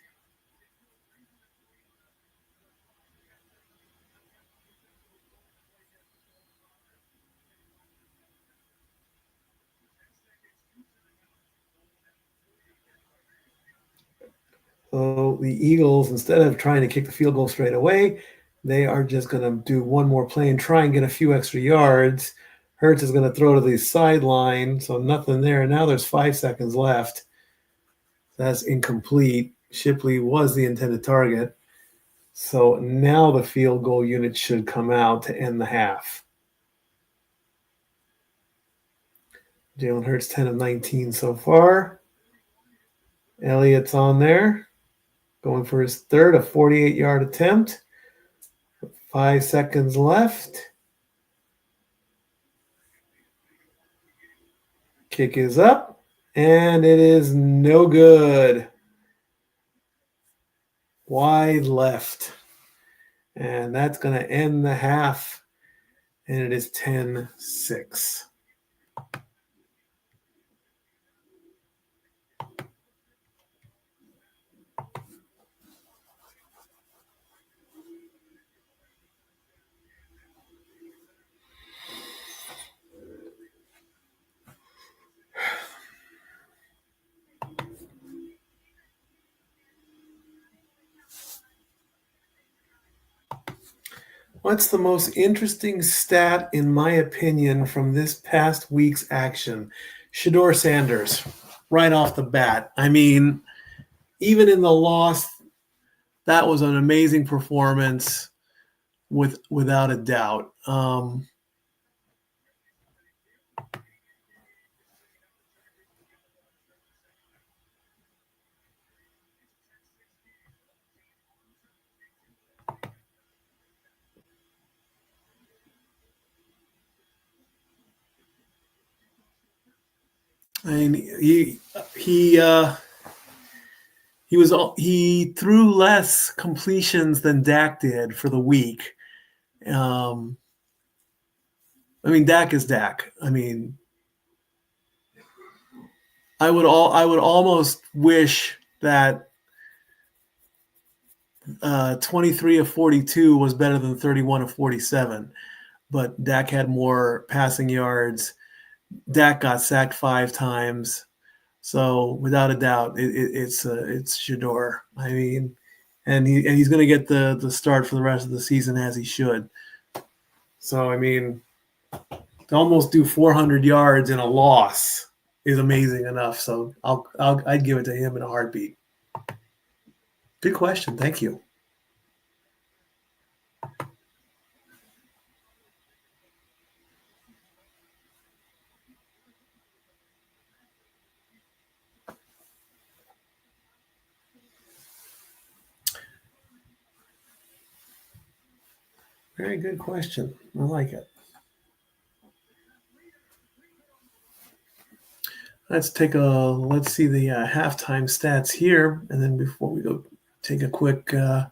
So the Eagles, instead of trying to kick the field goal straight away, they are just going to do one more play and try and get a few extra yards. Hurts is going to throw to the sideline, so nothing there. Now there's 5 seconds left. That's incomplete. Shipley was the intended target. So now the field goal unit should come out to end the half. Jalen Hurts 10 of 19 so far. Elliott's on there. Going for his third, a 48-yard attempt. 5 seconds left. Kick is up, and it is no good. Wide left. And that's going to end the half, and it is 10-6. What's the most interesting stat, in my opinion, from this past week's action? Shedeur Sanders, right off the bat. I mean, even in the loss, that was an amazing performance, without a doubt. I mean, he threw less completions than Dak did for the week. I mean, Dak is Dak. I mean, I would almost wish that 23 of 42 was better than 31 of 47, but Dak had more passing yards. Dak got sacked 5 times, so without a doubt, it's Shedeur. I mean, and he's going to get the start for the rest of the season, as he should. So I mean, to almost do 400 yards in a loss is amazing enough. So I'd give it to him in a heartbeat. Good question. Thank you. Very good question. I like it. Let's see the halftime stats here, and then before we go, take a quick a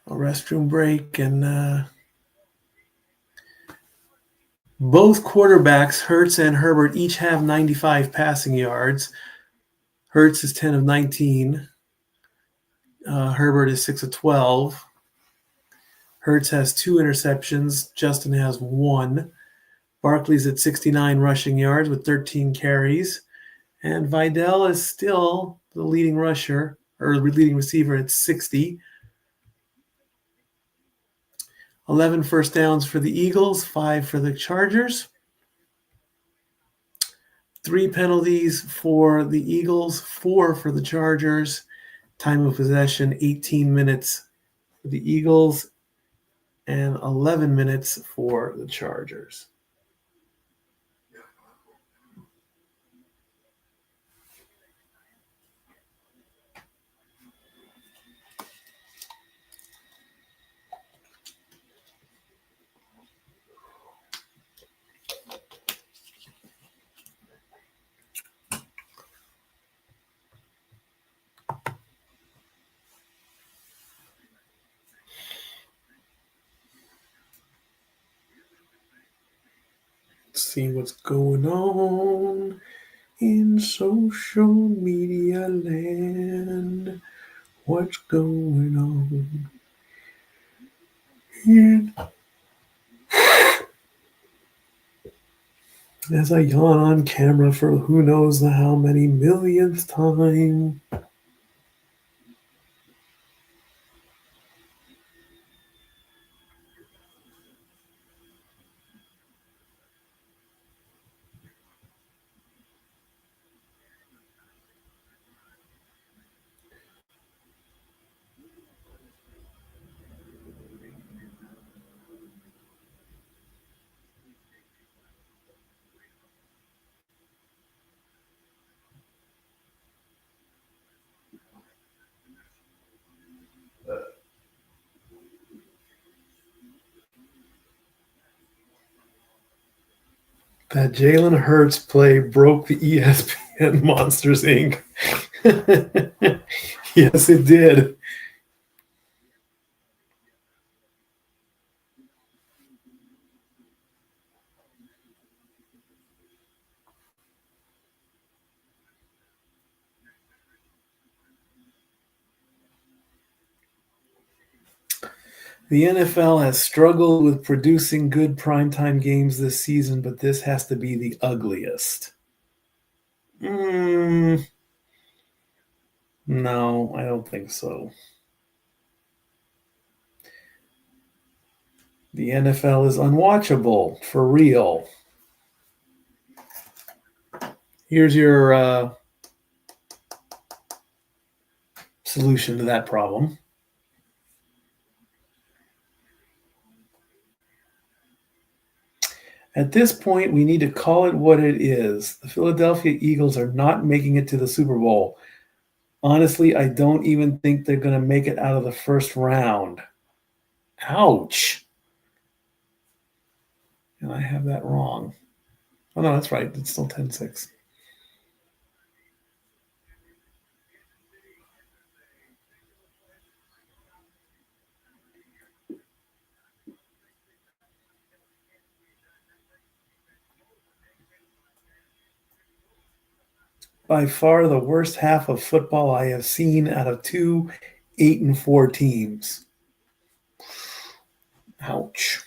restroom break. And both quarterbacks, Hurts and Herbert, each have 95 passing yards. Hurts is 10 of 19. Herbert is 6 of 12. Hurts has 2 interceptions. Justin has 1. Barkley's at 69 rushing yards with 13 carries. And Vidal is still the leading rusher, or leading receiver, at 60. 11 first downs for the Eagles, 5 for the Chargers. 3 penalties for the Eagles, 4 for the Chargers. Time of possession, 18 minutes for the Eagles and 11 minutes for the Chargers. See what's going on in social media land. What's going on here? As I yawn on camera for who knows how many millionth time. That Jalen Hurts play broke the ESPN Monsters Inc. Yes, it did. The NFL has struggled with producing good primetime games this season, but this has to be the ugliest. No, I don't think so. The NFL is unwatchable, for real. Here's your solution to that problem. At this point, we need to call it what it is. The Philadelphia Eagles are not making it to the Super Bowl. Honestly, I don't even think they're going to make it out of the first round. Ouch. And I have that wrong. Oh, no, that's right. It's still 10-6. By far the worst half of football I have seen out of 2 8-4 teams. Ouch.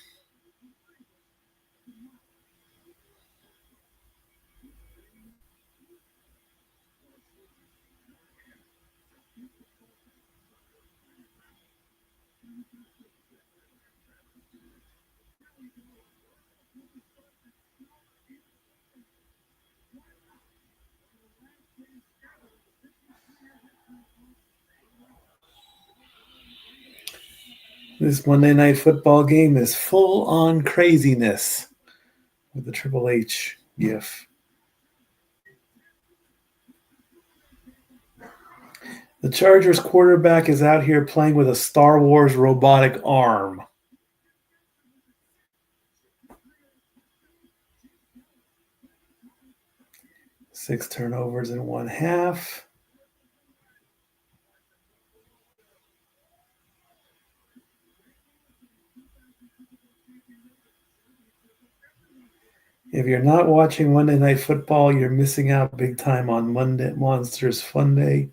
This Monday Night Football game is full on craziness with the Triple H gif. The Chargers quarterback is out here playing with a Star Wars robotic arm. Six turnovers in one half. If you're not watching Monday Night Football, you're missing out big time on Monday Monsters Fun Day.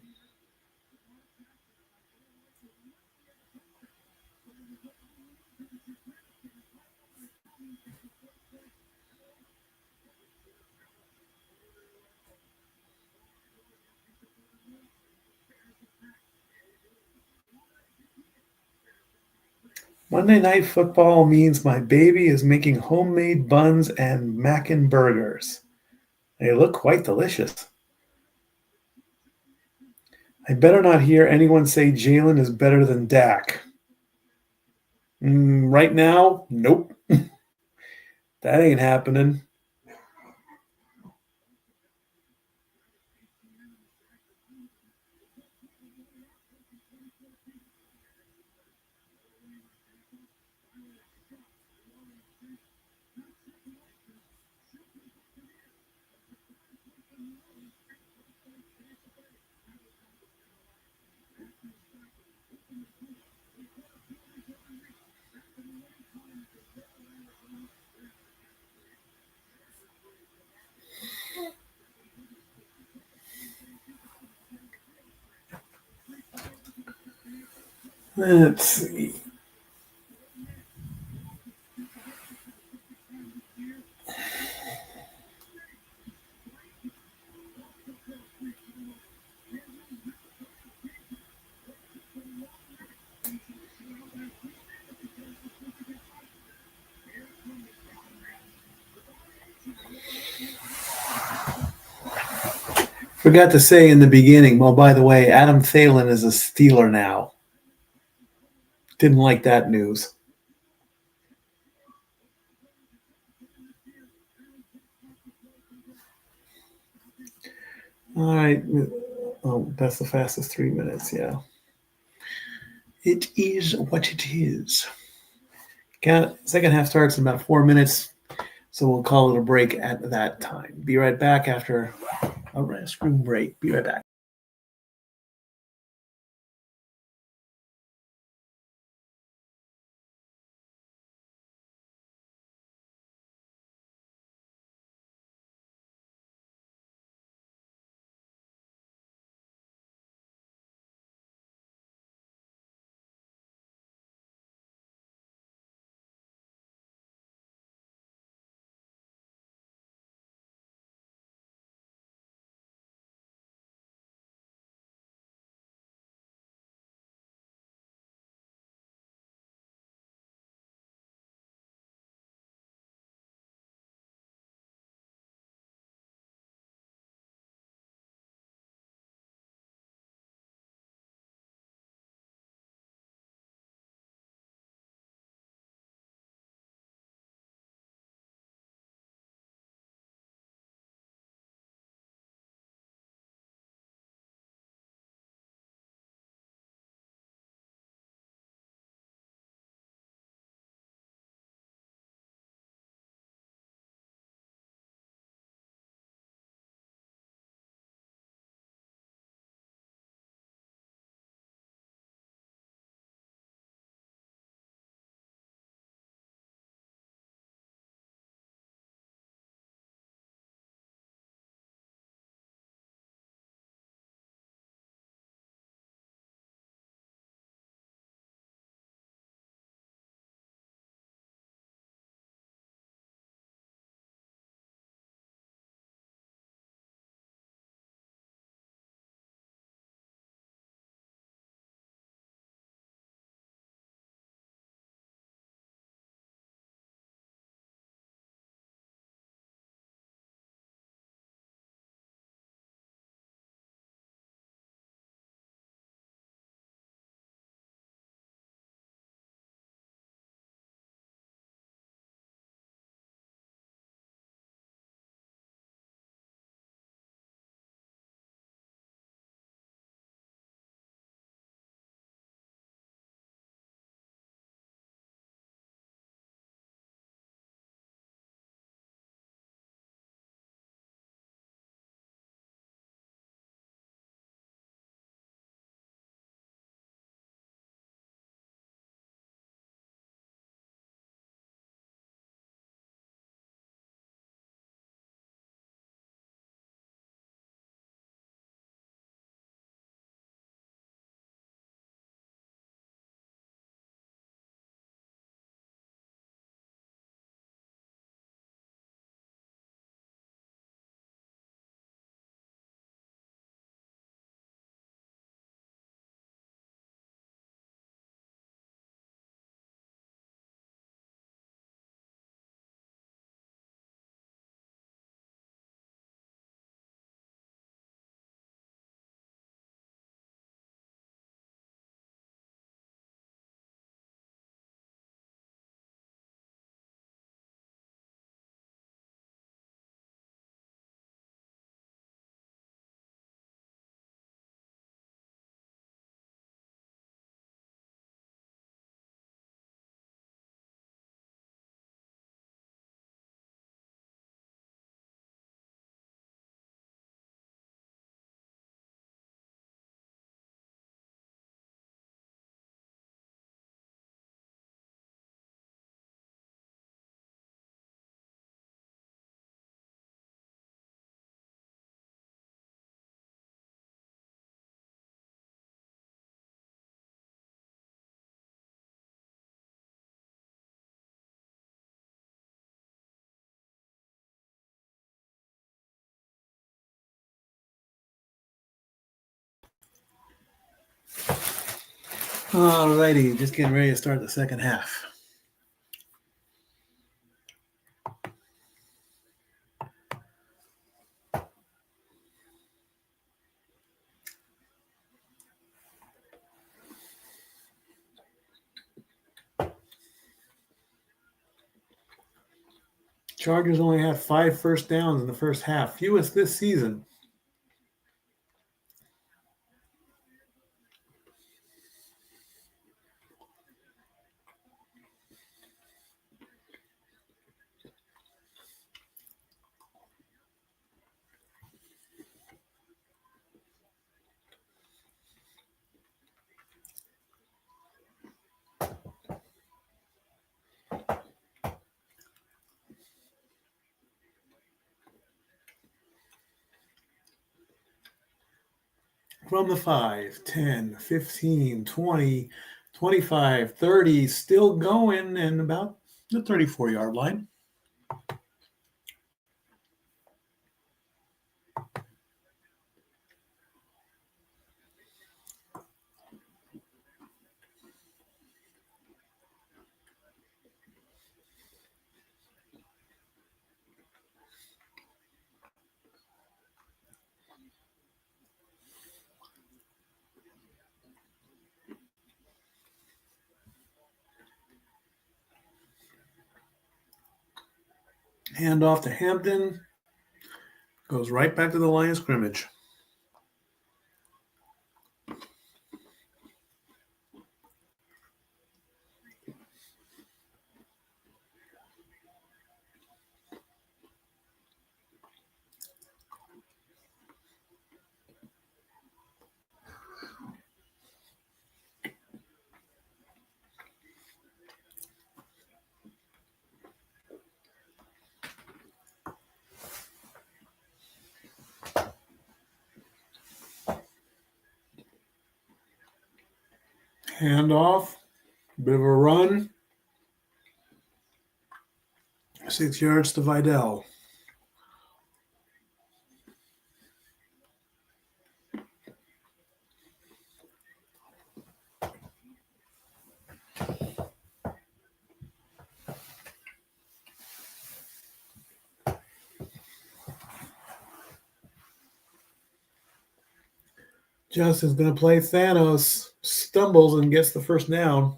Monday Night Football means my baby is making homemade buns and mackin' burgers. They look quite delicious. I better not hear anyone say Jalen is better than Dak. Right now, nope. That ain't happening. Let's see. Forgot to say in the beginning, well, by the way, Adam Thielen is a Steeler now. Didn't like that news. All right. Oh, that's the fastest 3 minutes, yeah. It is what it is. Second half starts in about 4 minutes, so we'll call it a break at that time. Be right back after a restroom break. Be right back. Alrighty, just getting ready to start the second half. Chargers only have 5 first downs in the first half, fewest this season. from the 5, 10, 15, 20, 25, 30, still going, and about the 34-yard line. Hand off to Hampton. Goes right back to the line of scrimmage. Hand off. Bit of a run. 6 yards to Vidal. Justin's going to play Thanos. Stumbles and gets the first down.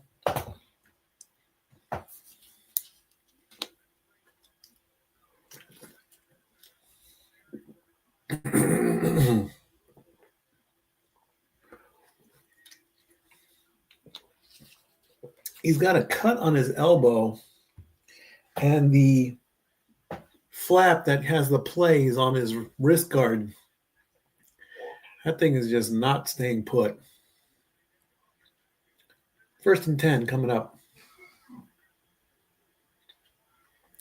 He's got a cut on his elbow, and the flap that has the plays on his wrist guard. That thing is just not staying put. 1st and 10 coming up.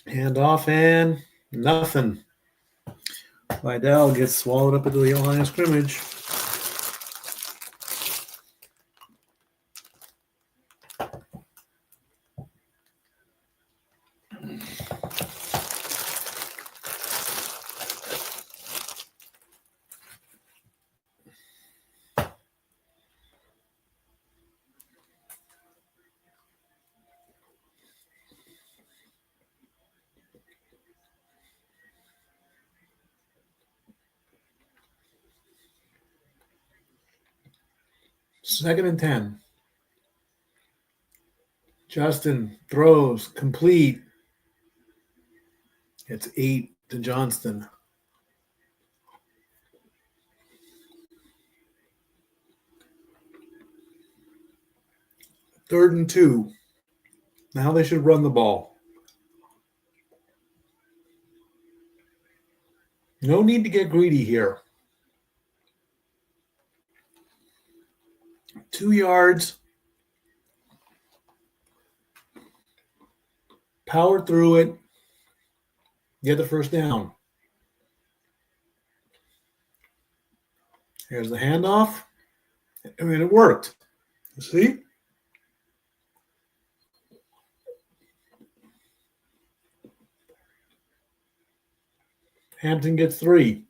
Hand off and nothing. Vidal gets swallowed up into the line of scrimmage. Second and 10. Justin throws complete. It's 8 to Johnston. 3rd and 2. Now they should run the ball. No need to get greedy here. 2 yards. Power through it. Get the first down. Here's the handoff. I mean, it worked. You see? Hampton gets 3.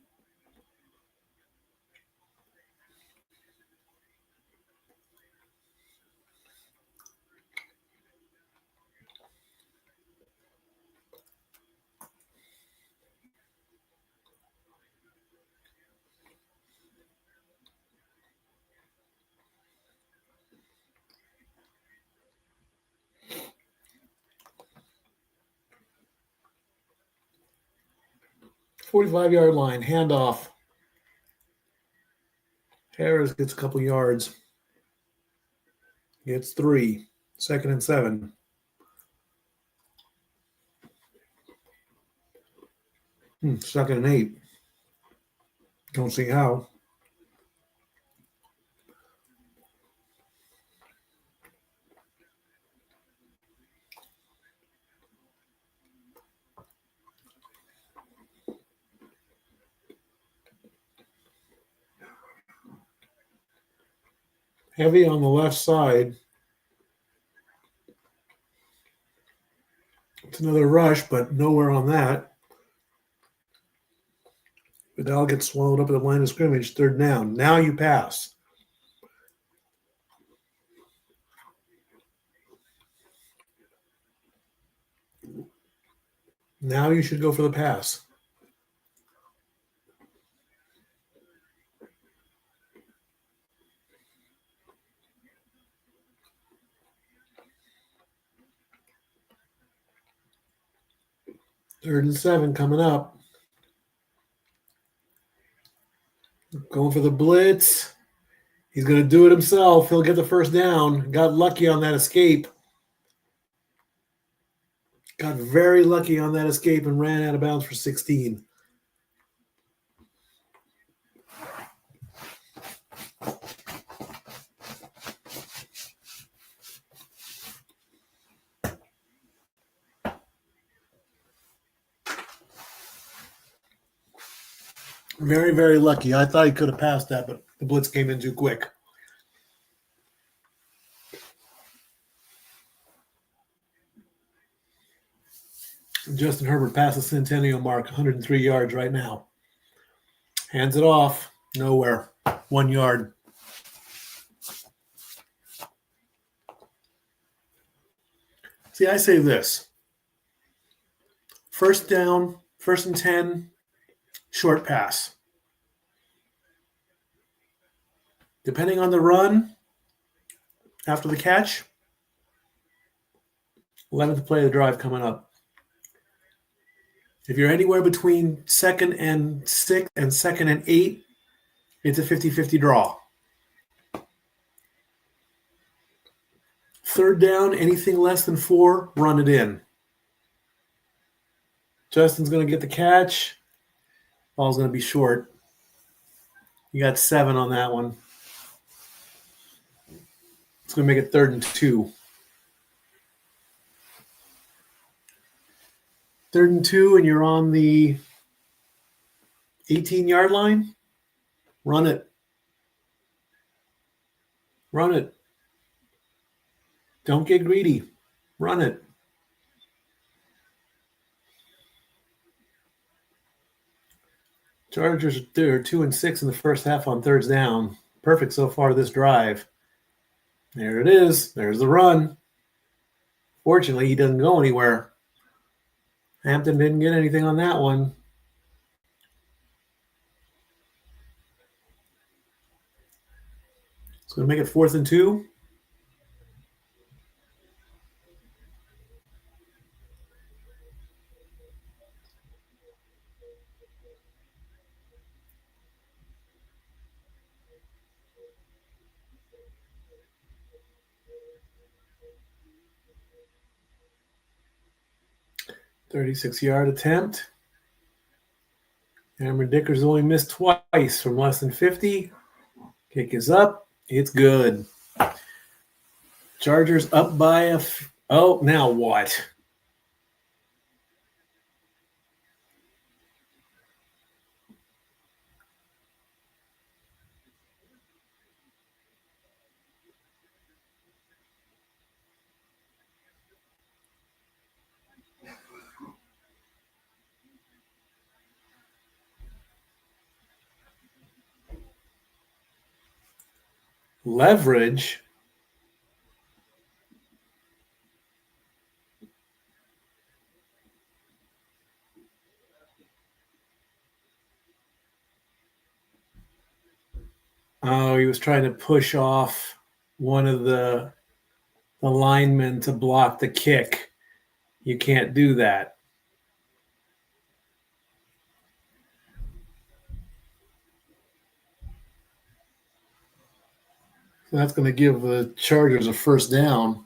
.45-yard line, handoff. Harris gets a couple yards. Gets 3. 2nd and 7. Second and 8. Don't see how. Heavy on the left side. It's another rush, but nowhere on that. Vidal gets swallowed up at the line of scrimmage, third down. Now you pass. Now you should go for the pass. Third and 7 coming up. Going for the blitz. He's going to do it himself. He'll get the first down. Got lucky on that escape. Got very lucky on that escape and ran out of bounds for 16. Very, very lucky. I thought he could have passed that, but the blitz came in too quick. Justin Herbert passed the Centennial mark, 103 yards right now. Hands it off. Nowhere. 1 yard. See, I say this. First down, 1st and 10, short pass. Depending on the run, after the catch, 11th play of the drive coming up. If you're anywhere between 2nd and 6 and 2nd and 8, it's a 50-50 draw. Third down, anything less than 4, run it in. Justin's going to get the catch. Ball's going to be short. You got 7 on that one. It's going to make it 3rd and 2. 3rd and 2, and you're on the 18-yard line. Run it. Run it. Don't get greedy. Run it. Chargers are 2 and 6 in the first half on thirds down. Perfect so far this drive. There it is. There's the run. Fortunately, he doesn't go anywhere. Hampton didn't get anything on that one. It's going to make it 4th and 2. .36-yard attempt. Cameron Dickers only missed twice from less than 50. Kick is up. It's good. Chargers up by oh, now what? Leverage. Oh, he was trying to push off one of the linemen to block the kick. You can't do that. So that's going to give the Chargers a first down.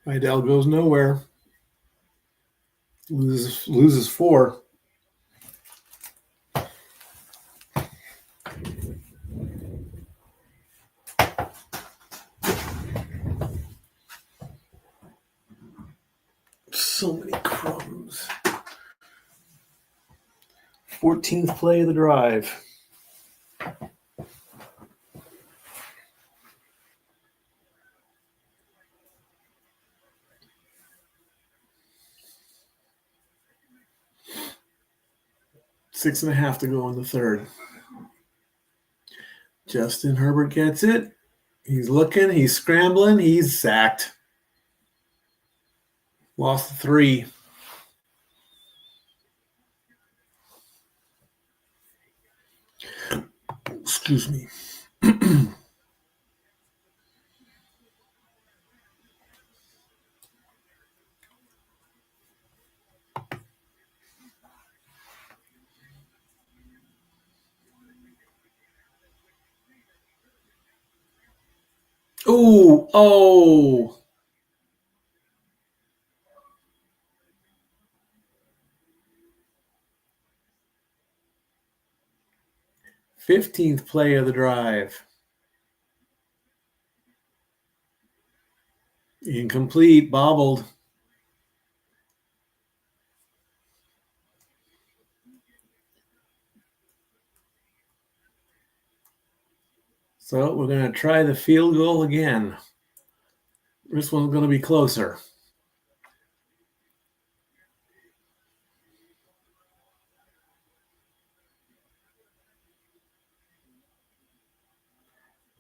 Idell goes nowhere. Loses 4. so many crumbs. 14th play of the drive. Six and a half to go in the third. Justin Herbert gets it. He's looking. He's scrambling. He's sacked. Lost the 3. Excuse me. Ooh, oh. Fifteenth play of the drive. Incomplete, bobbled. So we're going to try the field goal again. This one's going to be closer.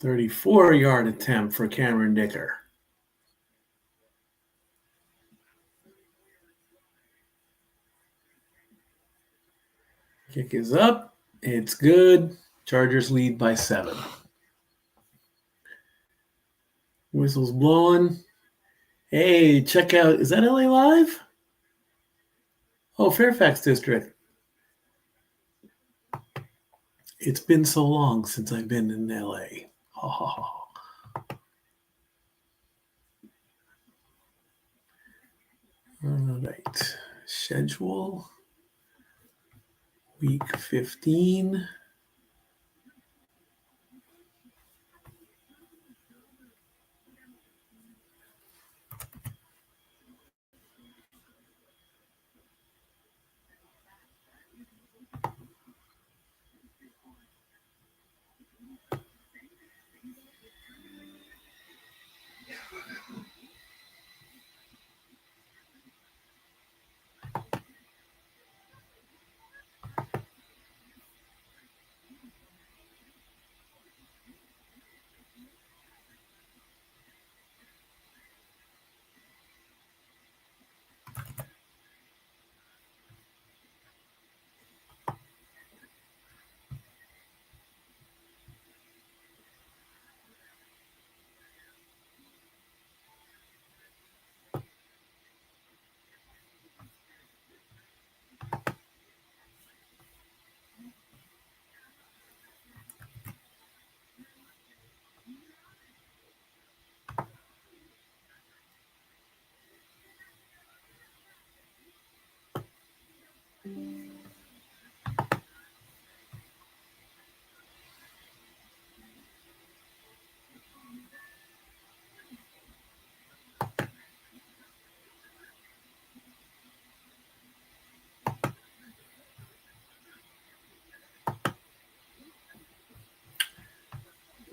"34-yard attempt for Cameron Dicker. Kick is up. It's good. Chargers lead by 7. Whistle's blowing. Hey, check out. Is that LA Live? Oh, Fairfax District. It's been so long since I've been in LA. Oh. All right. Schedule. Week 15.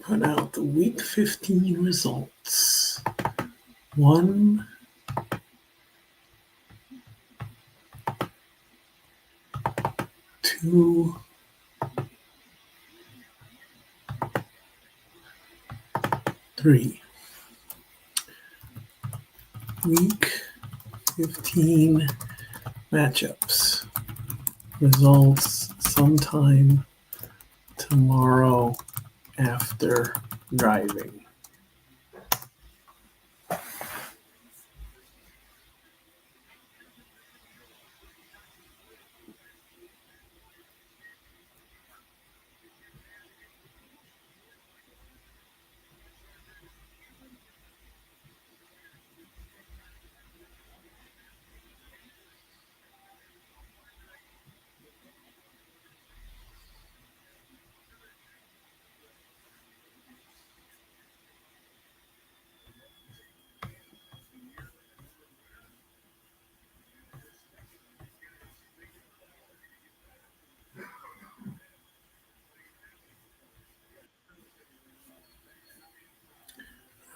Put out the week 15 results. 1, 2, 3. Week 15 matchups. Results sometime tomorrow after driving.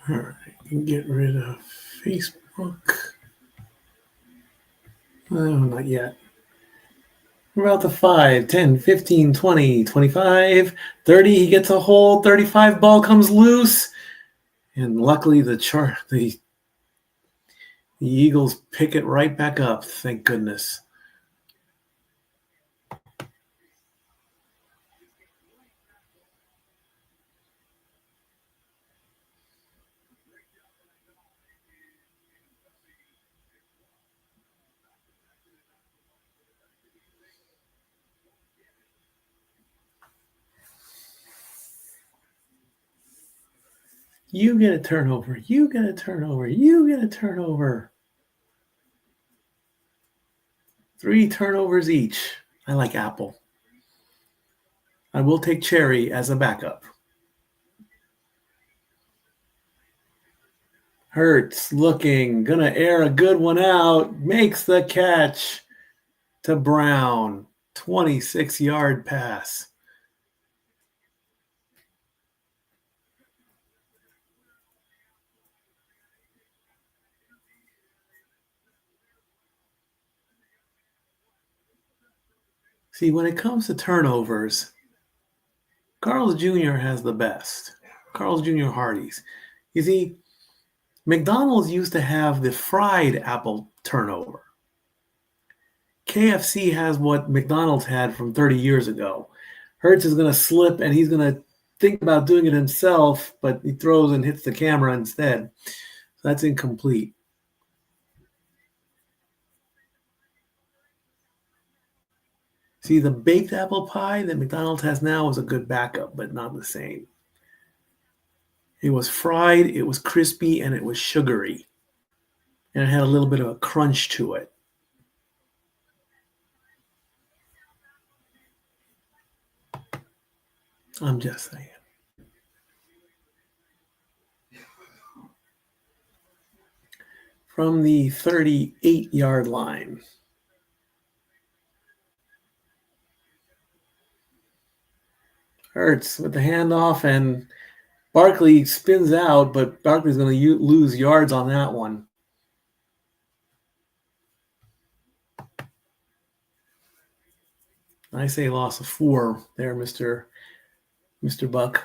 All right, get rid of Facebook. No, not yet. What about the 5, 10, 15, 20, 25, 30? He gets a hole. 35 ball comes loose. And luckily the Eagles pick it right back up. Thank goodness. You get a turnover. You get a turnover. You get a turnover. 3 turnovers each. I like Apple. I will take Cherry as a backup. Hurts looking. Gonna air a good one out. Makes the catch to Brown. 26-yard pass. See, when it comes to turnovers, Carl's Jr. has the best. Carl's Jr. Hardee's. You see, McDonald's used to have the fried apple turnover. KFC has what McDonald's had from 30 years ago. Hurts is going to slip and he's going to think about doing it himself, but he throws and hits the camera instead. So that's incomplete. See, the baked apple pie that McDonald's has now is a good backup, but not the same. It was fried, it was crispy, and it was sugary. And it had a little bit of a crunch to it. I'm just saying. From the 38-yard line. Hurts with the handoff, and Barkley spins out, but Barkley's going to lose yards on that one. I say loss of 4 there, Mr. Buck.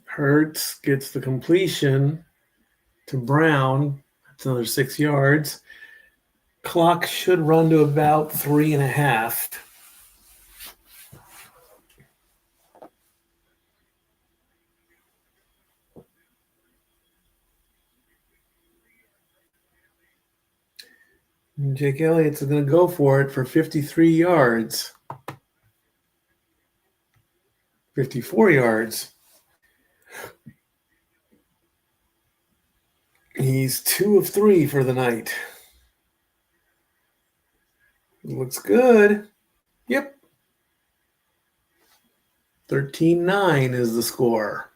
Hurts gets the completion to Brown. That's another 6 yards. Clock should run to about 3.5. And Jake Elliott's going to go for it for 53 yards. 54 yards. He's 2 of 3 for the night. Looks good. Yep. 13-9 is the score.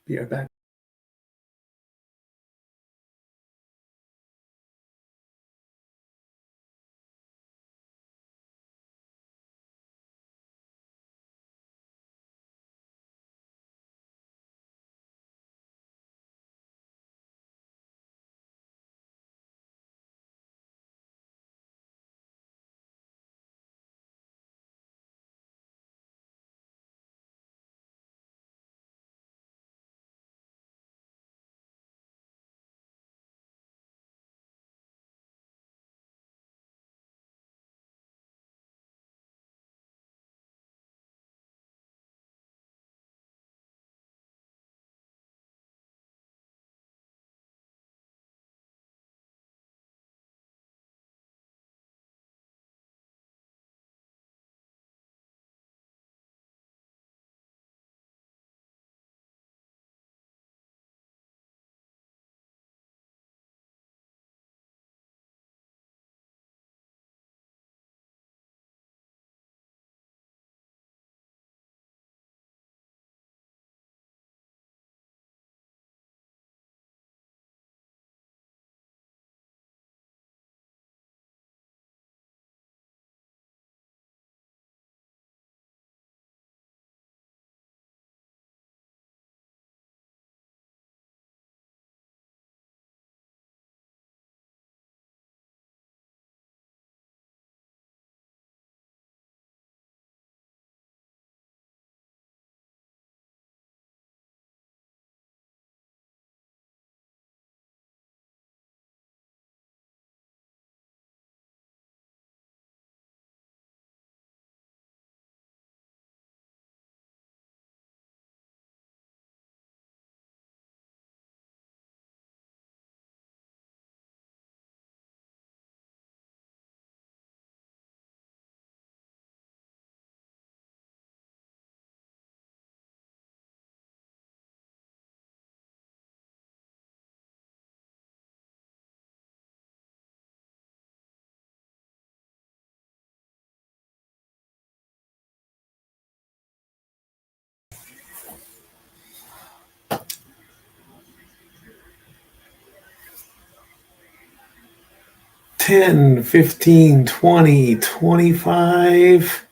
Be right back. 10, 15, 20, 25.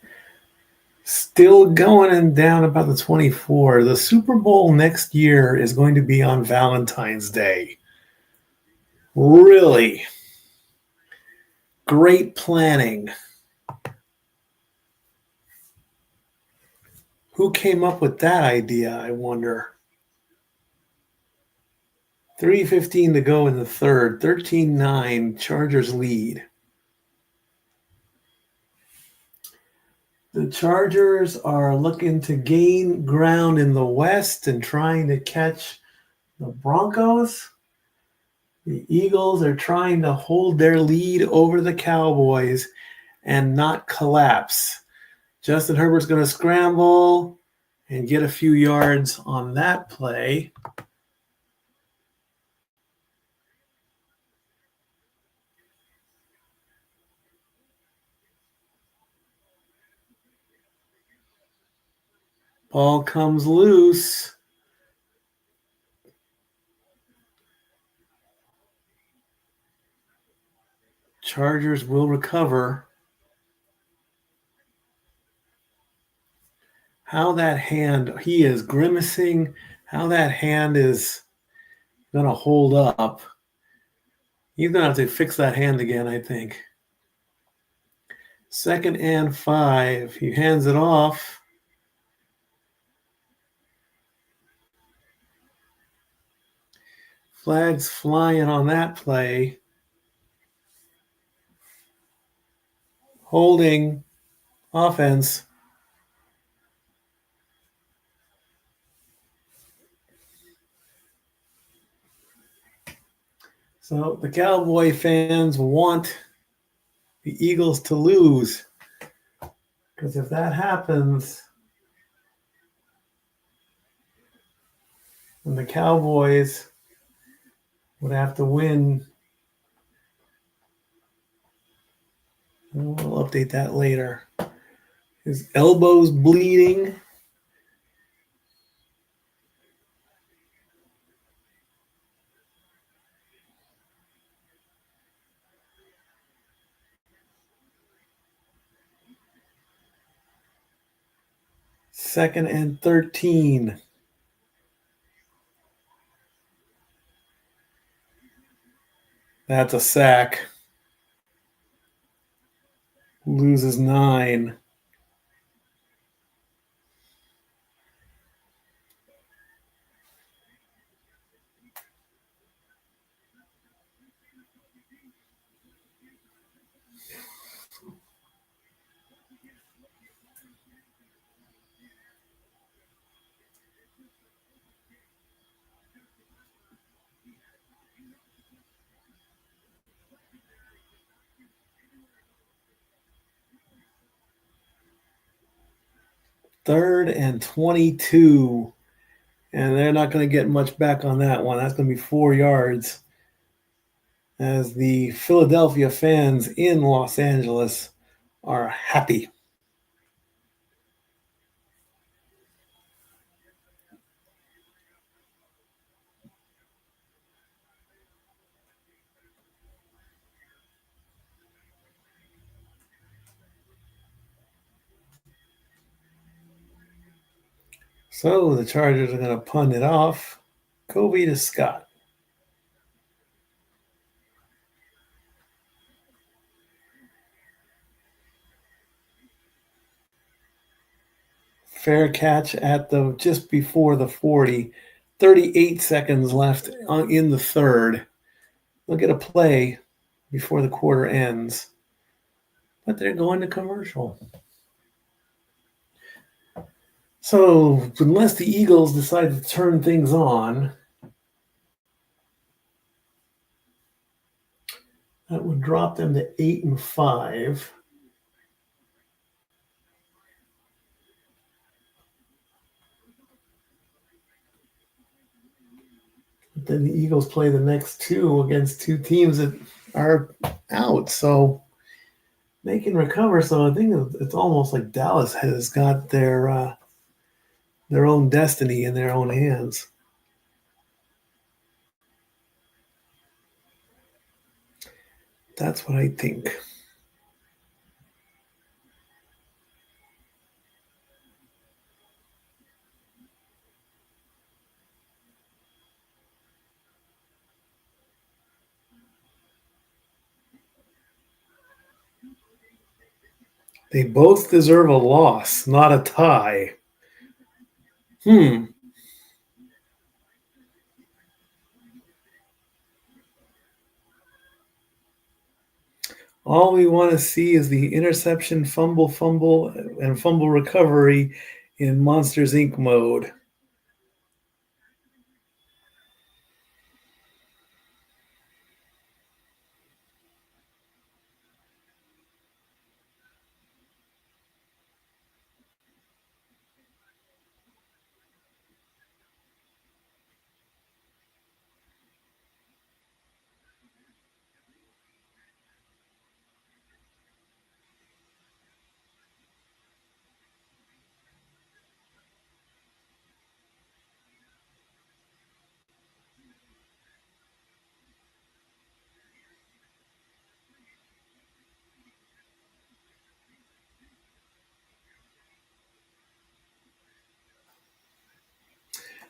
Still going and down about the 24. The Super Bowl next year is going to be on Valentine's Day. Really? Great planning. Who came up with that idea, I wonder? 3:15 to go in the third. 13-9, Chargers lead. The Chargers are looking to gain ground in the West and trying to catch the Broncos. The Eagles are trying to hold their lead over the Cowboys and not collapse. Justin Herbert's going to scramble and get a few yards on that play. Ball comes loose. Chargers will recover. How that hand, he is grimacing, how that hand is going to hold up. He's going to have to fix that hand again, I think. 2nd and 5. He hands it off. Flags flying on that play. Holding offense. So the Cowboy fans want the Eagles to lose, because if that happens, then the Cowboys would have to win. We'll update that later. His elbow's bleeding. Second and 13. That's a sack. Loses 9. Third and 22. And they're not going to get much back on that one. That's going to be 4 yards, as the Philadelphia fans in Los Angeles are happy. So the Chargers are going to punt it off. Kobe to Scott. Fair catch at the just before the 40. 38 seconds left in the third. They'll get a play before the quarter ends. But they're going to commercial. So unless the Eagles decide to turn things on, that would drop them to 8-5. But then the Eagles play the next 2 against 2 teams that are out, so they can recover. So I think it's almost like Dallas has got their own destiny in their own hands. That's what I think. They both deserve a loss, not a tie. All we want to see is the interception, fumble, and fumble recovery in Monsters Inc. mode.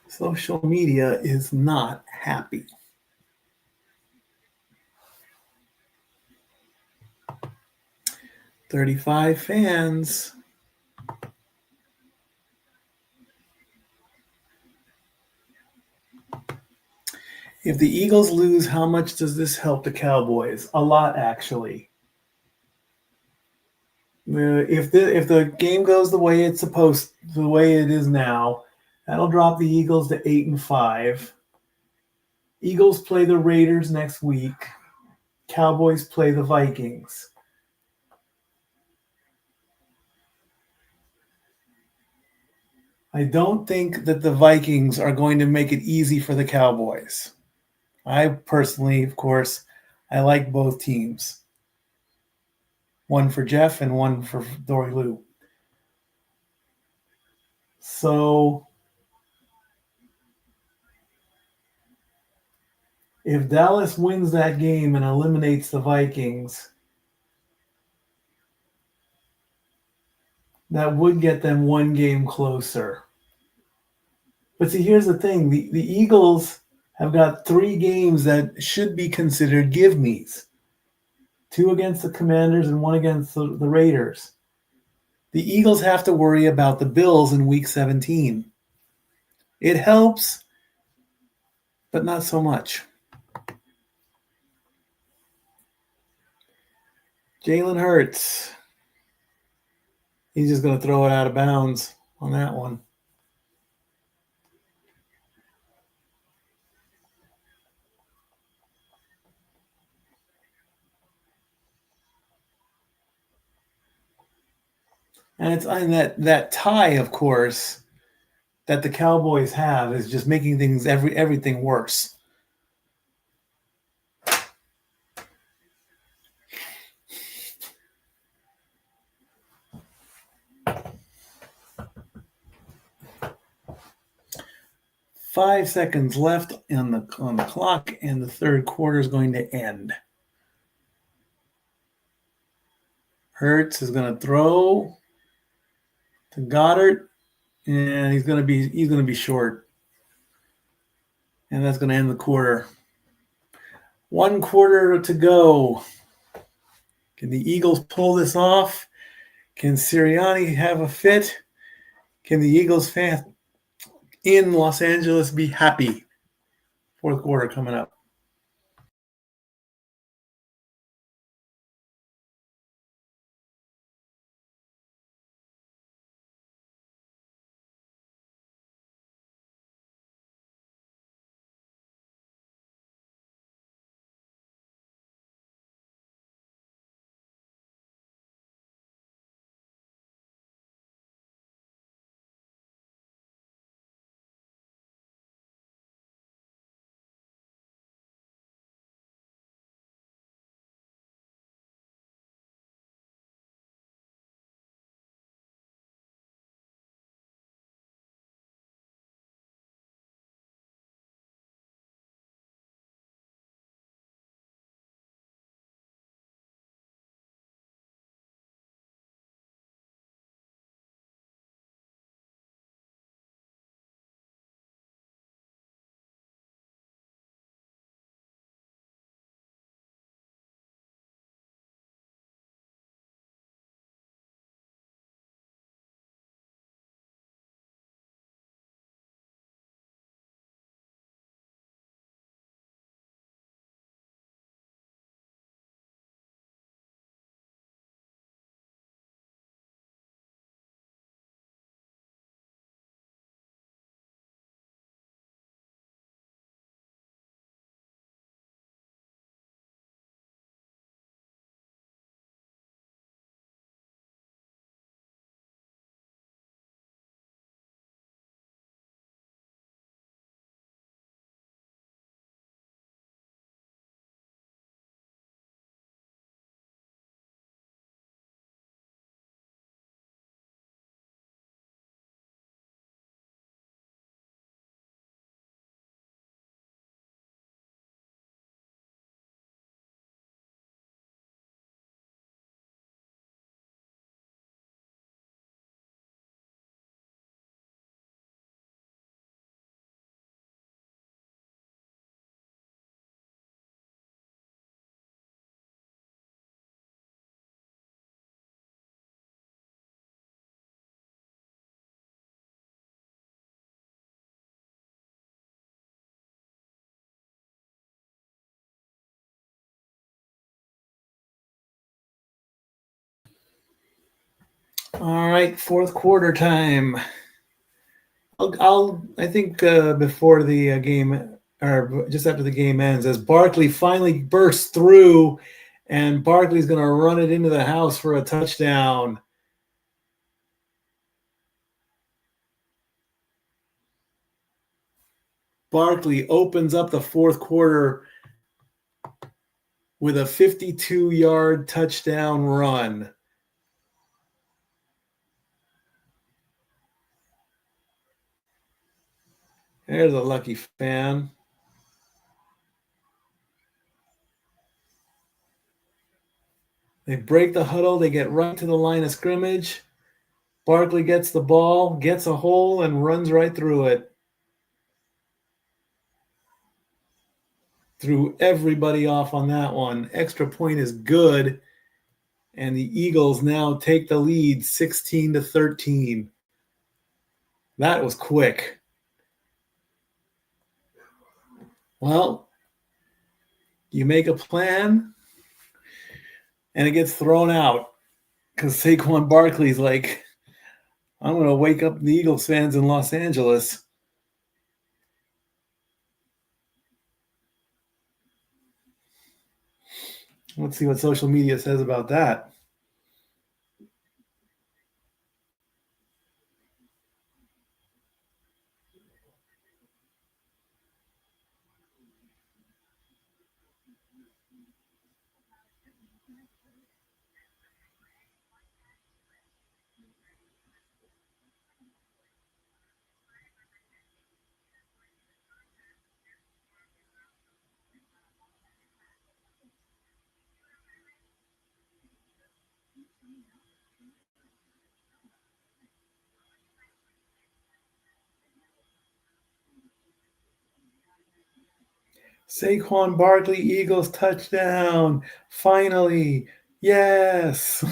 Social media is not happy. $35 fans. If the Eagles lose, how much does this help the Cowboys? A lot, actually. If the game goes the way the way it is now, that'll drop the Eagles to 8-5. Eagles play the Raiders next week. Cowboys play the Vikings. I don't think that the Vikings are going to make it easy for the Cowboys. I personally, of course, I like both teams. One for Jeff and one for Dory Lou. So if Dallas wins that game and eliminates the Vikings, that would get them one game closer. But see, here's the thing. The Eagles have got 3 games that should be considered give-me's. 2 against the Commanders and 1 against the Raiders. The Eagles have to worry about the Bills in Week 17. It helps, but not so much. Jalen Hurts. He's just going to throw it out of bounds on that one. And that tie, of course, that the Cowboys have is just making everything worse. Five seconds left on the clock, and the third quarter is going to end. Hurts is going to throw to Goddard, and he's going to be short, and that's going to end the quarter. 1 quarter to go. Can the Eagles pull this off? Can Sirianni have a fit? Can the Eagles fans in Los Angeles be happy? 4th quarter coming up. All right, fourth quarter time. I think before the game, or just after the game ends, as Barkley finally bursts through, and Barkley's going to run it into the house for a touchdown. Barkley opens up the fourth quarter with a 52-yard touchdown run. There's a lucky fan. They break the huddle. They get right to the line of scrimmage. Barkley gets the ball, gets a hole, and runs right through it. Threw everybody off on that one. Extra point is good. And the Eagles now take the lead 16-13. That was quick. Well, you make a plan, and it gets thrown out because Saquon Barkley's like, I'm going to wake up the Eagles fans in Los Angeles. Let's see what social media says about that. Saquon Barkley, Eagles touchdown. Finally. Yes.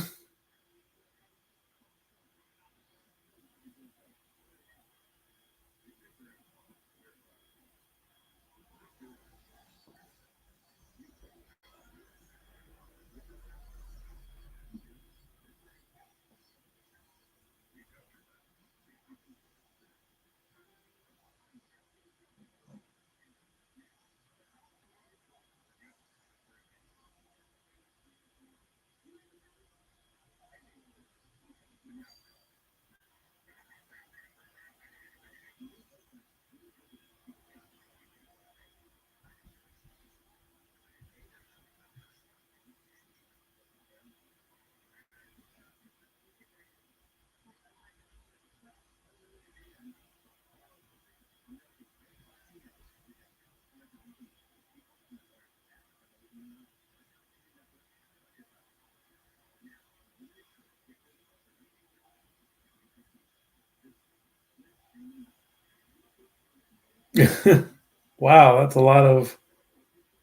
Wow, that's a lot of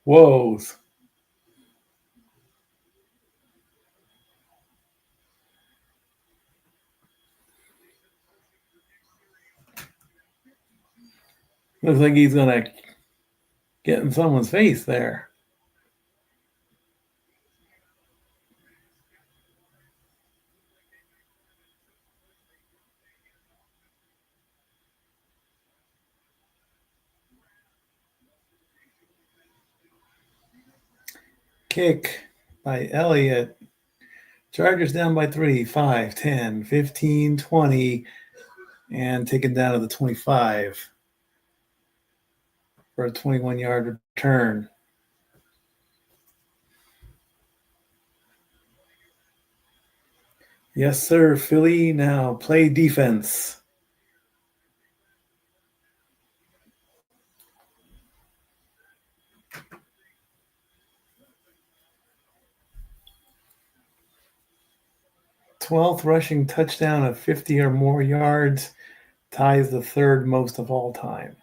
woes. Looks like he's going to get in someone's face there. Kick by Elliott. Chargers down by 3, 5, 10, 15, 20, and taken down to the 25 for a 21-yard return. Yes, sir, Philly. Now play defense. Twelfth rushing touchdown of 50 or more yards, ties the third most of all time.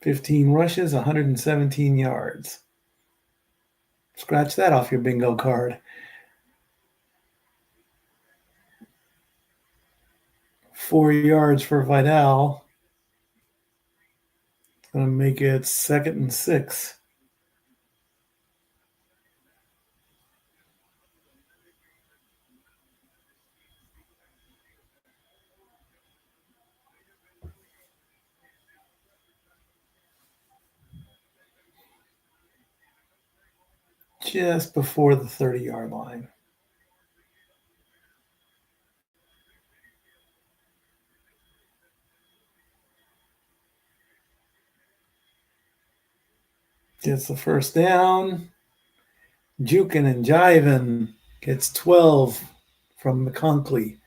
15 rushes, 117 yards. Scratch that off your bingo card. 4 yards for Vidal. Going to make it 2nd and 6. just before the 30-yard line. Gets the first down. Jukin and jiving. Gets 12 from McConkey.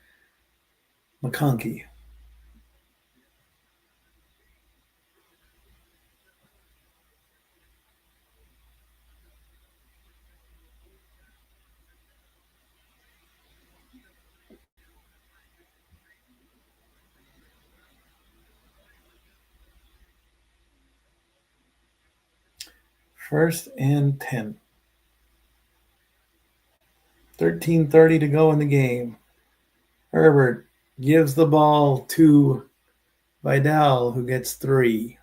1st and 10. 13:30 to go in the game. Herbert gives the ball to Vidal, who gets 3.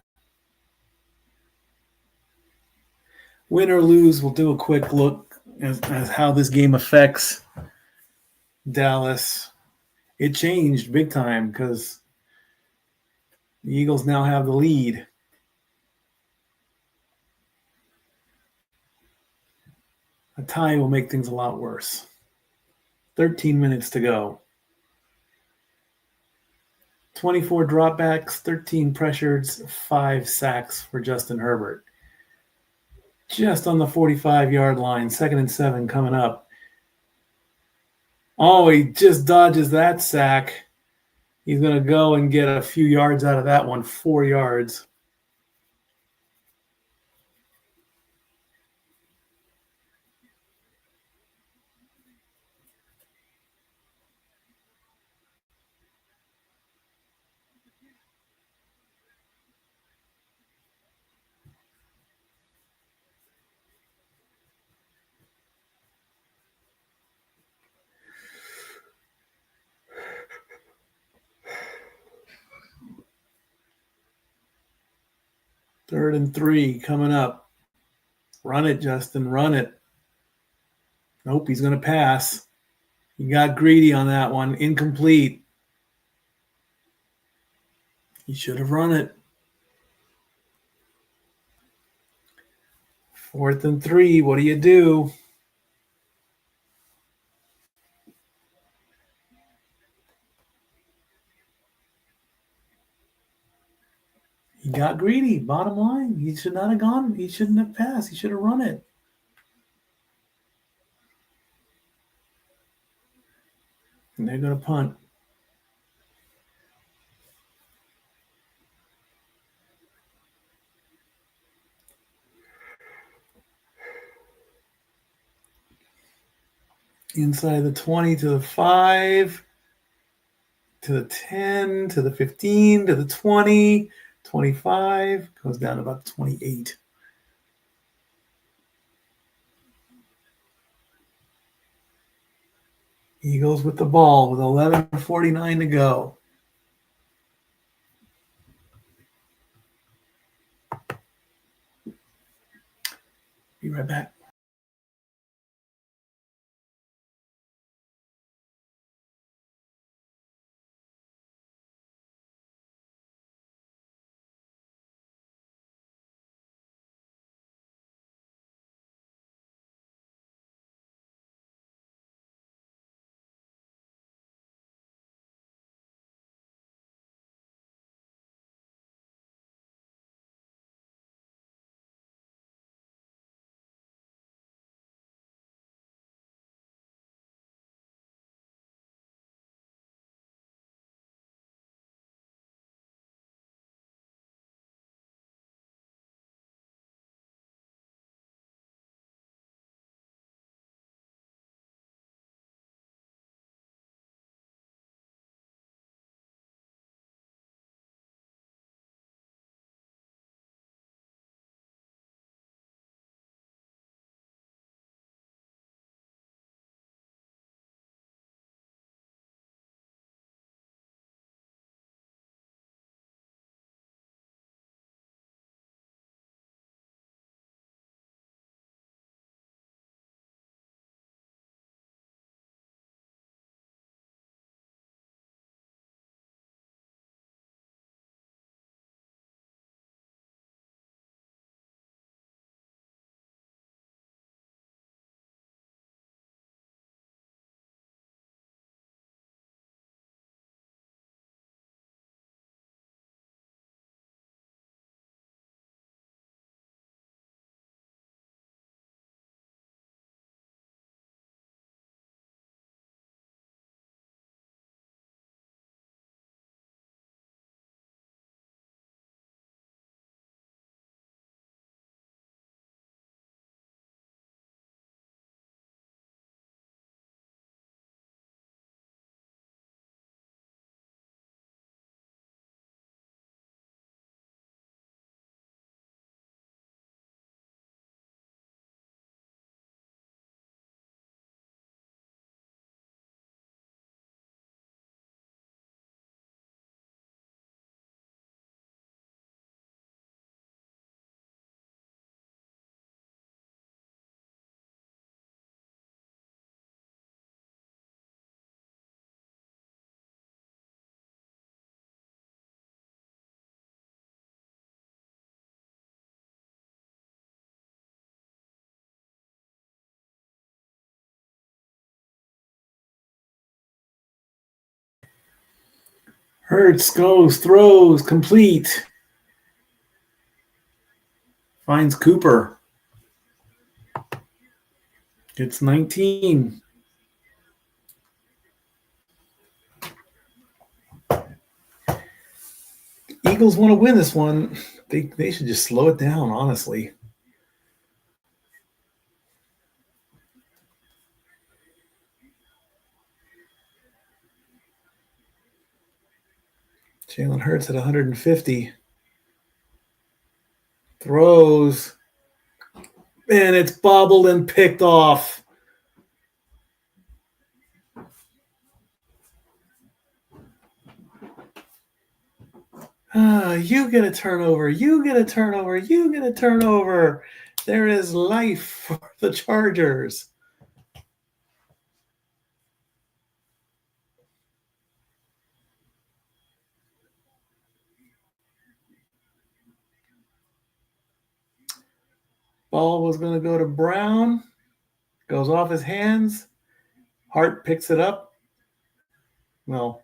Win or lose, we'll do a quick look as how this game affects Dallas. It changed big time because the Eagles now have the lead. A tie will make things a lot worse. 13 minutes to go. 24 dropbacks, 13 pressures, 5 sacks for Justin Herbert. Just on the 45-yard line, 2nd and 7 coming up. Oh, he just dodges that sack. He's going to go and get a few yards out of that one, 4 yards. Third and 3 coming up. Run it, Justin. Run it. Nope, he's going to pass. He got greedy on that one. Incomplete. He should have run it. 4th and 3. What do you do? He got greedy. Bottom line. He should not have gone. He shouldn't have passed. He should have run it. And they're going to punt. Inside the 20 to the 5, to the 10, to the 15, to the 20, 25, goes down to about 28. Eagles with the ball with 11:49 to go. Be right back. Hurts goes, throws, complete. Finds Cooper. It's 19. Eagles want to win this one. They should just slow it down, honestly. Jalen Hurts at 150. Throws. And it's bobbled and picked off. You get a turnover. You get a turnover. You get a turnover. There is life for the Chargers. Ball was going to go to Brown. Goes off his hands. Hart picks it up. Well,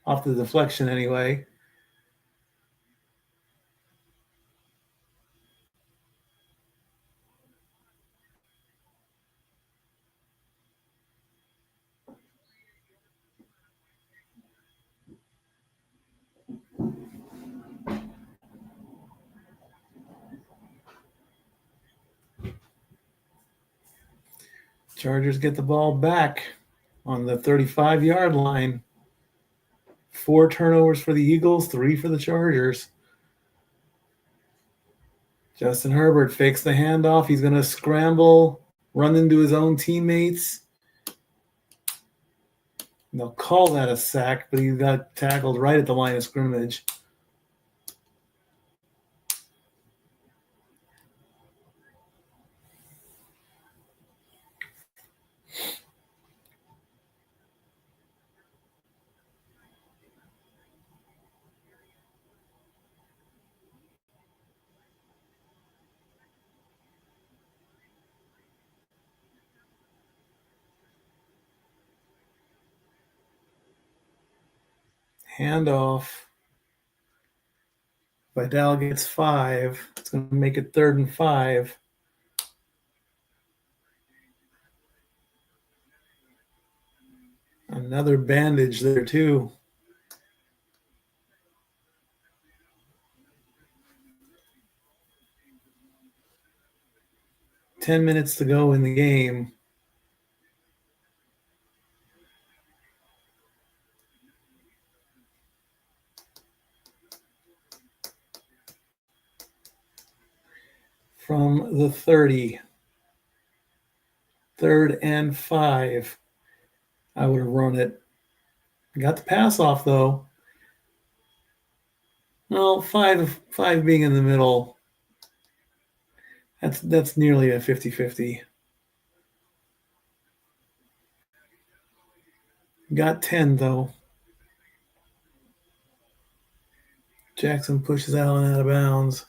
off the deflection anyway. Chargers get the ball back on the 35-yard line. 4 turnovers for the Eagles, 3 for the Chargers. Justin Herbert fakes the handoff. He's going to scramble, run into his own teammates. They'll call that a sack, but he got tackled right at the line of scrimmage. Handoff. Vidal gets 5. It's going to make it 3rd and 5. Another bandage there, too. Ten minutes to go in the game. From the 30. 3rd and 5. I would have run it. Got the pass off, though. Well, 5 being in the middle. That's nearly a 50-50. Got 10, though. Jackson pushes Allen out of bounds.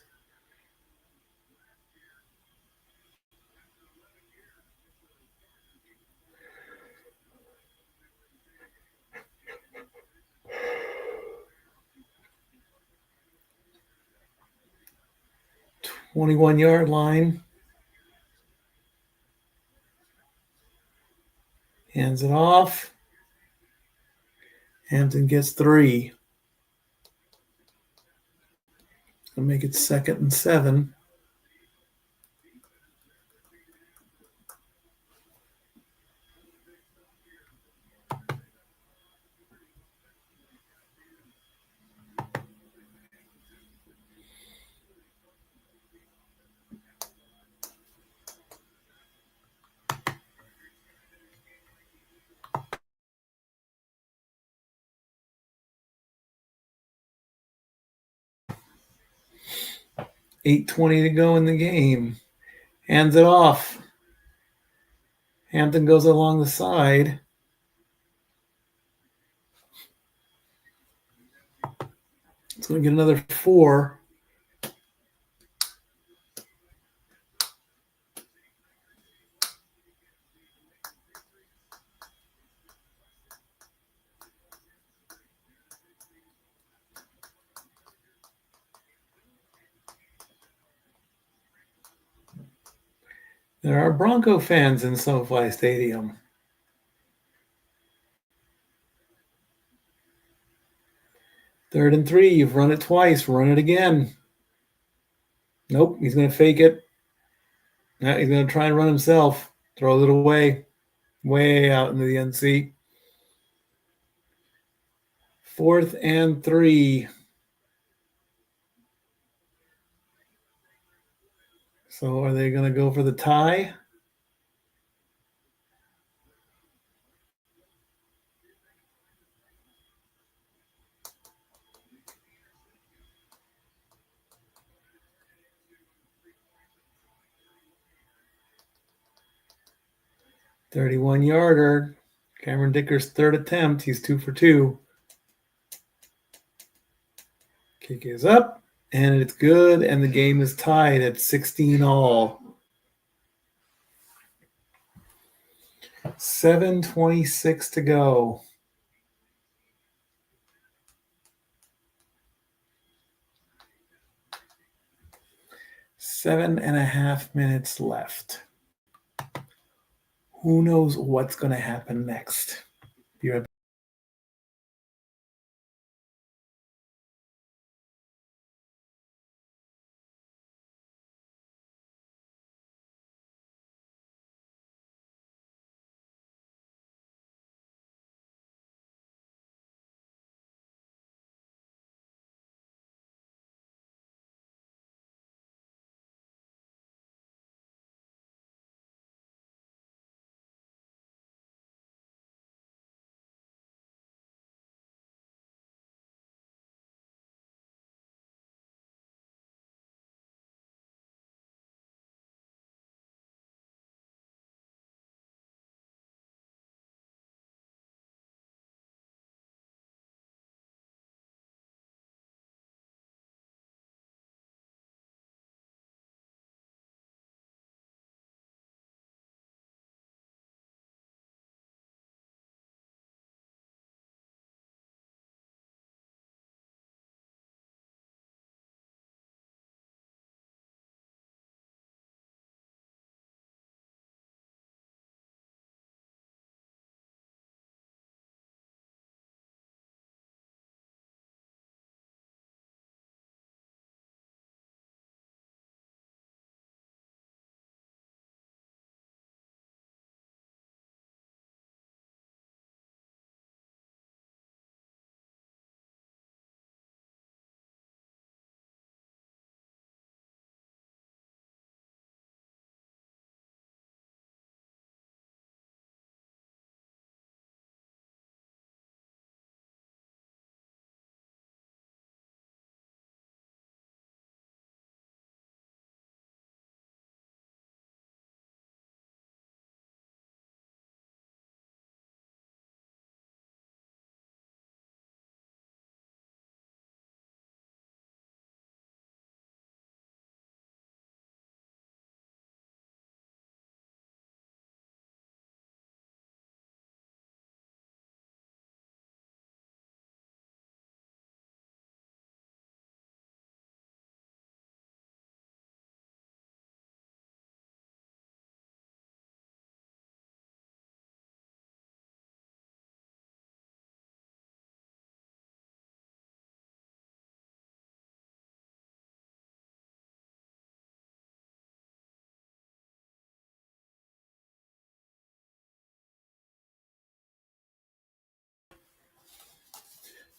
.21-yard line. Hands it off. Hampton gets 3. Gonna make it 2nd and 7. .8:20 to go in the game. Hands it off. Hampton goes along the side. It's going to get another 4. There are Bronco fans in SoFi Stadium. Third and 3. You've run it twice. Run it again. Nope. He's going to fake it. Now he's going to try and run himself. Throws it away. Way out into the NC. 4th and 3. So are they going to go for the tie? (31-yarder). Cameron Dicker's third attempt. He's 2 for 2. Kick is up, and it's good, and the game is tied at 16-all. 7:26 to go. 7.5 minutes left. Who knows what's going to happen next? Be right back.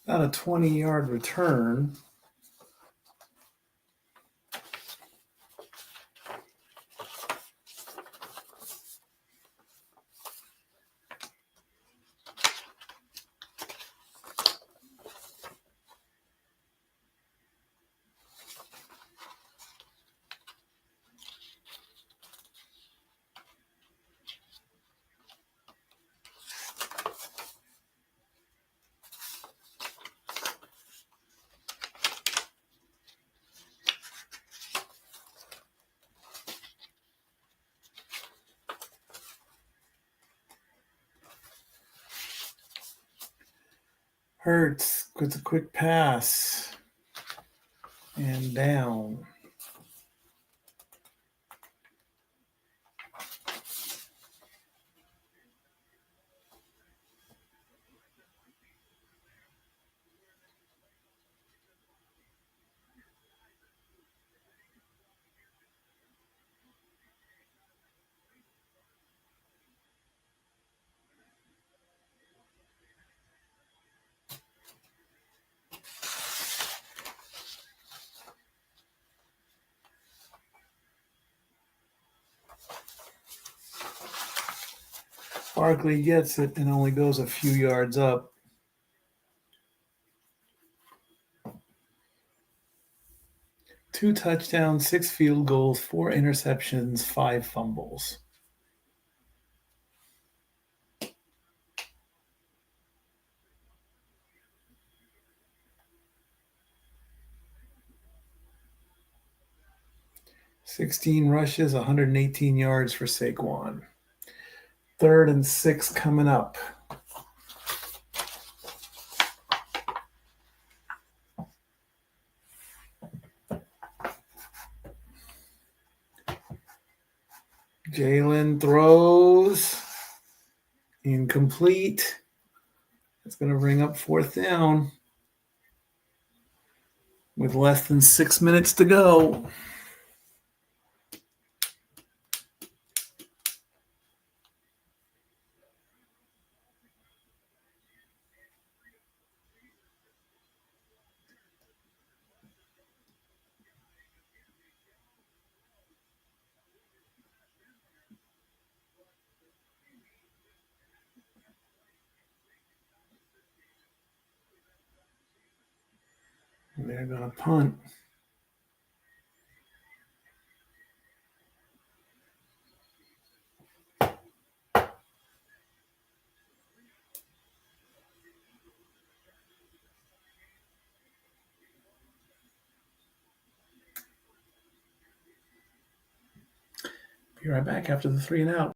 About a 20-yard return. Hurts gets a quick pass and down. Barkley gets it and only goes a few yards up. Two touchdowns, 6 field goals, 4 interceptions, 5 fumbles. $16 rushes, 118 yards for Saquon. 3rd and 6 coming up. Jalen throws. Incomplete. It's going to bring up 4th down with less than 6 minutes to go. And they're going to punt. Be right back after the 3 and out.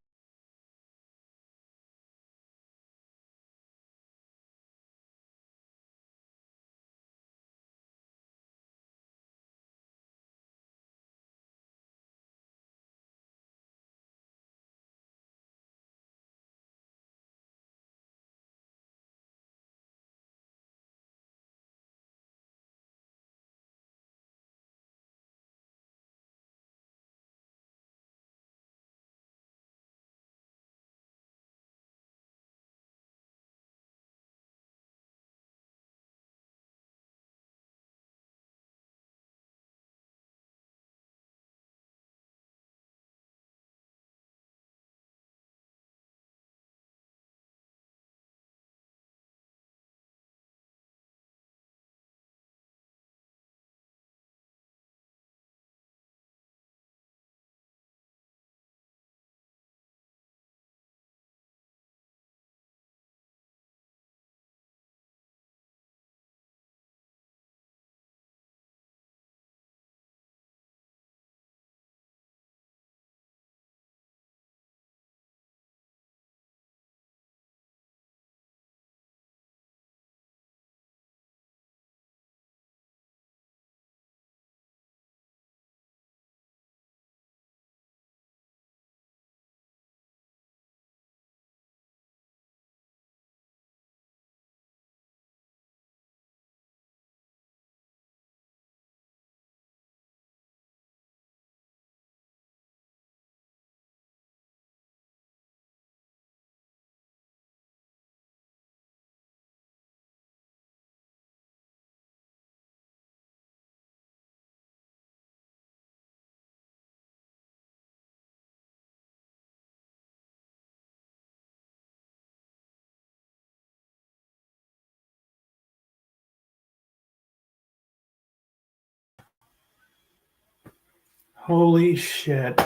Holy shit.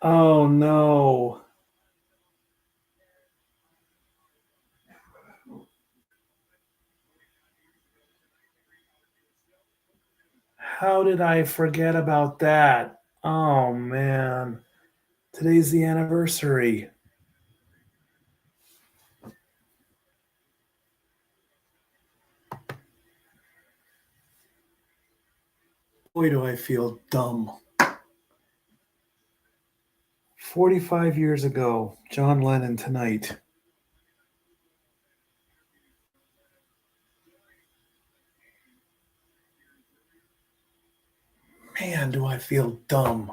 Oh no. How did I forget about that? Oh man. Today's the anniversary. Boy, do I feel dumb. 45 years ago, John Lennon tonight. Man, do I feel dumb.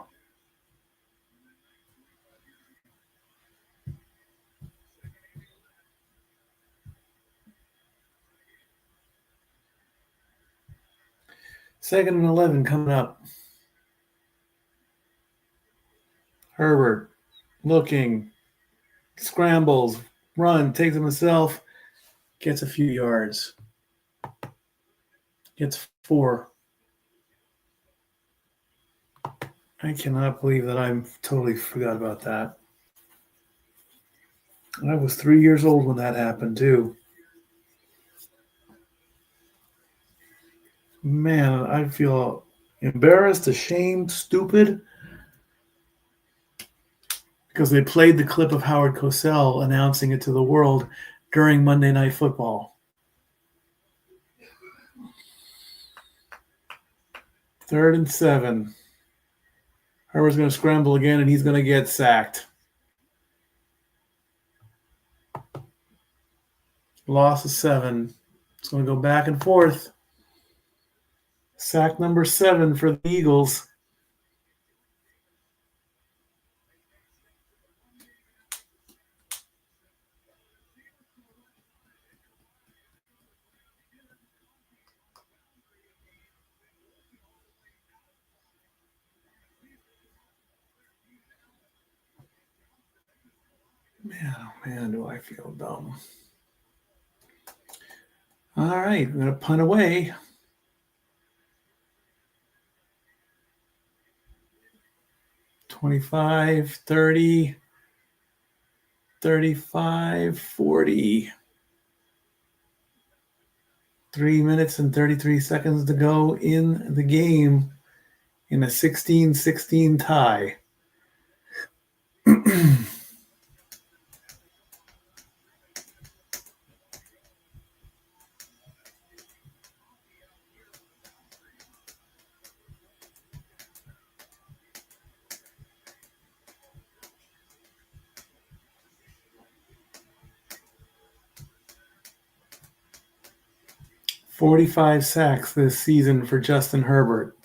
Second and 11 coming up. Herbert looking, scrambles, run, takes it himself, gets a few yards. Gets 4. I cannot believe that I totally forgot about that. I was 3 years old when that happened, too. Man, I feel embarrassed, ashamed, stupid, because they played the clip of Howard Cosell announcing it to the world during Monday Night Football. 3rd and 7. Herbert's going to scramble again, and he's going to get sacked. Loss of 7. It's going to go back and forth. Sack number 7 for the Eagles. Man, oh man, do I feel dumb. All right, I'm going to punt away. $25, 30, 35, 40. 3 minutes and 33 seconds to go in the game in a 16-16 tie. 45 sacks this season for Justin Herbert.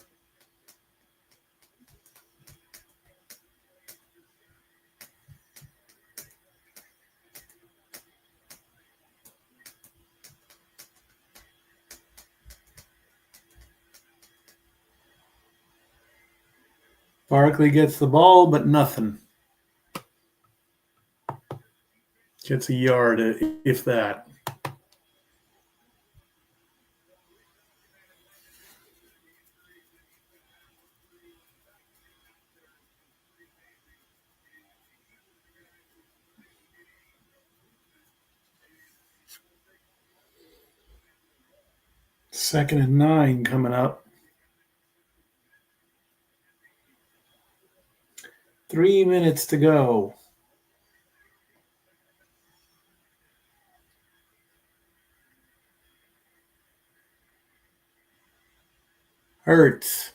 Barkley gets the ball, but nothing. Gets a yard, if that. Second and 9 coming up. 3 minutes to go. Hurts.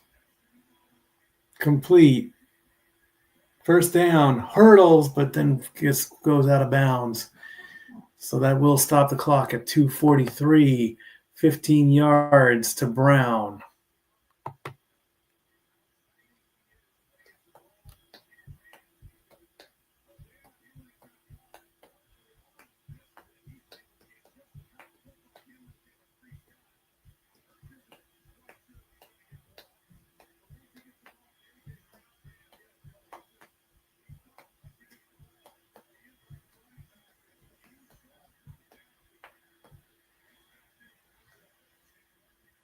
Complete. First down. Hurdles, but then just goes out of bounds. So that will stop the clock at 2:43. 15 yards to Brown.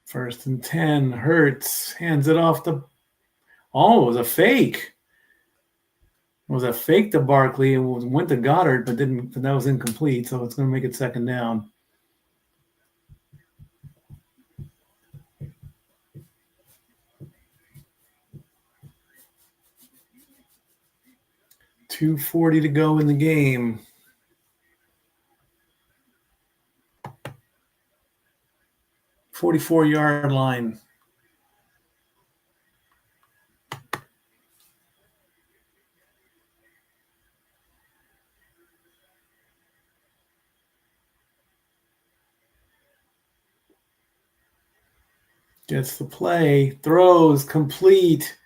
First and 10. Hurts hands it off to. Oh, it was a fake. It was a fake to Barkley and went to Goddard, but that was incomplete, so it's going to make it second down. $2:40 to go in the game. $44-yard line. Gets the play, throws, complete.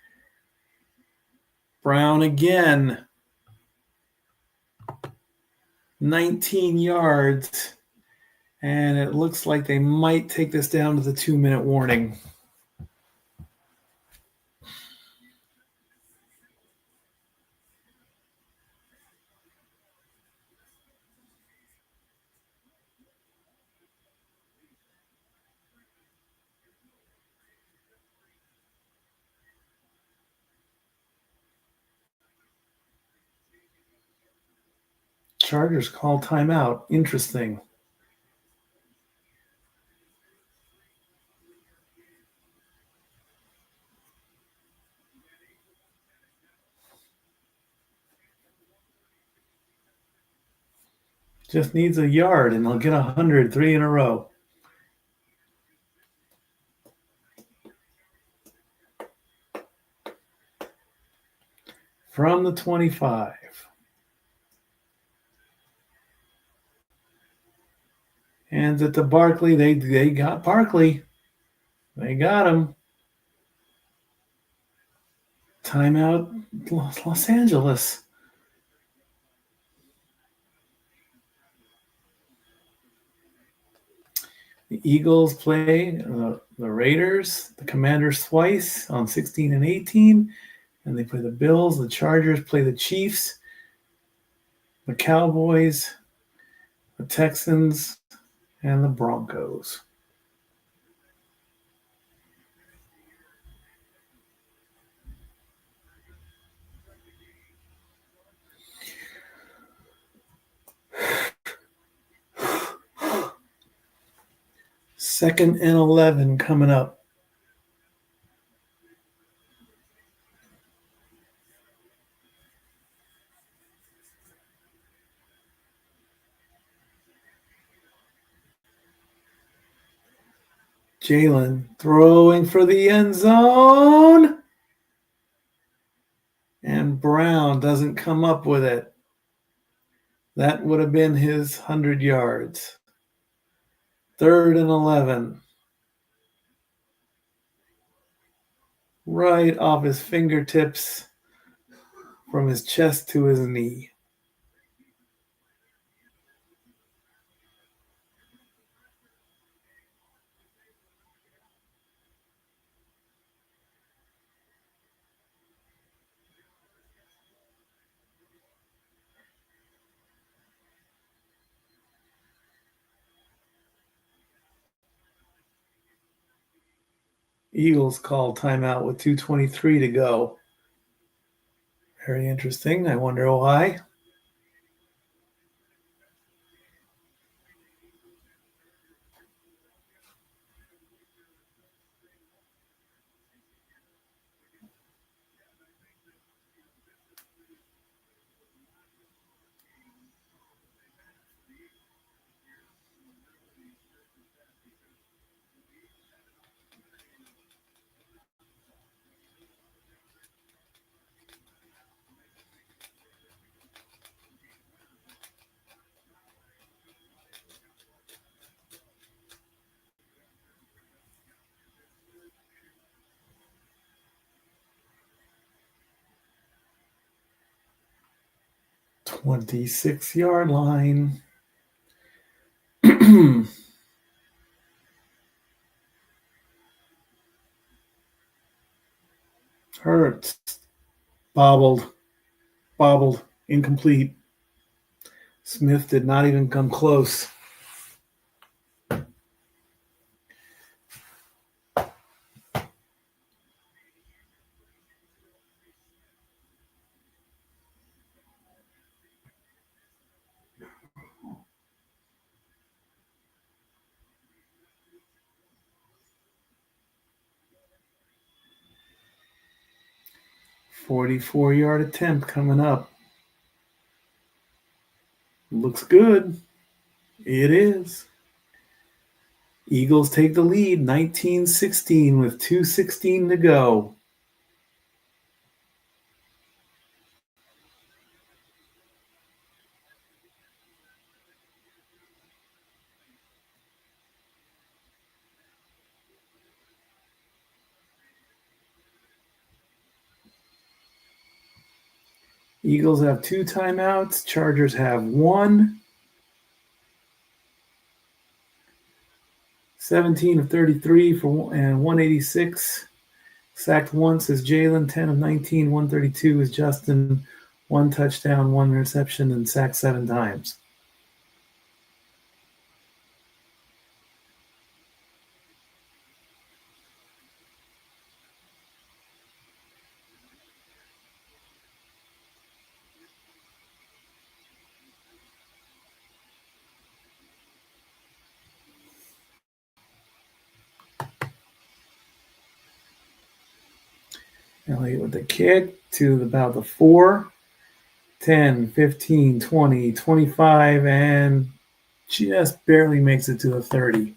Brown again. 19 yards. And it looks like they might take this down to the 2-minute warning. Chargers call timeout. Interesting. Just needs a yard and they'll get 100, 3 in a row. From the 25. Hands it to Barkley. They got Barkley. They got him. Timeout, Los Angeles. The Eagles play the Raiders, the Commanders twice on 16 and 18. And they play the Bills. The Chargers play the Chiefs, the Cowboys, the Texans, and the Broncos. Second and 11 coming up. Jalen throwing for the end zone. And Brown doesn't come up with it. That would have been his 100 yards. Third and 11. Right off his fingertips from his chest to his knee. Eagles call timeout with 2:23 to go. Very interesting. I wonder why. .26-yard line. Hurts. Bobbled, incomplete. Smith did not even come close. .44-yard attempt coming up. Looks good. It is. Eagles take the lead, 19-16 with 2:16 to go. Eagles have 2 timeouts. Chargers have 1. 17 of 33 and 186. Sacked once is Jalen. 10 of 19, 132 is Justin. 1 touchdown, 1 reception, and sacked 7 times. Elliott with the kick to about the 4, 10, 15, 20, 25, and just barely makes it to the 30.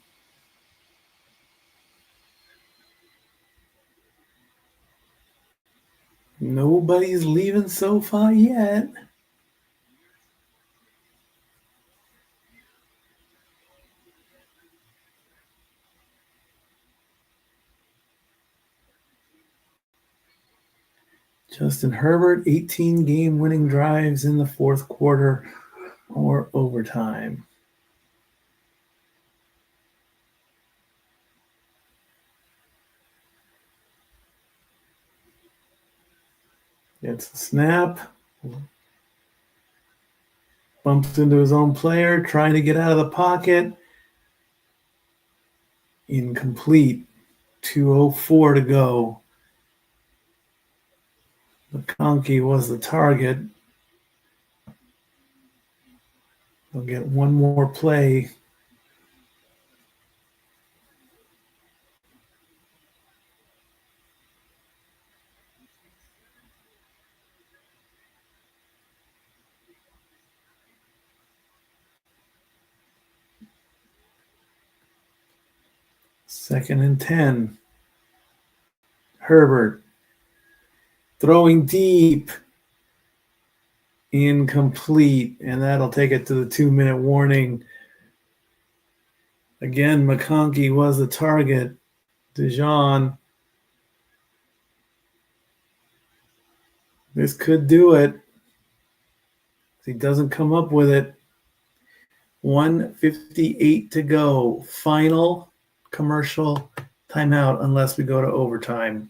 Nobody's leaving SoFi yet. Justin Herbert, 18 game winning drives in the fourth quarter or overtime. Gets the snap. Bumps into his own player, trying to get out of the pocket. Incomplete. 2:04 to go. McConkey was the target. They'll get one more play. Second and 10. Herbert throwing deep. Incomplete. And that'll take it to the 2-minute warning. Again, McConkey was the target. Dijon. This could do it. If he doesn't come up with it. 1:58 to go. Final commercial timeout unless we go to overtime.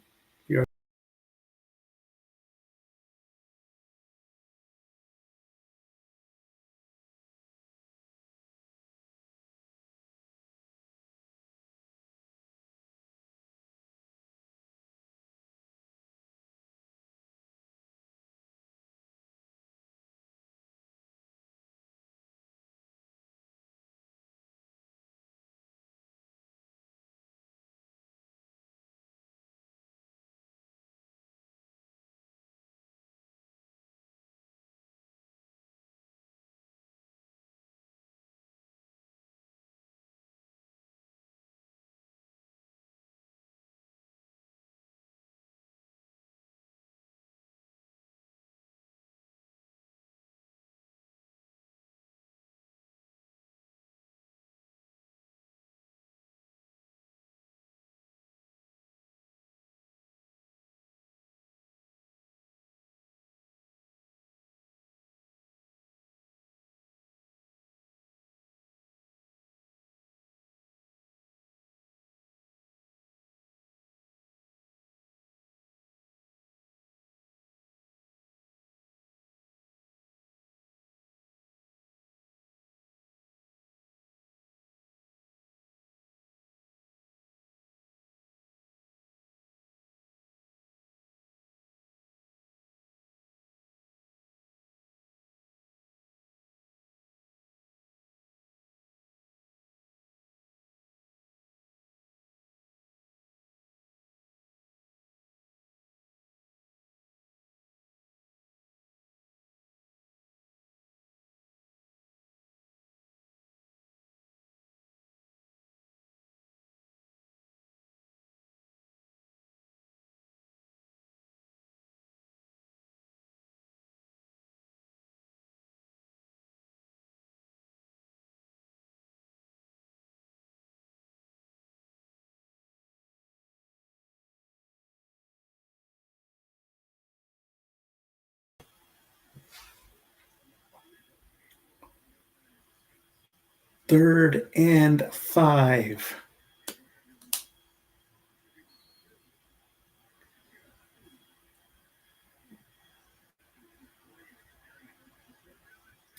Third and 5.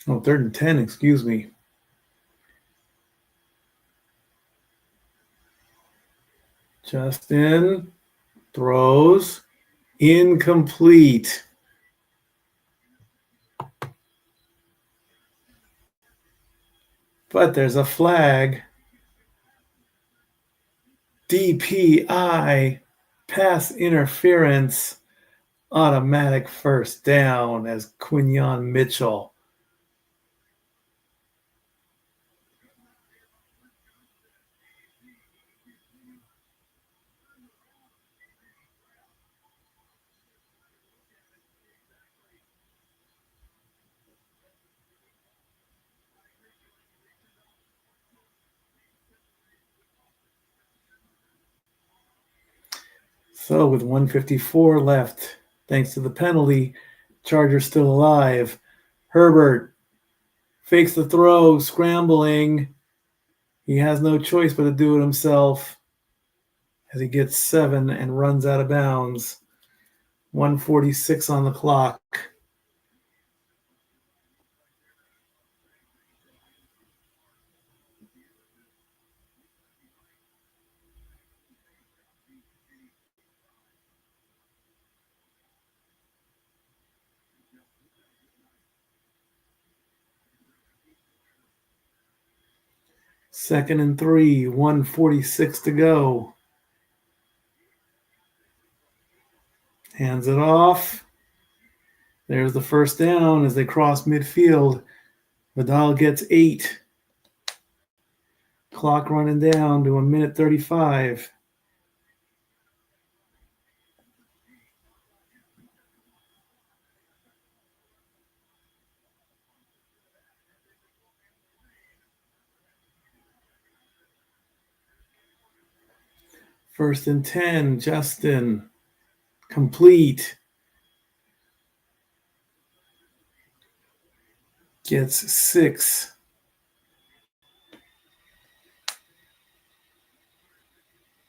Oh, 3rd and 10, excuse me. Justin throws incomplete. But there's a flag. DPI, pass interference. Automatic first down as Quinyon Mitchell. So with 154 left, thanks to the penalty, Chargers still alive. Herbert fakes the throw, scrambling. He has no choice but to do it himself as he gets 7 and runs out of bounds. 146 on the clock. Second and 3, 146 to go. Hands it off. There's the first down as they cross midfield. Vidal gets 8. Clock running down to 1:35. First and 10, Justin. Complete. Gets 6.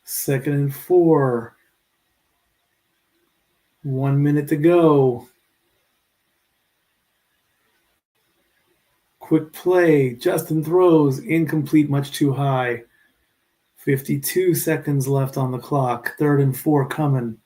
Second and 4. 1 minute to go. Quick play. Justin throws. Incomplete, much too high. 52 seconds left on the clock. Third and 4 coming.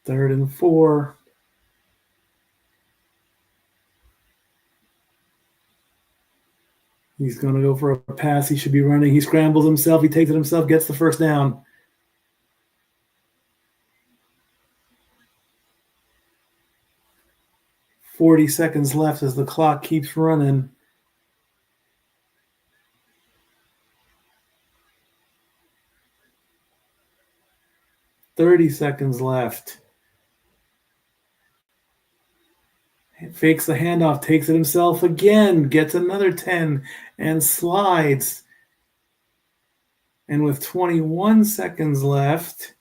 Third and 4. He's going to go for a pass. He should be running. He scrambles himself. He takes it himself, gets the first down. "40 seconds left as the clock keeps running. "30 seconds left. Fakes the handoff, takes it himself again, gets another 10, and slides. And with 21 seconds left,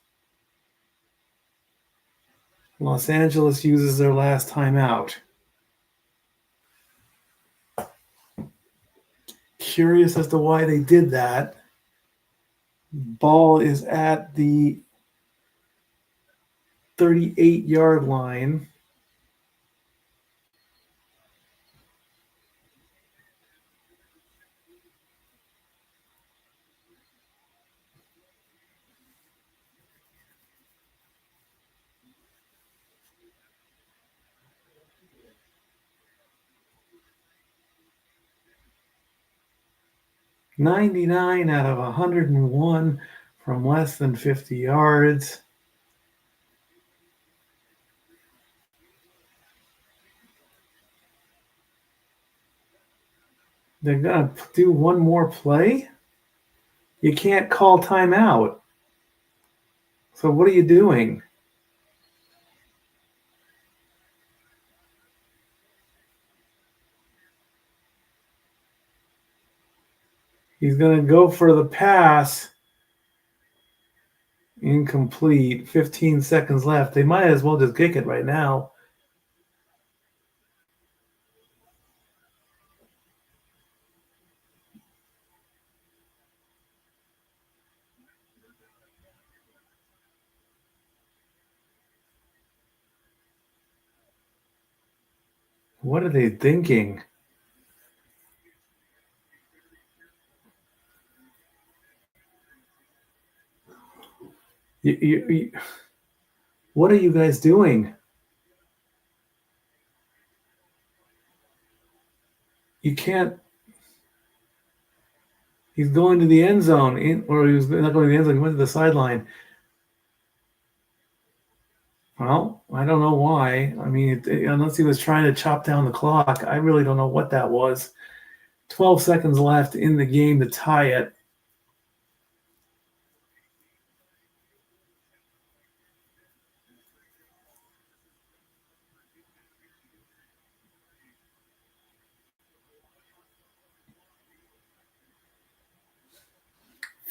Los Angeles uses their last timeout. Curious as to why they did that. Ball is at the 38-yard line. "99 out of 101 from less than 50 yards. They're going to do one more play? You can't call timeout. So what are you doing? He's going to go for the pass. Incomplete. 15 seconds left. They might as well just kick it right now. What are they thinking? What are you guys doing? You can't. He's going to the end zone, or he was not going to the end zone. He went to the sideline. Well, I don't know why. I mean, unless he was trying to chop down the clock, I really don't know what that was. 12 seconds left in the game to tie it.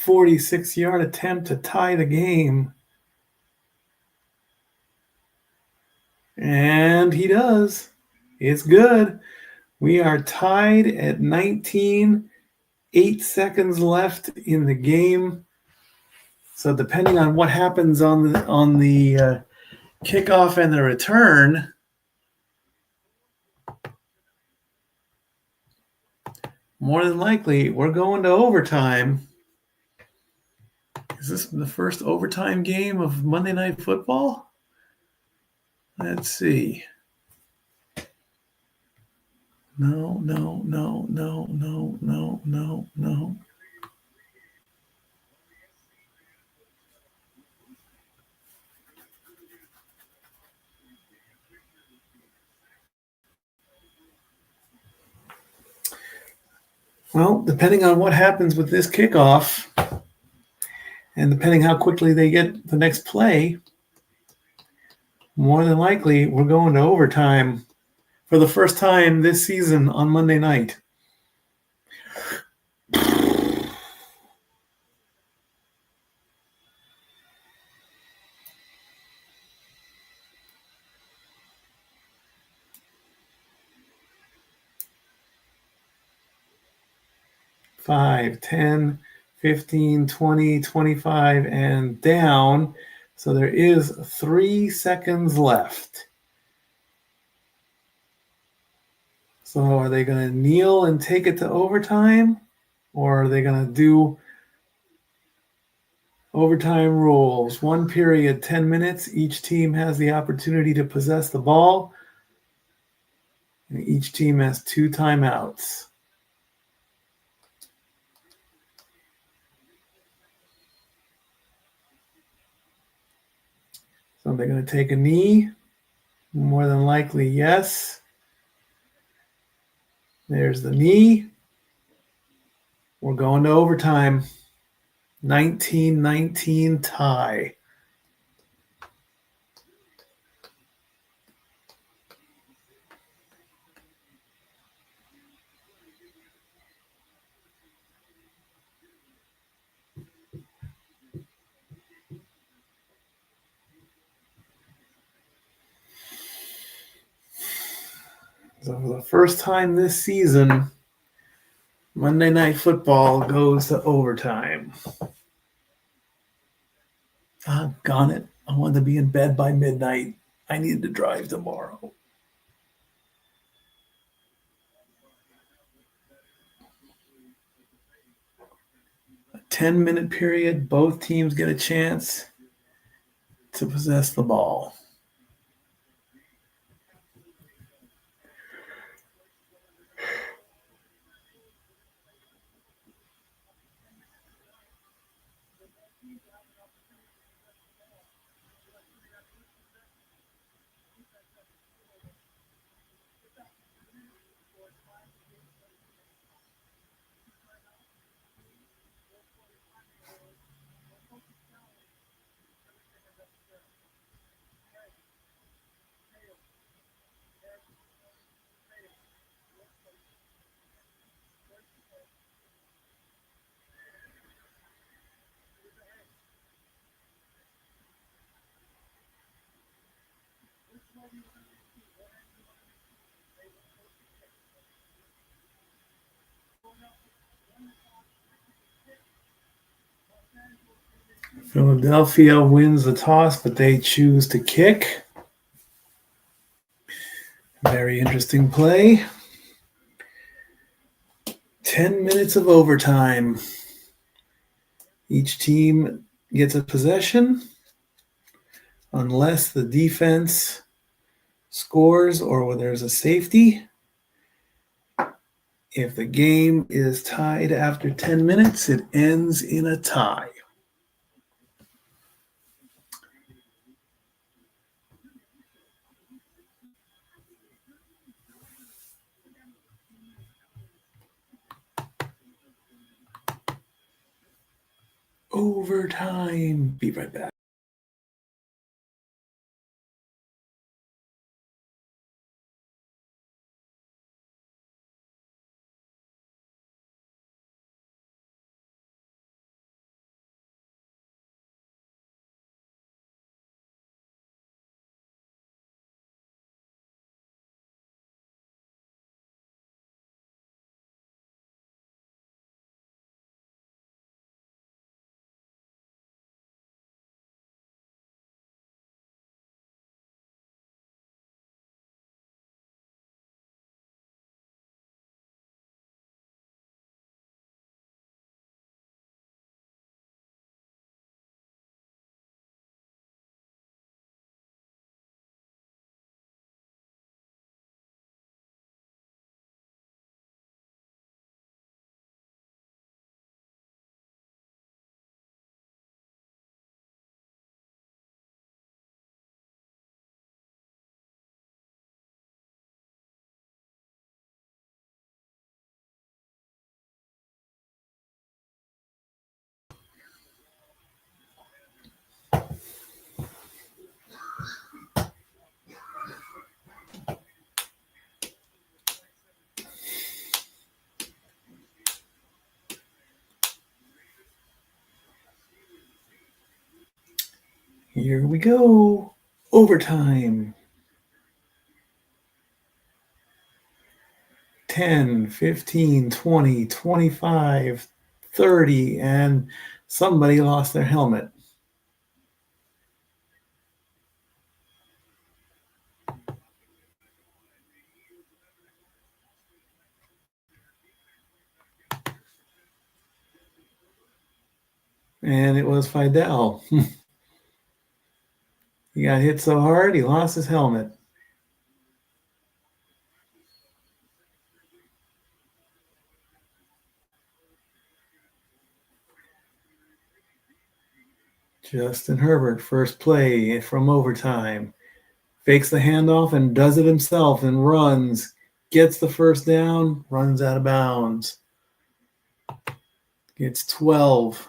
.46-yard attempt to tie the game. And he does. It's good. We are tied at 19, 8 seconds left in the game. So depending on what happens on the kickoff and the return, more than likely we're going to overtime. Is this the first overtime game of Monday Night Football? Let's see. No. Well, depending on what happens with this kickoff, and depending how quickly they get the next play, more than likely we're going to overtime for the first time this season on Monday night. Five, 10, 15, 20, 25, and down. So there is 3 seconds left. So are they going to kneel and take it to overtime? Or are they going to do overtime rules? 1 period, 10 minutes. Each team has the opportunity to possess the ball. And each team has 2 timeouts. So they're going to take a knee. More than likely, yes. There's the knee. We're going to overtime. 19-19 tie. So for the first time this season, Monday Night Football goes to overtime. Gone it. I wanted to be in bed by midnight. I needed to drive tomorrow. A 10-minute period. Both teams get a chance to possess the ball. Philadelphia wins the toss, but they choose to kick. Very interesting play. 10 minutes of overtime. Each team gets a possession. unless the defense scores or when there's a safety. If the game is tied after 10 minutes, it ends in a tie. Overtime. Be right back. Here we go. Overtime. 10, 15, 20, 25, 30, and somebody lost their helmet. And it was Fidel. He got hit so hard, he lost his helmet. Justin Herbert, first play from overtime. Fakes the handoff and does it himself and runs. Gets the first down, runs out of bounds. Gets 12.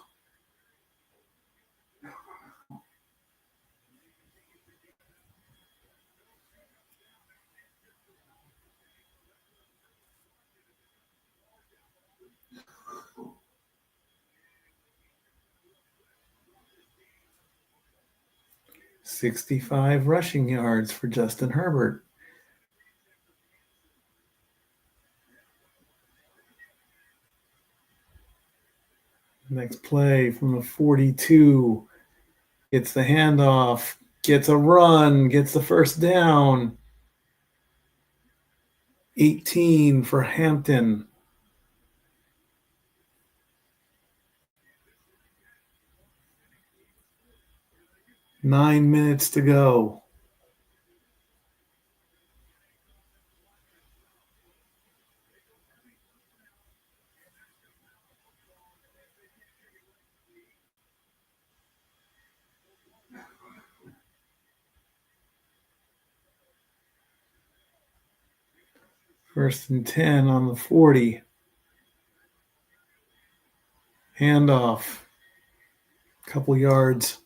$65 rushing yards for Justin Herbert. Next play from the 42. Gets the handoff. Gets a run. Gets the first down. 18 for Hampton. Nine minutes to go. First and 10 on the 40. Handoff. Couple yards.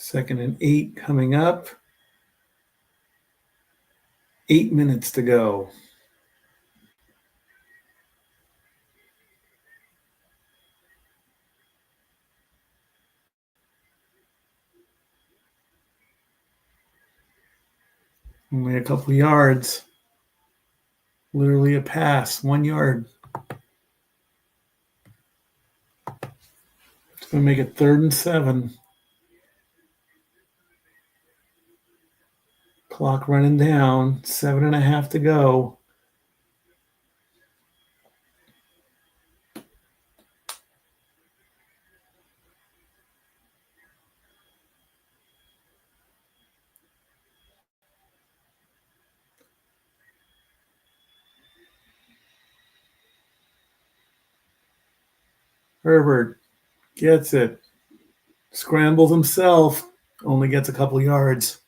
Second and 8 coming up. 8 minutes to go. Only a couple yards. Literally a pass, 1 yard. It's going to make it 3rd and 7. Clock running down, 7.5 to go. Herbert gets it. Scrambles himself. Only gets a couple yards.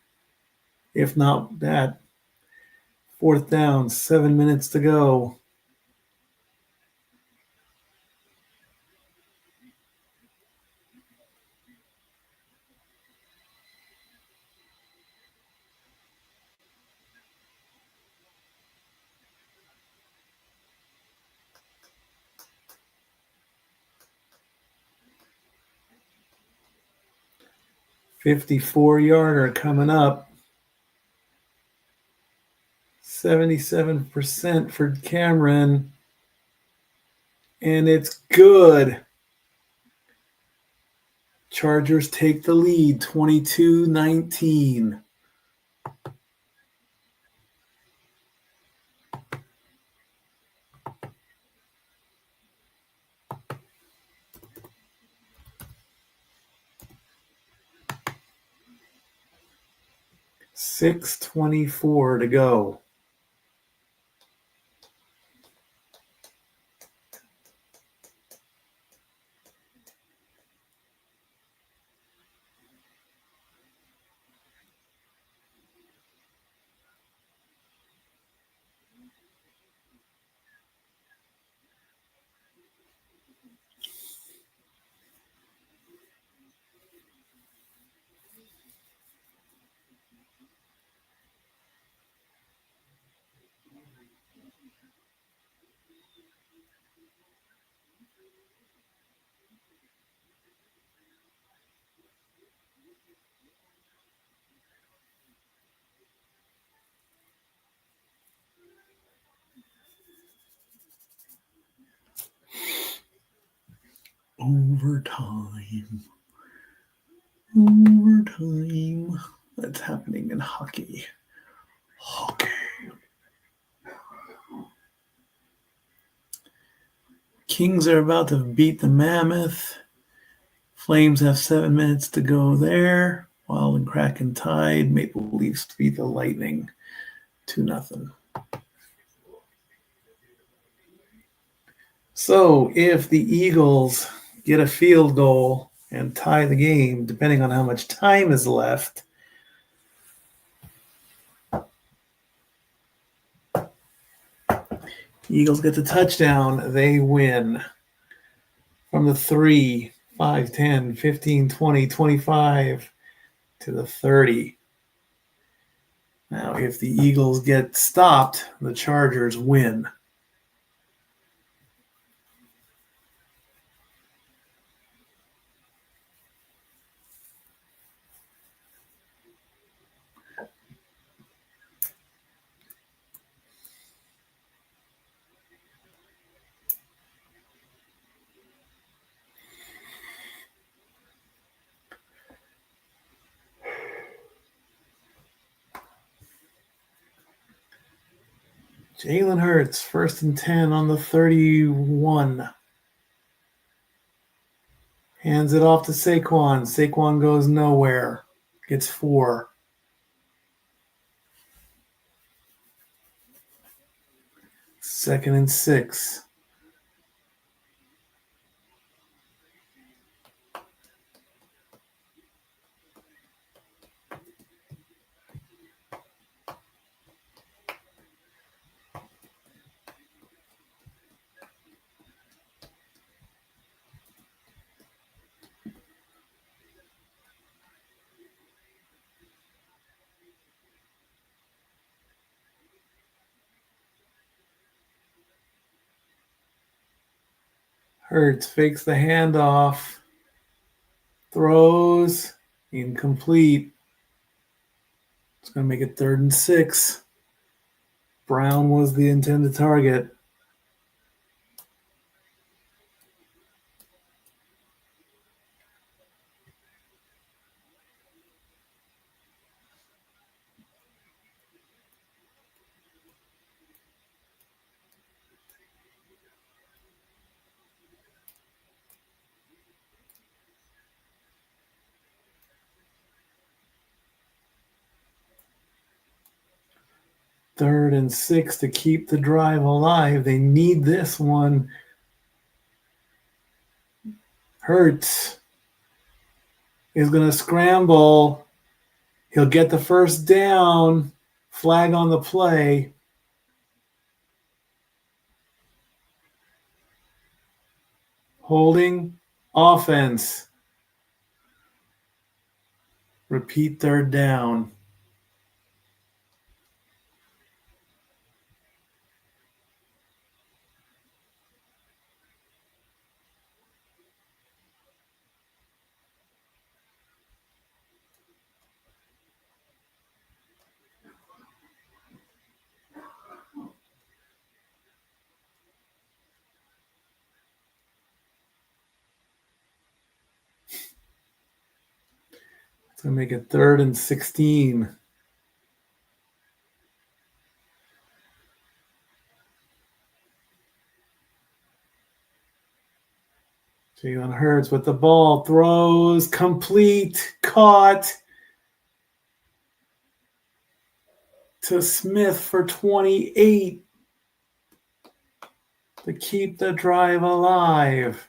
If not that. 4th down, 7 minutes to go. $54-yarder coming up. 77% for Cameron. And it's good. Chargers take the lead, 22-19. $6:24 to go. Overtime. That's happening in hockey. Kings are about to beat the Mammoth. Flames have 7 minutes to go there. Wild and Kraken tied. Maple Leafs beat the Lightning 2-0. So if the Eagles get a field goal and tie the game, depending on how much time is left, Eagles get the touchdown, they win. From the 3, 5, 10, 15, 20, 25 to the 30. Now, if the Eagles get stopped, the Chargers win. Jalen Hurts, 1st and 10 on the 31. Hands it off to Saquon. Saquon goes nowhere. Gets 4. Second and 6. Hurts fakes the handoff. Throws. Incomplete. It's going to make it 3rd and 6. Brown was the intended target. Third and 6 to keep the drive alive. They need this one. Hurts is going to scramble. He'll get the first down. Flag on the play. Holding offense. Repeat third down. It's going to make it 3rd and 16. Jalen Hurts with the ball, throws, complete, caught to Smith for 28 to keep the drive alive.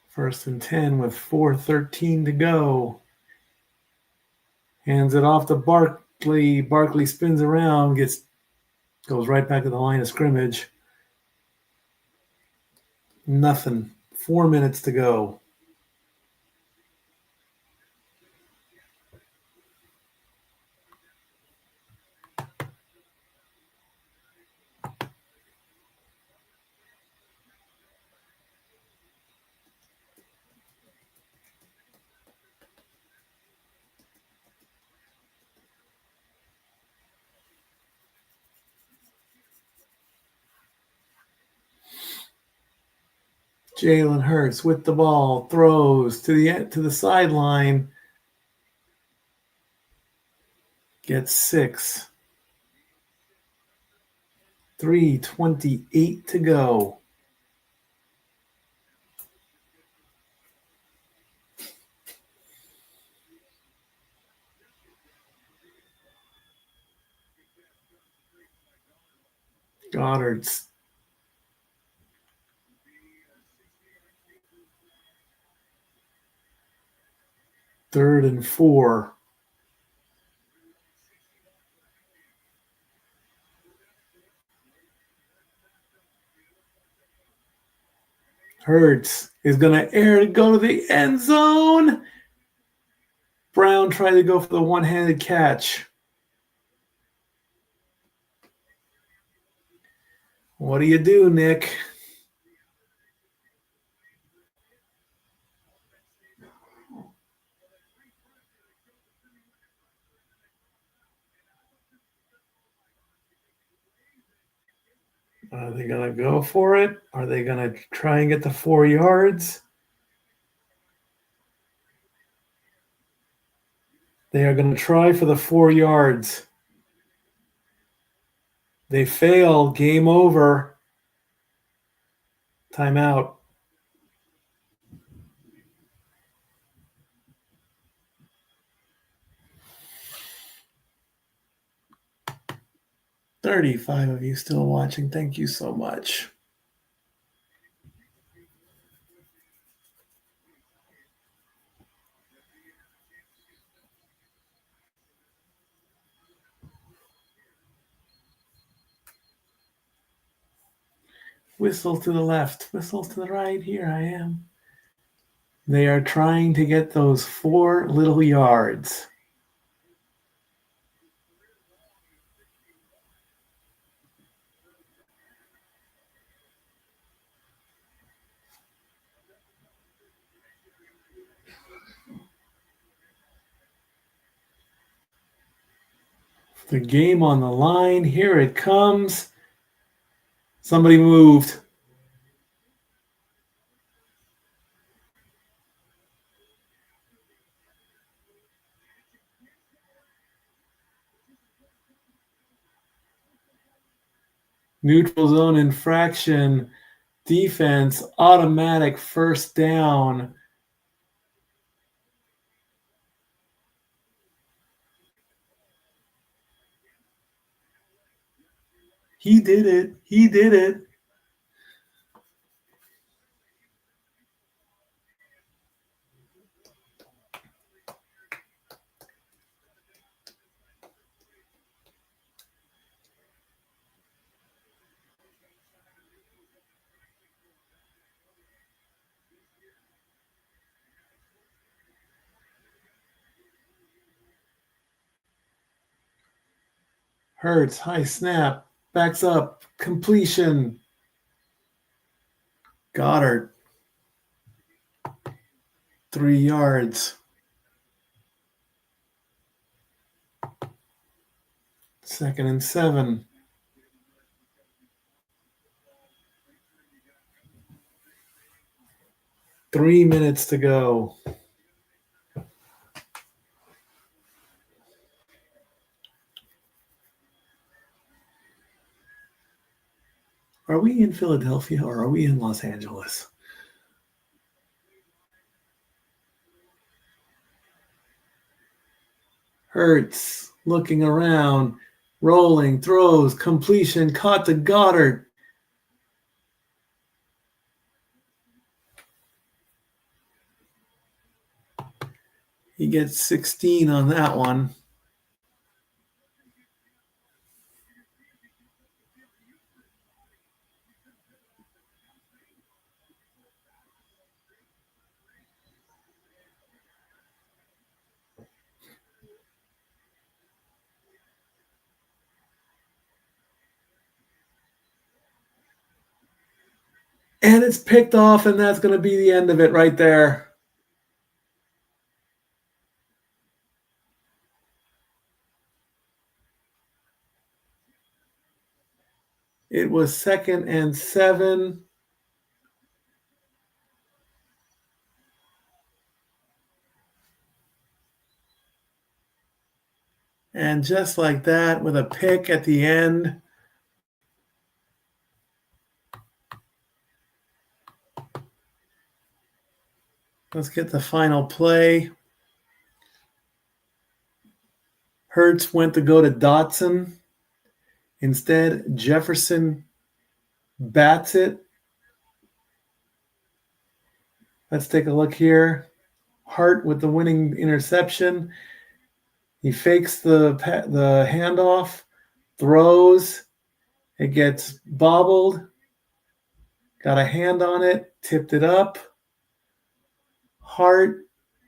First and 10 with 4:13 to go. Hands it off to Barkley. Barkley spins around, goes right back to the line of scrimmage. Nothing. 4 minutes to go. Jalen Hurts with the ball, throws to the sideline, gets 6. 3:28 to go. Goddard's 3rd and 4. Hurts is going to air to go to the end zone. Brown tried to go for the one-handed catch. What do you do, Nick? Are they going to go for it? Are they going to try and get the 4 yards? They are going to try for the 4 yards. They fail. Game over. Timeout. $35 of you still watching. Thank you so much. Whistle to the left. Whistle to the right. Here I am. They are trying to get those 4 little yards. The game on the line. Here it comes. Somebody moved. Neutral zone infraction. Defense. Automatic first down. He did it. He did it. Hurts. High snap. Backs up. Completion. Goddard. 3 yards. Second and 7. Three minutes to go. Are we in Philadelphia or are we in Los Angeles? Hurts, looking around, rolling, throws, completion, caught to Goddard. He gets 16 on that one. And it's picked off, and that's going to be the end of it right there. It was second and 7. And just like that, with a pick at the end. Let's get the final play. Hurts went to go to Dotson. Instead, Jefferson bats it. Let's take a look here. Hart with the winning interception. He fakes the handoff, throws. It gets bobbled. Got a hand on it, tipped it up. Hart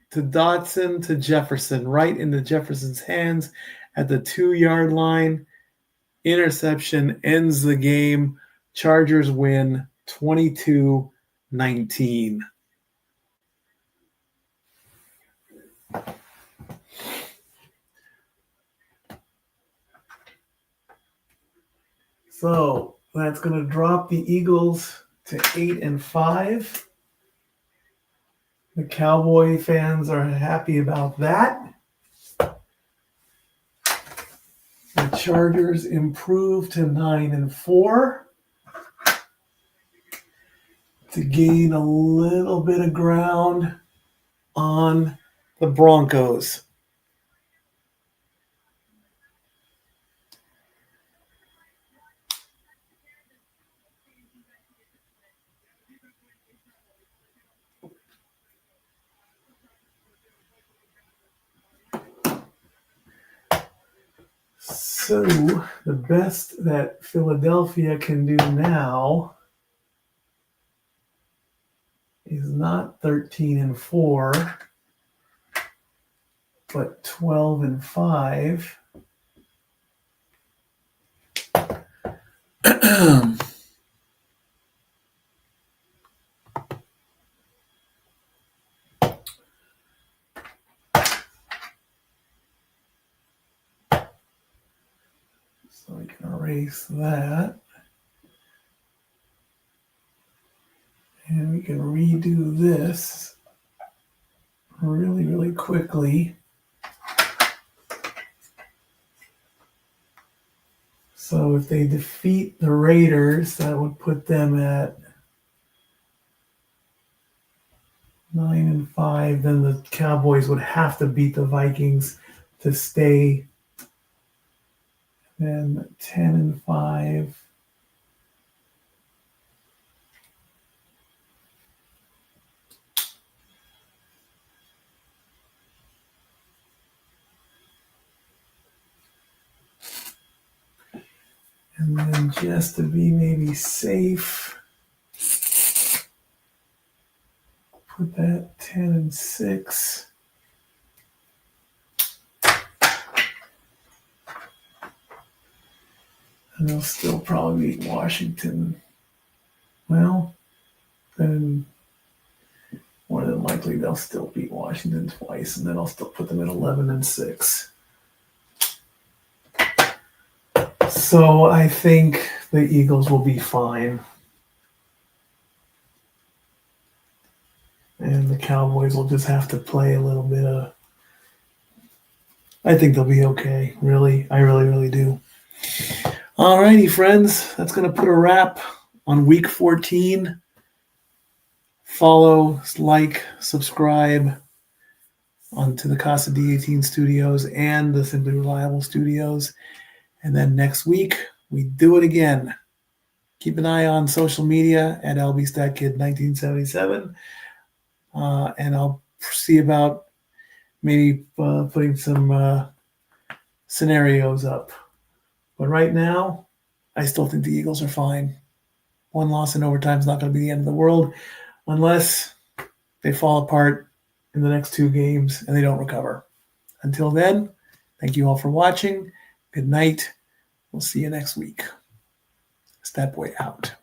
to Dotson to Jefferson, right into Jefferson's hands at the 2-yard line. Interception ends the game. Chargers win 22-19. So that's going to drop the Eagles to 8-5. The Cowboy fans are happy about that. The Chargers improve to 9-4 to gain a little bit of ground on the Broncos. So the best that Philadelphia can do now is not 13-4, but 12-5. So we can erase that. And we can redo this really, really quickly. So if they defeat the Raiders, that would put them at 9-5. Then the Cowboys would have to beat the Vikings to stay. Then 10-5. And then just to be maybe safe, put that 10-6. And they'll still probably beat Washington. Well, then more than likely they'll still beat Washington twice, and then I'll still put them at 11-6. So I think the Eagles will be fine. And the Cowboys will just have to play a little bit of... I think they'll be okay, really. I really, really do. All righty, friends. That's going to put a wrap on Week 14. Follow, like, subscribe onto the Casa D18 Studios and the Simply Reliable Studios. And then next week, we do it again. Keep an eye on social media at LBStatKid1977. And I'll see about maybe putting some scenarios up. But right now, I still think the Eagles are fine. One loss in overtime is not going to be the end of the world unless they fall apart in the next two games and they don't recover. Until then, thank you all for watching. Good night. We'll see you next week. Stat Boy out.